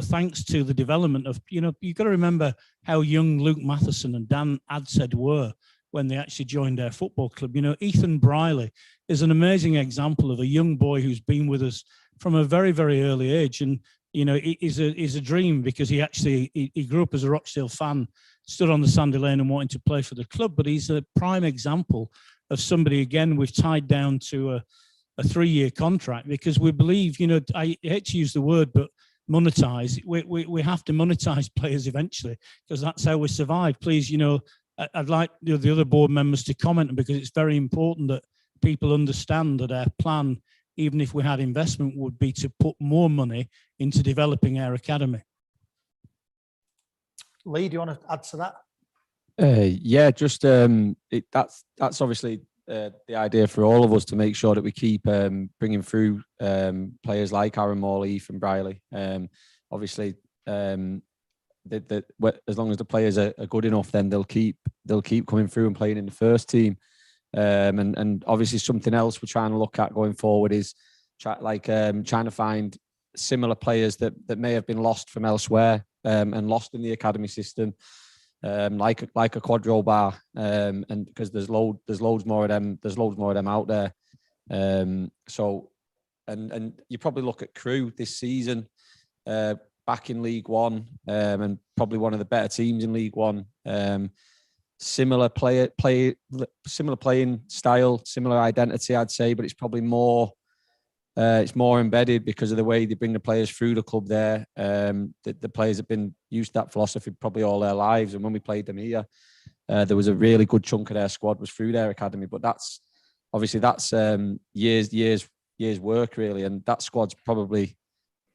thanks to the development of, you've got to remember how young Luke Matheson and Dan Adshead were when they actually joined our football club. Ethan Briley is an amazing example of a young boy who's been with us from a very, very early age. And it is a dream, because he grew up as a Rochdale fan, stood on the Sandy Lane and wanted to play for the club. But he's a prime example of somebody, again, we've tied down to a 3-year contract, because we believe, I hate to use the word, but monetize. We have to monetize players eventually, because that's how we survive. Please, I'd like the other board members to comment, because it's very important that people understand that our plan, even if we had investment, would be to put more money into developing our academy. Lee, do you want to add to that? Yeah, just that's obviously the idea for all of us, to make sure that we keep bringing through players like Aaron Morley, Ethan Briley. Obviously, as long as the players are good enough, then they'll keep coming through and playing in the first team. And obviously something else we're trying to look at going forward is trying to find similar players that may have been lost from elsewhere and lost in the academy system, like a Quadro Bar, and because there's loads more of them. There's loads more of them out there. So you probably look at Crewe this season, back in League One, and probably one of the better teams in League One. Similar playing style, similar identity, I'd say, but it's probably more embedded because of the way they bring the players through the club there. The players have been used to that philosophy probably all their lives, and when we played them here, there was a really good chunk of their squad was through their academy. But that's years work really, and that squad's probably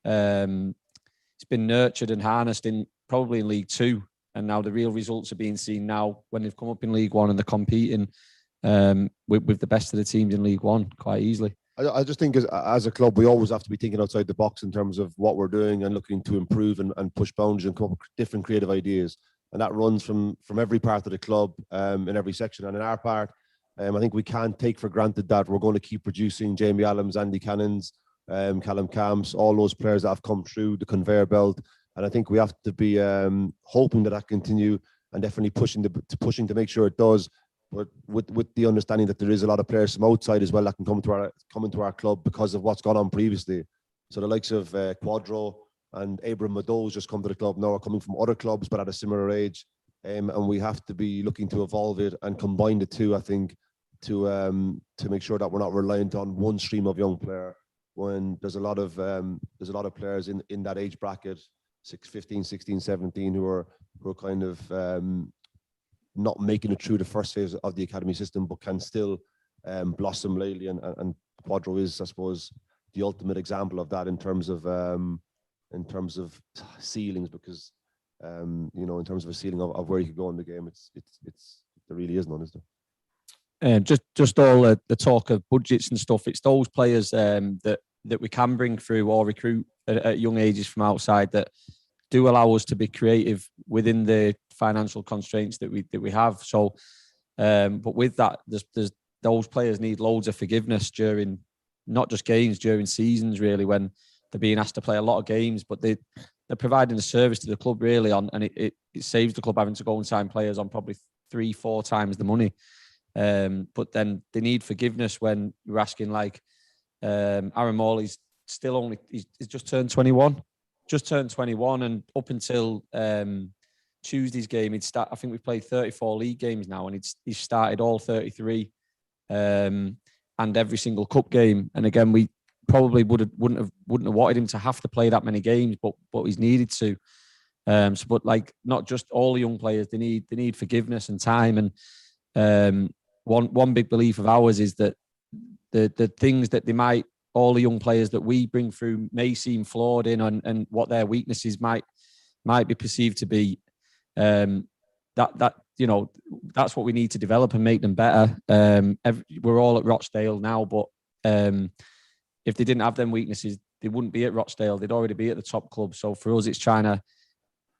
it's been nurtured and harnessed in League Two. And now the real results are being seen now when they've come up in League One and they're competing with the best of the teams in League One quite easily. I just think as a club, we always have to be thinking outside the box in terms of what we're doing and looking to improve and push boundaries and come up with different creative ideas. And that runs from every part of the club in every section. And in our part, I think we can't take for granted that we're going to keep producing Jamie Allams, Andy Cannons, Callum Camps, all those players that have come through the conveyor belt. And I think we have to be hoping that continue, and definitely pushing to make sure it does. But with the understanding that there is a lot of players from outside as well that can come into our club because of what's gone on previously. So the likes of Quadro and Abram Mado's just come to the club now, are coming from other clubs but at a similar age, and we have to be looking to evolve it and combine the two. I think to make sure that we're not reliant on one stream of young player when there's a lot of players in that age bracket. 15, 16, 17 who are kind of not making it through the first phase of the academy system, but can still blossom lately. And Quadro is, I suppose, the ultimate example of that in terms of ceilings, because in terms of a ceiling of where you could go in the game, it's there really is none, is there? Just all the talk of budgets and stuff. It's those players that we can bring through or recruit at young ages from outside that do allow us to be creative within the financial constraints that we have. So, but with that, there's those players need loads of forgiveness during not just games, during seasons, really, when they're being asked to play a lot of games, but they're providing a service to the club, really, and it saves the club having to go and sign players on probably 3-4 times the money. But then they need forgiveness when you're asking, like, Aaron Morley's still only, he's just turned 21, and up until Tuesday's game, I think we've played 34 league games now, and he's started all 33 and every single cup game. And again, we probably wouldn't have wanted him to have to play that many games, but he's needed to. But like, not just all the young players, they need forgiveness and time. And one big belief of ours is that the things that all the young players that we bring through may seem flawed in, and what their weaknesses might be perceived to be, that you know, that's what we need to develop and make them better. We're all at Rochdale now, but if they didn't have them weaknesses, they wouldn't be at Rochdale. They'd already be at the top club. So for us, it's trying to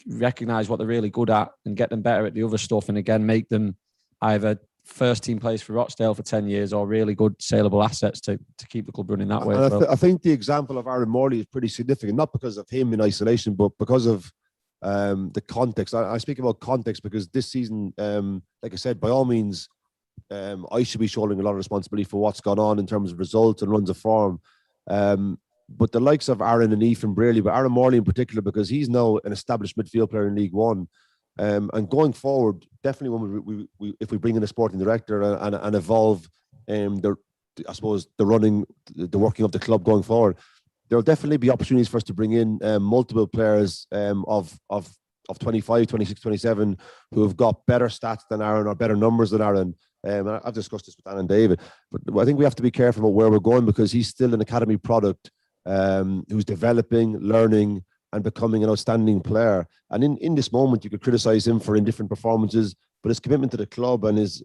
recognise what they're really good at and get them better at the other stuff, and again, make them either first team players for Rochdale for 10 years or really good saleable assets to keep the club running that way. I think the example of Aaron Morley is pretty significant, not because of him in isolation, but because of the context. I speak about context because this season, like I said, by all means, I should be shouldering a lot of responsibility for what's gone on in terms of results and runs of form. But the likes of Aaron and Ethan Brearley, but Aaron Morley in particular, because he's now an established midfield player in League One. And going forward, definitely when if we bring in a sporting director and evolve, the working of the club going forward, there will definitely be opportunities for us to bring in multiple players of 25, 26, 27 who have got better stats than Aaron or better numbers than Aaron. I've discussed this with Dan and David, but I think we have to be careful about where we're going because he's still an academy product who's developing, learning, and becoming an outstanding player. And in this moment, you could criticize him for indifferent performances, but his commitment to the club and his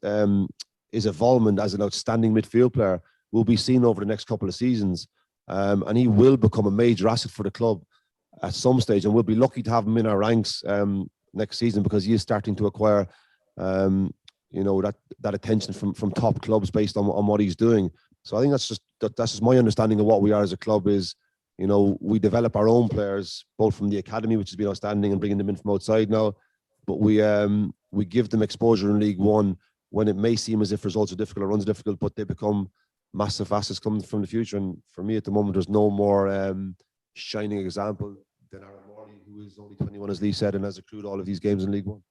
involvement as an outstanding midfield player will be seen over the next couple of seasons. And he will become a major asset for the club at some stage. And we'll be lucky to have him in our ranks next season because he is starting to acquire, that attention from top clubs based on what he's doing. So I think that's just my understanding of what we are as a club is, we develop our own players, both from the academy, which has been outstanding, and bringing them in from outside now. But we give them exposure in League One when it may seem as if results are difficult or runs are difficult, but they become massive assets coming from the future. And for me, at the moment, there's no more shining example than Aaron Morley, who is only 21, as Lee said, and has accrued all of these games in League One.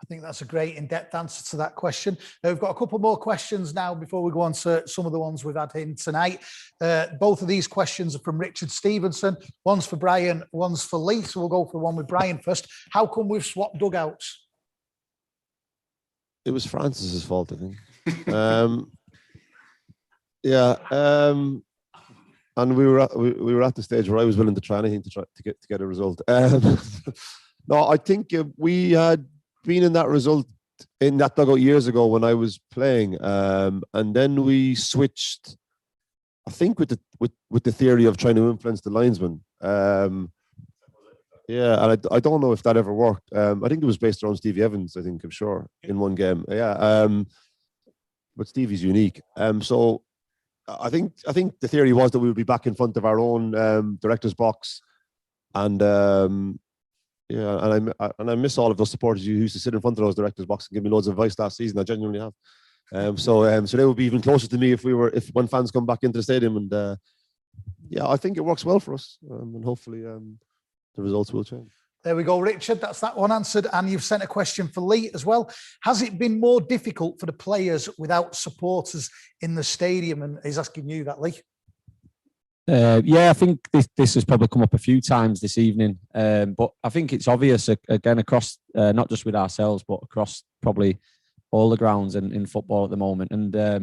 I think that's a great in-depth answer to that question. We've got a couple more questions now before we go on to some of the ones we've had in tonight. Both of these questions are from Richard Stevenson. One's for Brian, one's for Lee. So we'll go for the one with Brian first. How come we've swapped dugouts? It was Francis's fault, I think. And we were at the stage where I was willing to try anything to get a result. No, I think we had been in that dugout years ago when I was playing, and then we switched. I think with the theory of trying to influence the linesman. And I don't know if that ever worked. I think it was based around Stevie Evans. I'm sure in one game. But Stevie's unique. So I think the theory was that we would be back in front of our own director's box, and I miss all of those supporters who used to sit in front of those directors' box and give me loads of advice last season. I genuinely have. So they would be even closer to me when fans come back into the stadium. And I think it works well for us, and hopefully the results will change. There we go, Richard. That's that one answered. And you've sent a question for Lee as well. Has it been more difficult for the players without supporters in the stadium? And he's asking you that, Lee. I think this has probably come up a few times this evening, but I think it's obvious again across not just with ourselves but across probably all the grounds in football at the moment. And I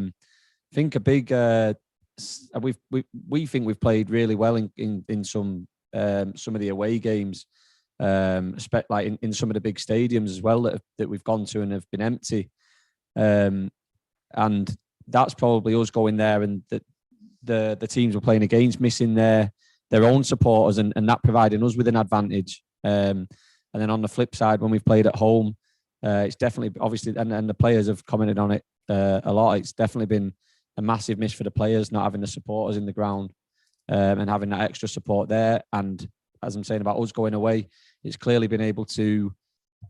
think a big we think we've played really well in some of the away games, like in some of the big stadiums as well that we've gone to and have been empty, and that's probably us going there and the teams we're playing against missing their own supporters and that providing us with an advantage. And then on the flip side, when we've played at home, it's definitely, obviously, and the players have commented on it a lot. It's definitely been a massive miss for the players not having the supporters in the ground and having that extra support there. And as I'm saying about us going away, it's clearly been able to,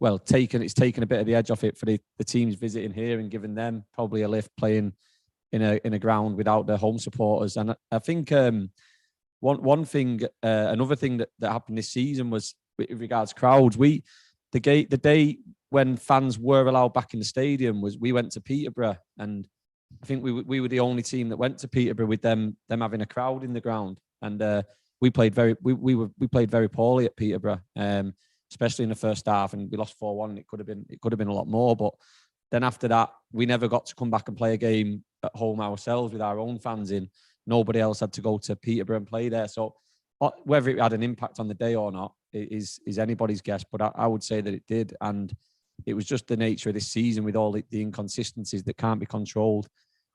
well, it's taken a bit of the edge off it for the teams visiting here and giving them probably a lift playing in a ground without their home supporters. And I think one thing, another thing that happened this season was with regards crowds. The day when fans were allowed back in the stadium was we went to Peterborough, and I think we were the only team that went to Peterborough with them having a crowd in the ground, and we played very poorly at Peterborough, especially in the first half, and we lost 4-1. It could have been a lot more, but then after that we never got to come back and play a game at home ourselves with our own fans in. Nobody else had to go to Peterborough and play there. So whether it had an impact on the day or not is anybody's guess, but I would say that it did, and it was just the nature of this season with all the inconsistencies that can't be controlled.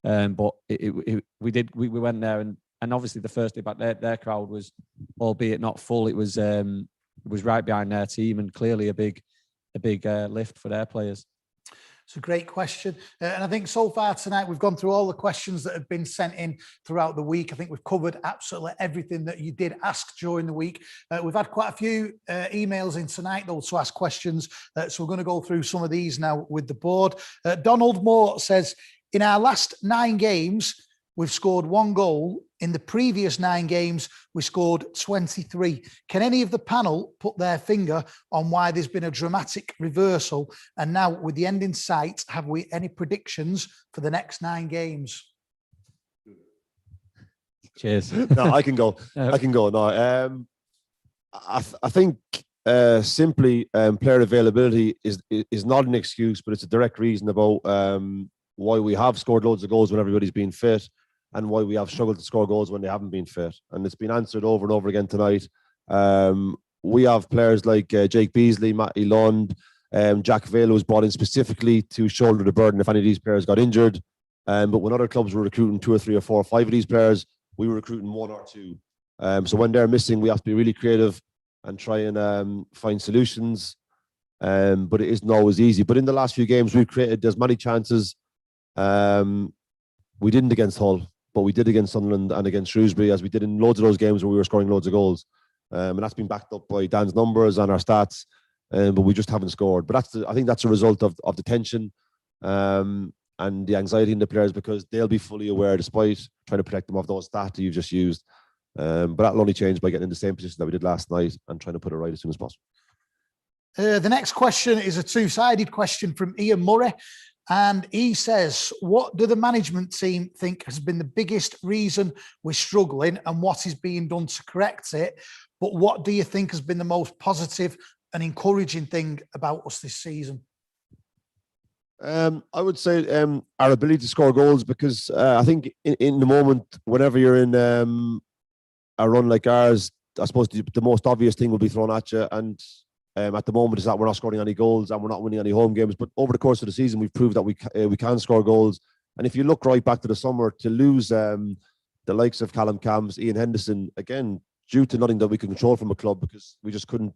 But we went there, and obviously the first day back, their crowd was, albeit not full, it was right behind their team, and clearly a big lift for their players. It's a great question. And I think so far tonight, we've gone through all the questions that have been sent in throughout the week. I think we've covered absolutely everything that you did ask during the week. We've had quite a few emails in tonight, though, to ask questions. So we're going to go through some of these now with the board. Donald Moore says, in our last 9 games, we've scored 1 goal. In the previous 9 games, we scored 23. Can any of the panel put their finger on why there's been a dramatic reversal? And now, with the end in sight, have we any predictions for the next 9 games? Cheers. No, I can go. I can go. No, I think simply player availability is not an excuse, but it's a direct reason about why we have scored loads of goals when everybody's been fit, and why we have struggled to score goals when they haven't been fit. And it's been answered over and over again tonight. We have players like Jake Beasley, Matty Lund, Jack Vale, was brought in specifically to shoulder the burden if any of these players got injured. But when other clubs were recruiting 2 or 3 or 4 or 5 of these players, we were recruiting 1 or 2. So when they're missing, we have to be really creative and try and find solutions. But it isn't always easy. But in the last few games, we've created as many chances. We didn't against Hull, but we did against Sunderland and against Shrewsbury, as we did in loads of those games where we were scoring loads of goals. And that's been backed up by Dan's numbers and our stats, but we just haven't scored. But I think that's a result of the tension and the anxiety in the players, because they'll be fully aware, despite trying to protect them, of those stats that you've just used. But that'll only change by getting in the same position that we did last night and trying to put it right as soon as possible. The next question is a two-sided question from Ian Murray. And he says, what do the management team think has been the biggest reason we're struggling, and what is being done to correct it? But what do you think has been the most positive and encouraging thing about us this season? I would say our ability to score goals, because I think in the moment, whenever you're in a run like ours, I suppose the most obvious thing will be thrown at you. And at the moment is that we're not scoring any goals and we're not winning any home games. But over the course of the season, we've proved that we can score goals. And if you look right back to the summer, to lose the likes of Callum Camps, Ian Henderson, again, due to nothing that we can control from a club, because we just couldn't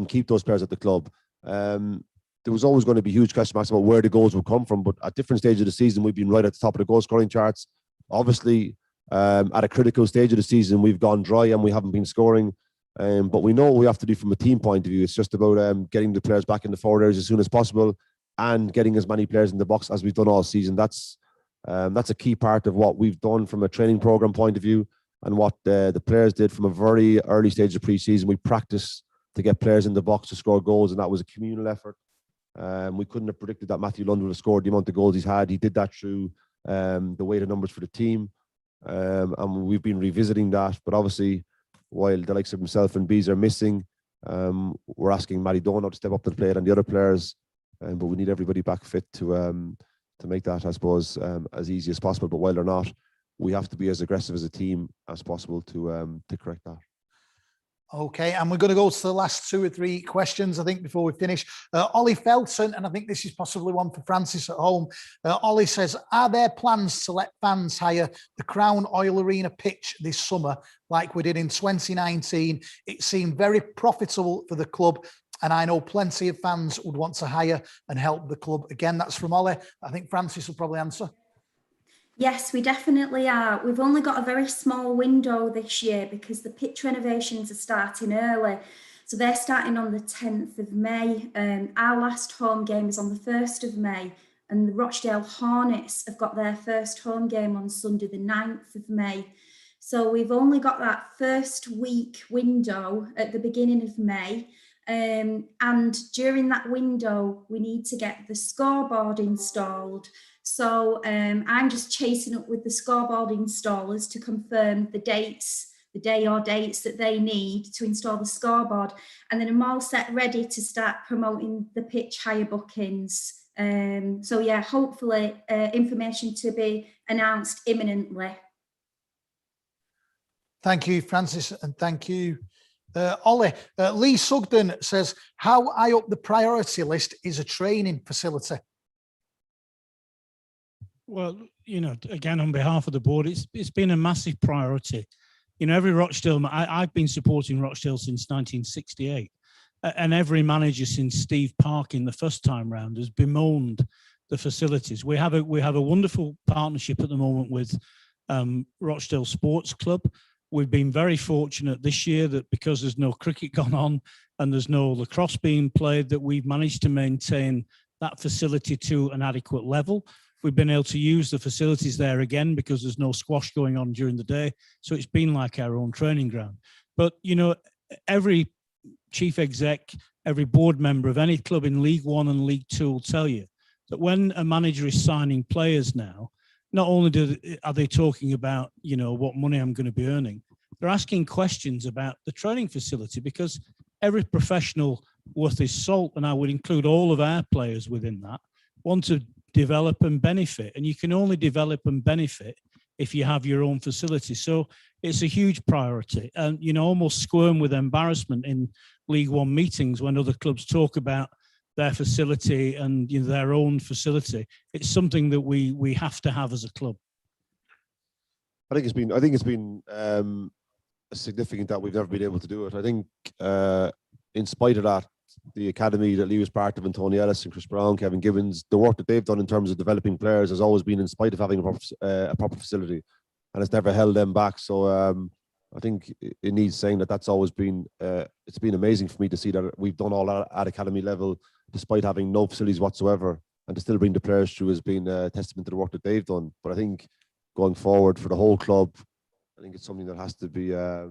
keep those players at the club. There was always going to be huge question marks about where the goals would come from. But at different stages of the season, we've been right at the top of the goal scoring charts. Obviously, at a critical stage of the season, we've gone dry and we haven't been scoring. But we know what we have to do from a team point of view. It's just about getting the players back in the forward areas as soon as possible and getting as many players in the box as we've done all season. That's a key part of what we've done from a training program point of view, and what the players did from a very early stage of pre-season. We practiced to get players in the box to score goals, and that was a communal effort. We couldn't have predicted that Matthew Lund would have scored the amount of goals he's had. He did that through the weighted numbers for the team, and we've been revisiting that. But obviously, while the likes of himself and Bees are missing, we're asking Matty Dono to step up to the plate and the other players. But we need everybody back fit to make that, I suppose, as easy as possible. But while they're not, we have to be as aggressive as a team as possible to correct that. Okay, and we're going to go to the last 2 or 3 questions, I think, before we finish. Ollie Felton, and I think this is possibly one for Francis at home. Ollie says, are there plans to let fans hire the Crown Oil Arena pitch this summer like we did in 2019? It seemed very profitable for the club, and I know plenty of fans would want to hire and help the club. Again, that's from Ollie. I think Francis will probably answer. Yes, we definitely are. We've only got a very small window this year because the pitch renovations are starting early. So they're starting on the 10th of May. Our last home game is on the 1st of May. And the Rochdale Hornets have got their first home game on Sunday, the 9th of May. So we've only got that first week window at the beginning of May. And during that window, we need to get the scoreboard installed. So I'm just chasing up with the scoreboard installers to confirm the day or dates that they need to install the scoreboard. And then I'm all set ready to start promoting the pitch hire bookings. So yeah, hopefully information to be announced imminently. Thank you, Francis, and thank you, Ollie. Lee Sugden says, how high up the priority list is a training facility? Well, again, on behalf of the board, it's been a massive priority. Every Rochdale, I've been supporting Rochdale since 1968, and every manager since Steve Parkin the first time round has bemoaned the facilities. We have a wonderful partnership at the moment with Rochdale Sports Club. We've been very fortunate this year that because there's no cricket gone on and there's no lacrosse being played, that we've managed to maintain that facility to an adequate level. We've been able to use the facilities there again because there's no squash going on during the day. So it's been like our own training ground. But, every chief exec, every board member of any club in League One and League Two will tell you that when a manager is signing players now, not only are they talking about, what money I'm going to be earning, they're asking questions about the training facility, because every professional worth his salt, and I would include all of our players within that, want to develop and benefit. And you can only develop and benefit if you have your own facility. So it's a huge priority. And, almost squirm with embarrassment in League One meetings when other clubs talk about their facility and their own facility. It's something that we have to have as a club. I think it's been significant that we've never been able to do it. I think in spite of that, the academy that Lee was part of, and Tony Ellis and Chris Brown, Kevin Gibbons, the work that they've done in terms of developing players has always been in spite of having a proper facility, and it's never held them back. So I think it needs saying that that's always been, it's been amazing for me to see that we've done all that at academy level, despite having no facilities whatsoever, and to still bring the players through has been a testament to the work that they've done. But I think going forward for the whole club, I think it's something that has to be, there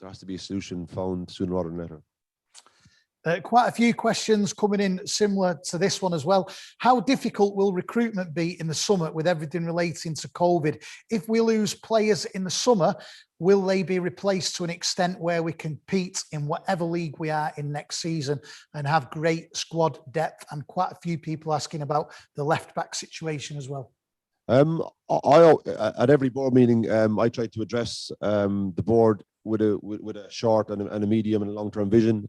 has to be a solution found sooner rather than later. Quite a few questions coming in similar to this one as well. How difficult will recruitment be in the summer with everything relating to COVID? If we lose players in the summer, will they be replaced to an extent where we compete in whatever league we are in next season and have great squad depth? And quite a few people asking about the left back situation as well. At every board meeting, I try to address the board with a short and a medium and a long-term vision.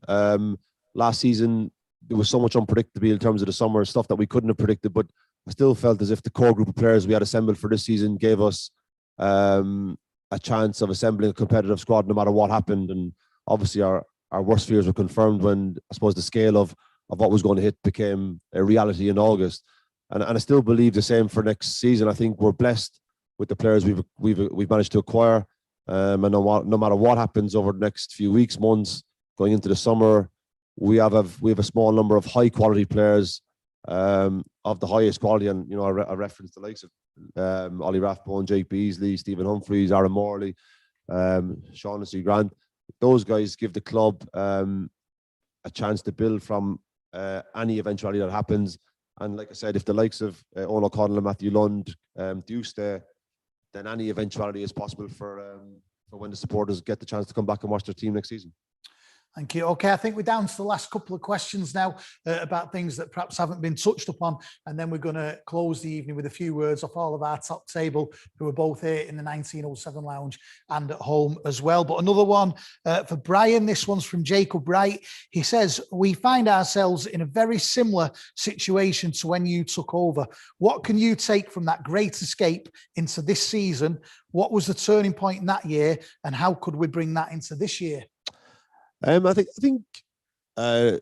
Last season, there was so much unpredictability in terms of the summer, stuff that we couldn't have predicted, but I still felt as if the core group of players we had assembled for this season gave us a chance of assembling a competitive squad no matter what happened. And obviously our worst fears were confirmed when, I suppose, the scale of what was going to hit became a reality in August. And I still believe the same for next season. I think we're blessed with the players we've managed to acquire. And no matter what happens over the next few weeks, months, going into the summer, we have a small number of high quality players of the highest quality, and I reference the likes of Ollie Rathbone, Jake Beasley, Stephen Humphreys, Aaron Morley, Shaughnessy Grant. Those guys give the club a chance to build from any eventuality that happens. And like I said, if the likes of Owen O'Connell and Matthew Lund do stay, then any eventuality is possible for when the supporters get the chance to come back and watch their team next season. Thank you. Okay, I think we're down to the last couple of questions now about things that perhaps haven't been touched upon, and then we're going to close the evening with a few words off all of our top table who are both here in the 1907 Lounge and at home as well. But another one for Brian, this one's from Jacob Wright. He says, we find ourselves in a very similar situation to when you took over. What can you take from that great escape into this season? What was the turning point in that year, and how could we bring that into this year? I think the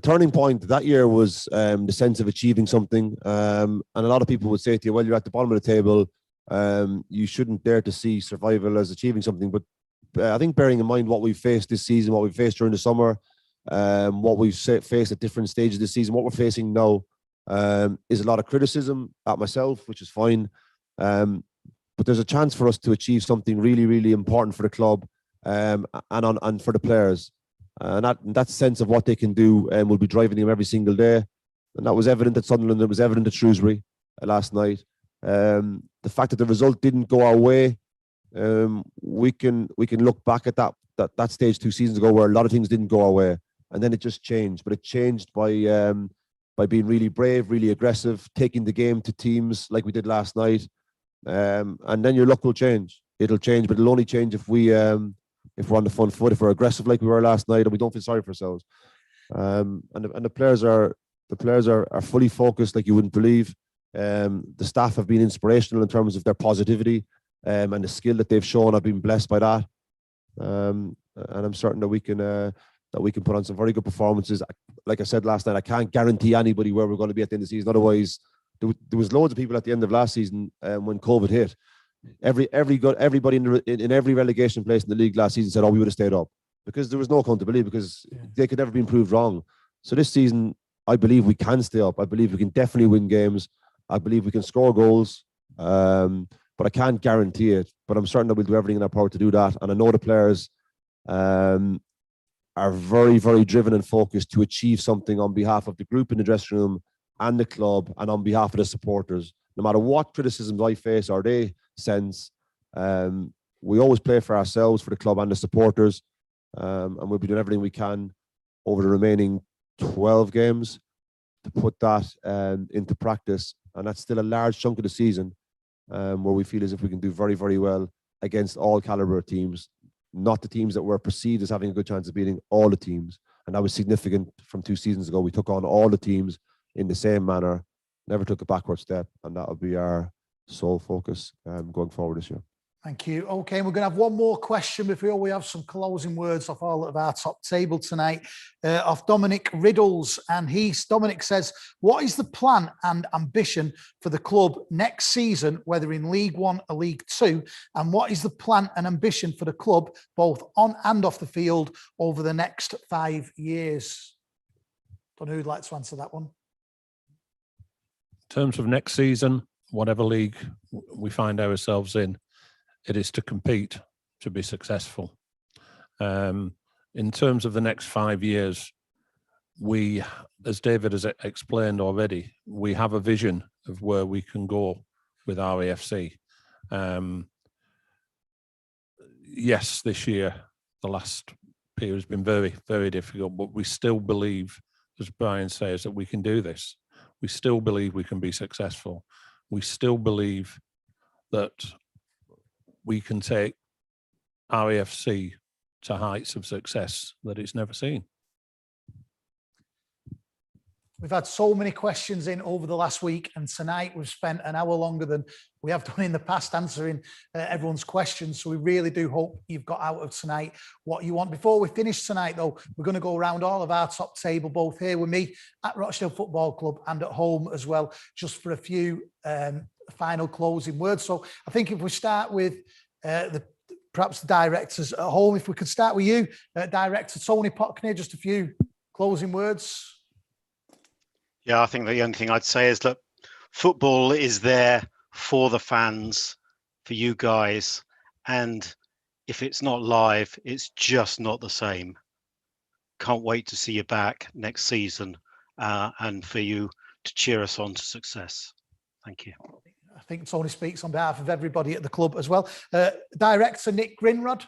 turning point that year was the sense of achieving something. And a lot of people would say to you, well, you're at the bottom of the table. You shouldn't dare to see survival as achieving something. But I think bearing in mind what we've faced this season, what we've faced during the summer, what we've faced at different stages this season, what we're facing now is a lot of criticism at myself, which is fine. But there's a chance for us to achieve something really, really important for the club and for the players. And that sense of what they can do will be driving them every single day. And that was evident at Sunderland. It was evident at Shrewsbury last night. The fact that the result didn't go our way, we can look back at that stage 2 seasons ago where a lot of things didn't go our way, and then it just changed. But it changed by being really brave, really aggressive, taking the game to teams like we did last night, and then your luck will change. It'll change, but it'll only change if we're on the front foot, if we're aggressive like we were last night, and we don't feel sorry for ourselves. And the players are fully focused like you wouldn't believe. The staff have been inspirational in terms of their positivity and the skill that they've shown. I've been blessed by that, and I'm certain that we can put on some very good performances. Like I said last night, I can't guarantee anybody where we're going to be at the end of the season. Otherwise, there was loads of people at the end of last season when COVID hit. Everybody in every relegation place in the league last season said, "Oh, we would have stayed up," because there was no accountability, because they could never be proved wrong. So this season, I believe we can stay up. I believe we can definitely win games. I believe we can score goals, but I can't guarantee it. But I'm certain that we'll do everything in our power to do that. And I know the players are very, very driven and focused to achieve something on behalf of the group in the dressing room and the club, and on behalf of the supporters. No matter what criticisms I face or they sense, we always play for ourselves, for the club and the supporters, and we'll be doing everything we can over the remaining 12 games to put that into practice. And that's still a large chunk of the season where we feel as if we can do very, very well against all caliber teams, not the teams that were perceived as having a good chance of beating, all the teams. And that was significant from 2 seasons ago. We took on all the teams in the same manner, never took a backward step, and that will be our sole focus going forward this year. Thank you. Okay, we're going to have one more question before we have some closing words off all of our top table tonight, off Dominic Riddles. And Dominic says, what is the plan and ambition for the club next season, whether in League One or League Two? And what is the plan and ambition for the club, both on and off the field, over the next 5 years? Don't know who'd like to answer that one. In terms of next season, whatever league we find ourselves in, it is to compete, to be successful. In terms of the next 5 years, we, as David has explained already, we have a vision of where we can go with our AFC. Yes, this year, the last period has been very, very difficult, but we still believe, as Brian says, that we can do this. We still believe we can be successful. We still believe that we can take our AFC to heights of success that it's never seen. We've had so many questions in over the last week, and tonight we've spent an hour longer than we have done in the past answering everyone's questions. So we really do hope you've got out of tonight what you want. Before we finish tonight, though, we're going to go around all of our top table, both here with me at Rochdale Football Club and at home as well, just for a few final closing words. So I think if we start with perhaps the directors at home, if we could start with you, Director Tony Pockney, just a few closing words. Yeah, I think the only thing I'd say is that football is there for the fans, for you guys, and if it's not live, it's just not the same. Can't wait to see you back next season and for you to cheer us on to success. Thank you. I think Tony speaks on behalf of everybody at the club as well. Director Nick Grinrod.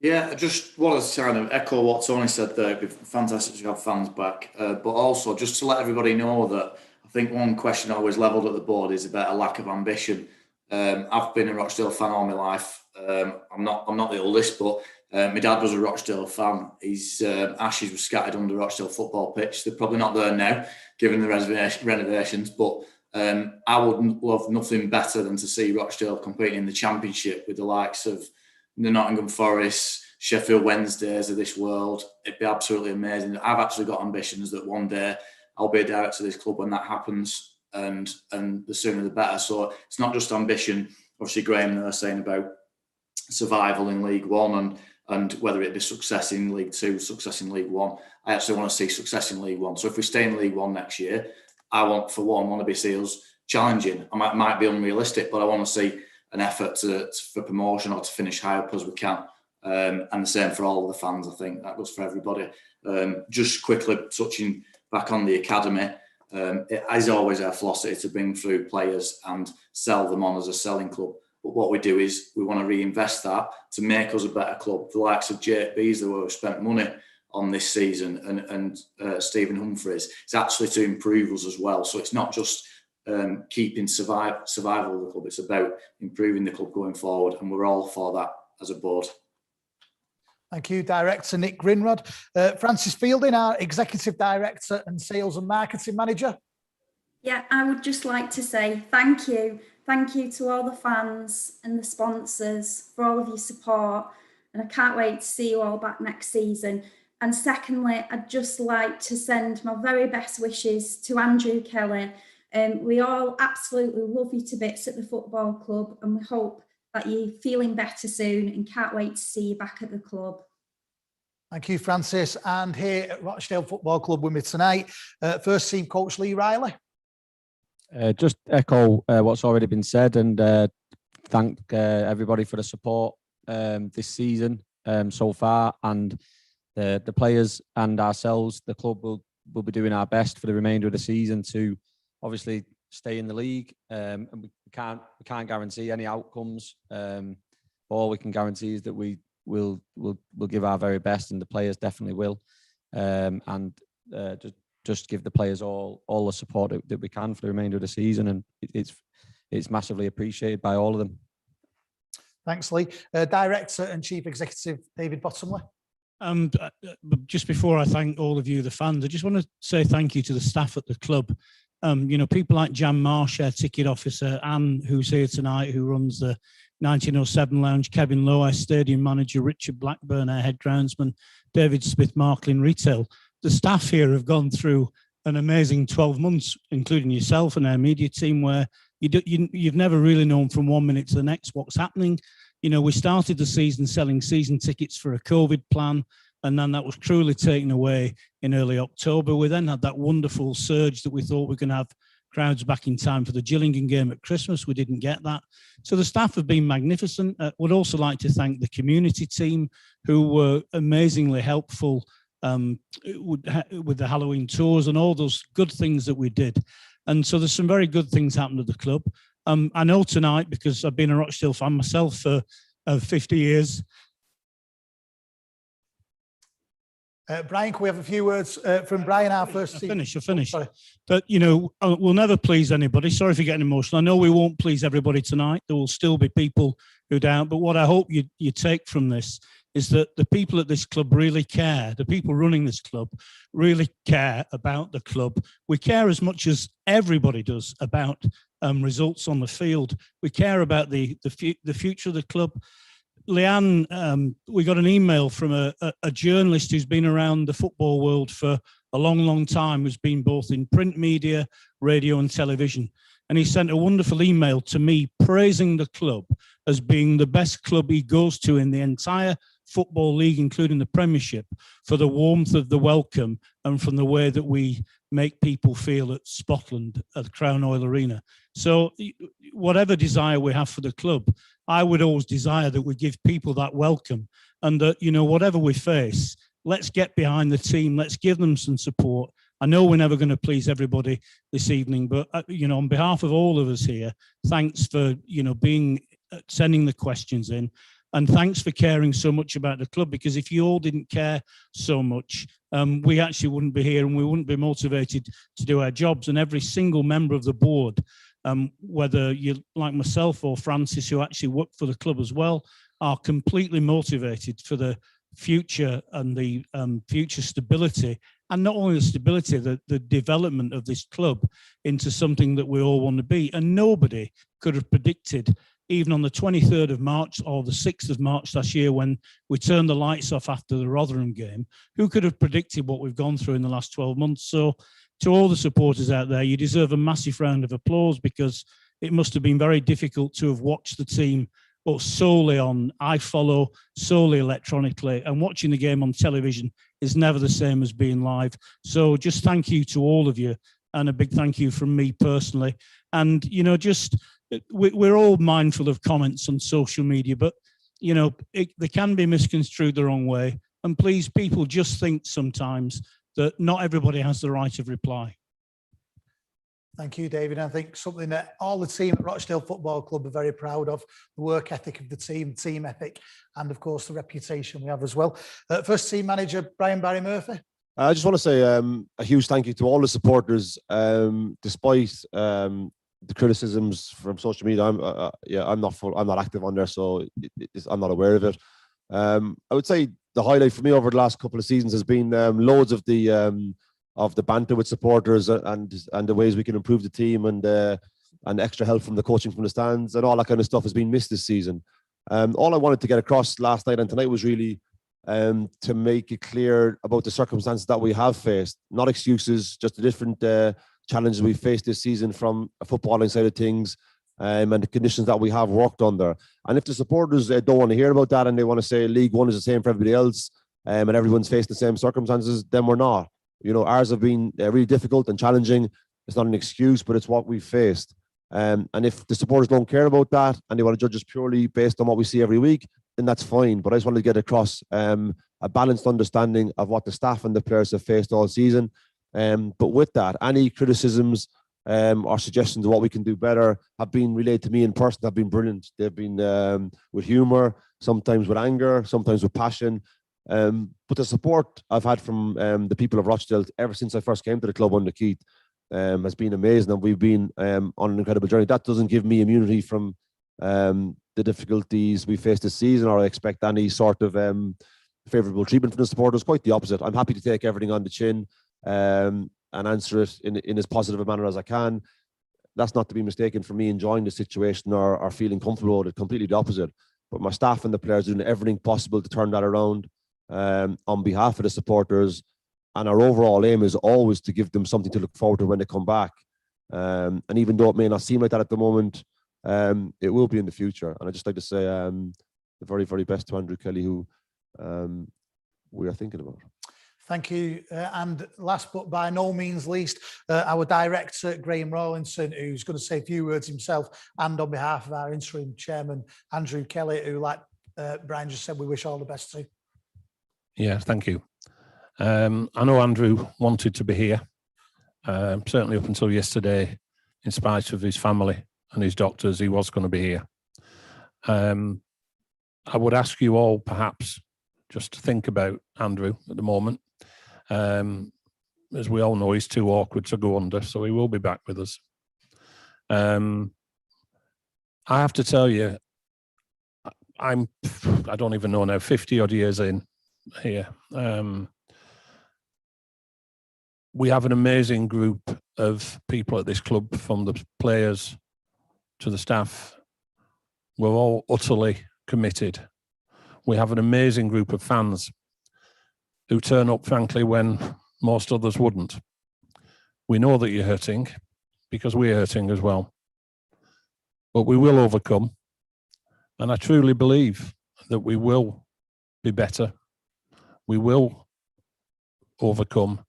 Yeah, I just want to kind of echo what Tony said there. It'd be fantastic to have fans back. But also, just to let everybody know that I think one question always levelled at the board is about a lack of ambition. I've been a Rochdale fan all my life. I'm not the oldest, but my dad was a Rochdale fan. His ashes were scattered under Rochdale football pitch. They're probably not there now, given the renovations. But I would love nothing better than to see Rochdale competing in the Championship with the likes of the Nottingham Forest, Sheffield Wednesdays of this world. It'd be absolutely amazing. I've actually got ambitions that one day I'll be a director of this club when that happens, and the sooner the better. So it's not just ambition. Obviously, Graham and I are saying about survival in League One and whether it be success in League Two, success in League One. I actually want to see success in League One. So if we stay in League One next year, I want to see us challenging. I might be unrealistic, but I want to see an effort for promotion or to finish high up as we can. And the same for all of the fans. I think that goes for everybody. Just quickly touching back on the academy, it is always our philosophy to bring through players and sell them on as a selling club. But what we do is we want to reinvest that to make us a better club. The likes of JP's that we've spent money on this season and Stephen Humphreys, it's actually to improve us as well. So it's not just keeping survival of the club, it's about improving the club going forward, and we're all for that as a board. Thank you, Director Nick Grinrod. Francis Fielding, our Executive Director and Sales and Marketing Manager. Yeah, I would just like to say thank you. Thank you to all the fans and the sponsors for all of your support. And I can't wait to see you all back next season. And secondly, I'd just like to send my very best wishes to Andrew Kelly. We all absolutely love you to bits at the football club, and we hope that you're feeling better soon and can't wait to see you back at the club. Thank you, Francis. And here at Rochdale Football Club with me tonight, first team coach Lee Riley. Just echo what's already been said, and thank everybody for the support this season so far, and the players and ourselves. The club will be doing our best for the remainder of the season to obviously stay in the league, and we can't guarantee any outcomes. All we can guarantee is that we'll give our very best, and the players definitely will, and just give the players all the support that we can for the remainder of the season, and it's massively appreciated by all of them. Thanks, Lee. Director and Chief Executive David Bottomley. Just before I thank all of you, the fans, I just want to say thank you to the staff at the club. People like Jan Marsh, our ticket officer, Anne, who's here tonight, who runs the 1907 Lounge, Kevin Lowe, our stadium manager, Richard Blackburn, our head groundsman, David Smith-Markle retail. The staff here have gone through an amazing 12 months, including yourself and our media team, where you've never really known from 1 minute to the next what's happening. We started the season selling season tickets for a COVID plan, and then that was cruelly taken away in early October. We then had that wonderful surge that we thought we were going to have crowds back in time for the Gillingham game at Christmas. We didn't get that. So the staff have been magnificent. Would also like to thank the community team, who were amazingly helpful with the Halloween tours and all those good things that we did. And so there's some very good things happened at the club. I know tonight, because I've been a Rochdale fan myself for 50 years. Brian, can we have a few words from Brian, our first team? I'll finish. Oh, but, we'll never please anybody. Sorry for getting emotional. I know we won't please everybody tonight. There will still be people who doubt. But what I hope you take from this is that the people at this club really care. The people running this club really care about the club. We care as much as everybody does about results on the field. We care about the future of the club. Leanne, we got an email from a journalist who's been around the football world for a long, long time, who's been both in print media, radio and television. And he sent a wonderful email to me praising the club as being the best club he goes to in the entire football league, including the Premiership, for the warmth of the welcome and from the way that we make people feel at Spotland, at the Crown Oil Arena. So whatever desire we have for the club, I would always desire that we give people that welcome, and that, whatever we face, let's get behind the team, let's give them some support. I know we're never going to please everybody this evening, but, on behalf of all of us here, thanks for, sending the questions in. And thanks for caring so much about the club, because if you all didn't care so much, we actually wouldn't be here and we wouldn't be motivated to do our jobs. And every single member of the board, whether you like myself or Francis, who actually work for the club as well, are completely motivated for the future and the future stability, and not only the stability, the development of this club into something that we all want to be. And nobody could have predicted, even on the 23rd of March or the 6th of March last year, when we turned the lights off after the Rotherham game, who could have predicted what we've gone through in the last 12 months? So to all the supporters out there, you deserve a massive round of applause, because it must have been very difficult to have watched the team but solely on iFollow, solely electronically, and watching the game on television is never the same as being live. So just thank you to all of you, and a big thank you from me personally. And, you know, just we're all mindful of comments on social media, but, you know, they can be misconstrued the wrong way. And please, people, just think sometimes that not everybody has the right of reply. Thank you, David. I think something that all the team at Rochdale Football Club are very proud of, the work ethic of the team ethic, and of course the reputation we have as well. First team manager, Brian Barry Murphy. I just want to say a huge thank you to all the supporters, despite the criticisms from social media. I'm not active on there, so I'm not aware of it. I would say the highlight for me over the last couple of seasons has been loads of the banter with supporters and the ways we can improve the team, and extra help from the coaching from the stands, and all that kind of stuff has been missed this season. All I wanted to get across last night and tonight was really to make it clear about the circumstances that we have faced, not excuses, just the different challenges we faced this season from a footballing side of things, and the conditions that we have worked under. And if the supporters don't want to hear about that and they want to say League One is the same for everybody else, and everyone's faced the same circumstances, then we're not. You know, ours have been really difficult and challenging. It's not an excuse, but it's what we've faced. And if the supporters don't care about that and they want to judge us purely based on what we see every week, then that's fine. But I just wanted to get across a balanced understanding of what the staff and the players have faced all season. But with that, any criticisms or suggestions of what we can do better have been relayed to me in person. Have been brilliant. They've been with humour, sometimes with anger, sometimes with passion. But the support I've had from the people of Rochdale ever since I first came to the club under Keith has been amazing, and we've been on an incredible journey. That doesn't give me immunity from the difficulties we faced this season, or I expect any sort of favourable treatment from the supporters. Quite the opposite. I'm happy to take everything on the chin and answer it in as positive a manner as I can. That's not to be mistaken for me enjoying the situation or feeling comfortable with it. Completely the opposite. But my staff and the players are doing everything possible to turn that around on behalf of the supporters, and our overall aim is always to give them something to look forward to when they come back. And even though it may not seem like that at the moment, it will be in the future. And I'd just like to say the very, very best to Andrew Kelly, who we are thinking about. Thank you. And last but by no means least, our director, Graham Rawlinson, who's going to say a few words himself, and on behalf of our interim chairman, Andrew Kelly, who, like Brian just said, we wish all the best to. Yeah, thank you. I know Andrew wanted to be here, certainly up until yesterday, in spite of his family and his doctors, he was going to be here. I would ask you all perhaps just to think about Andrew at the moment. As we all know, he's too awkward to go under, so he will be back with us. I have to tell you, I don't even know now, 50 odd years in here. We have an amazing group of people at this club, from the players to the staff. We're all utterly committed. We have an amazing group of fans who turn up, frankly, when most others wouldn't. We know that you're hurting, because we're hurting as well. But we will overcome. And I truly believe that we will be better. We will overcome.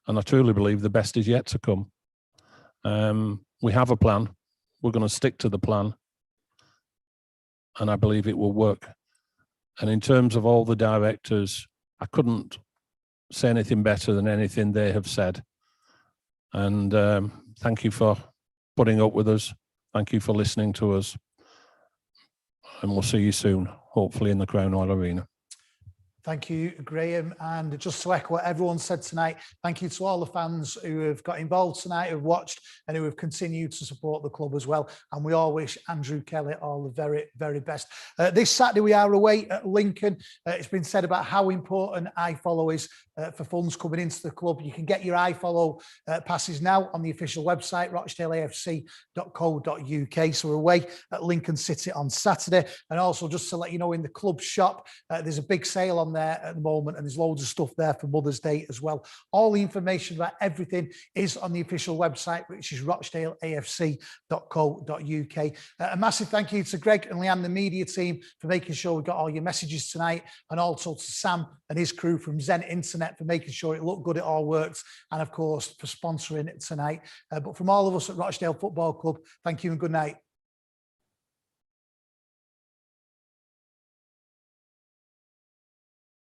And I truly believe the best is yet to come. We have a plan. We're going to stick to the plan. And I believe it will work. And in terms of all the directors, I couldn't say anything better than anything they have said. And thank you for putting up with us. Thank you for listening to us. And we'll see you soon, hopefully in the Crown Oil Arena. Thank you, Graham. And just to echo what everyone said tonight, thank you to all the fans who have got involved tonight, who've watched and who have continued to support the club as well. And we all wish Andrew Kelly all the very, very best. This Saturday, we are away at Lincoln. It's been said about how important iFollow is for funds coming into the club. You can get your iFollow passes now on the official website, rochdaleafc.co.uk. So we're away at Lincoln City on Saturday. And also just to let you know, in the club shop, there's a big sale on there at the moment, and there's loads of stuff there for Mother's Day as well. All the information about everything is on the official website, which is rochdaleafc.co.uk. A massive thank you to Greg and Leanne, the media team, for making sure we got all your messages tonight, and also to Sam and his crew from Zen Internet for making sure it looked good, it all worked, and of course for sponsoring it tonight. But from all of us at Rochdale Football Club, thank you and good night.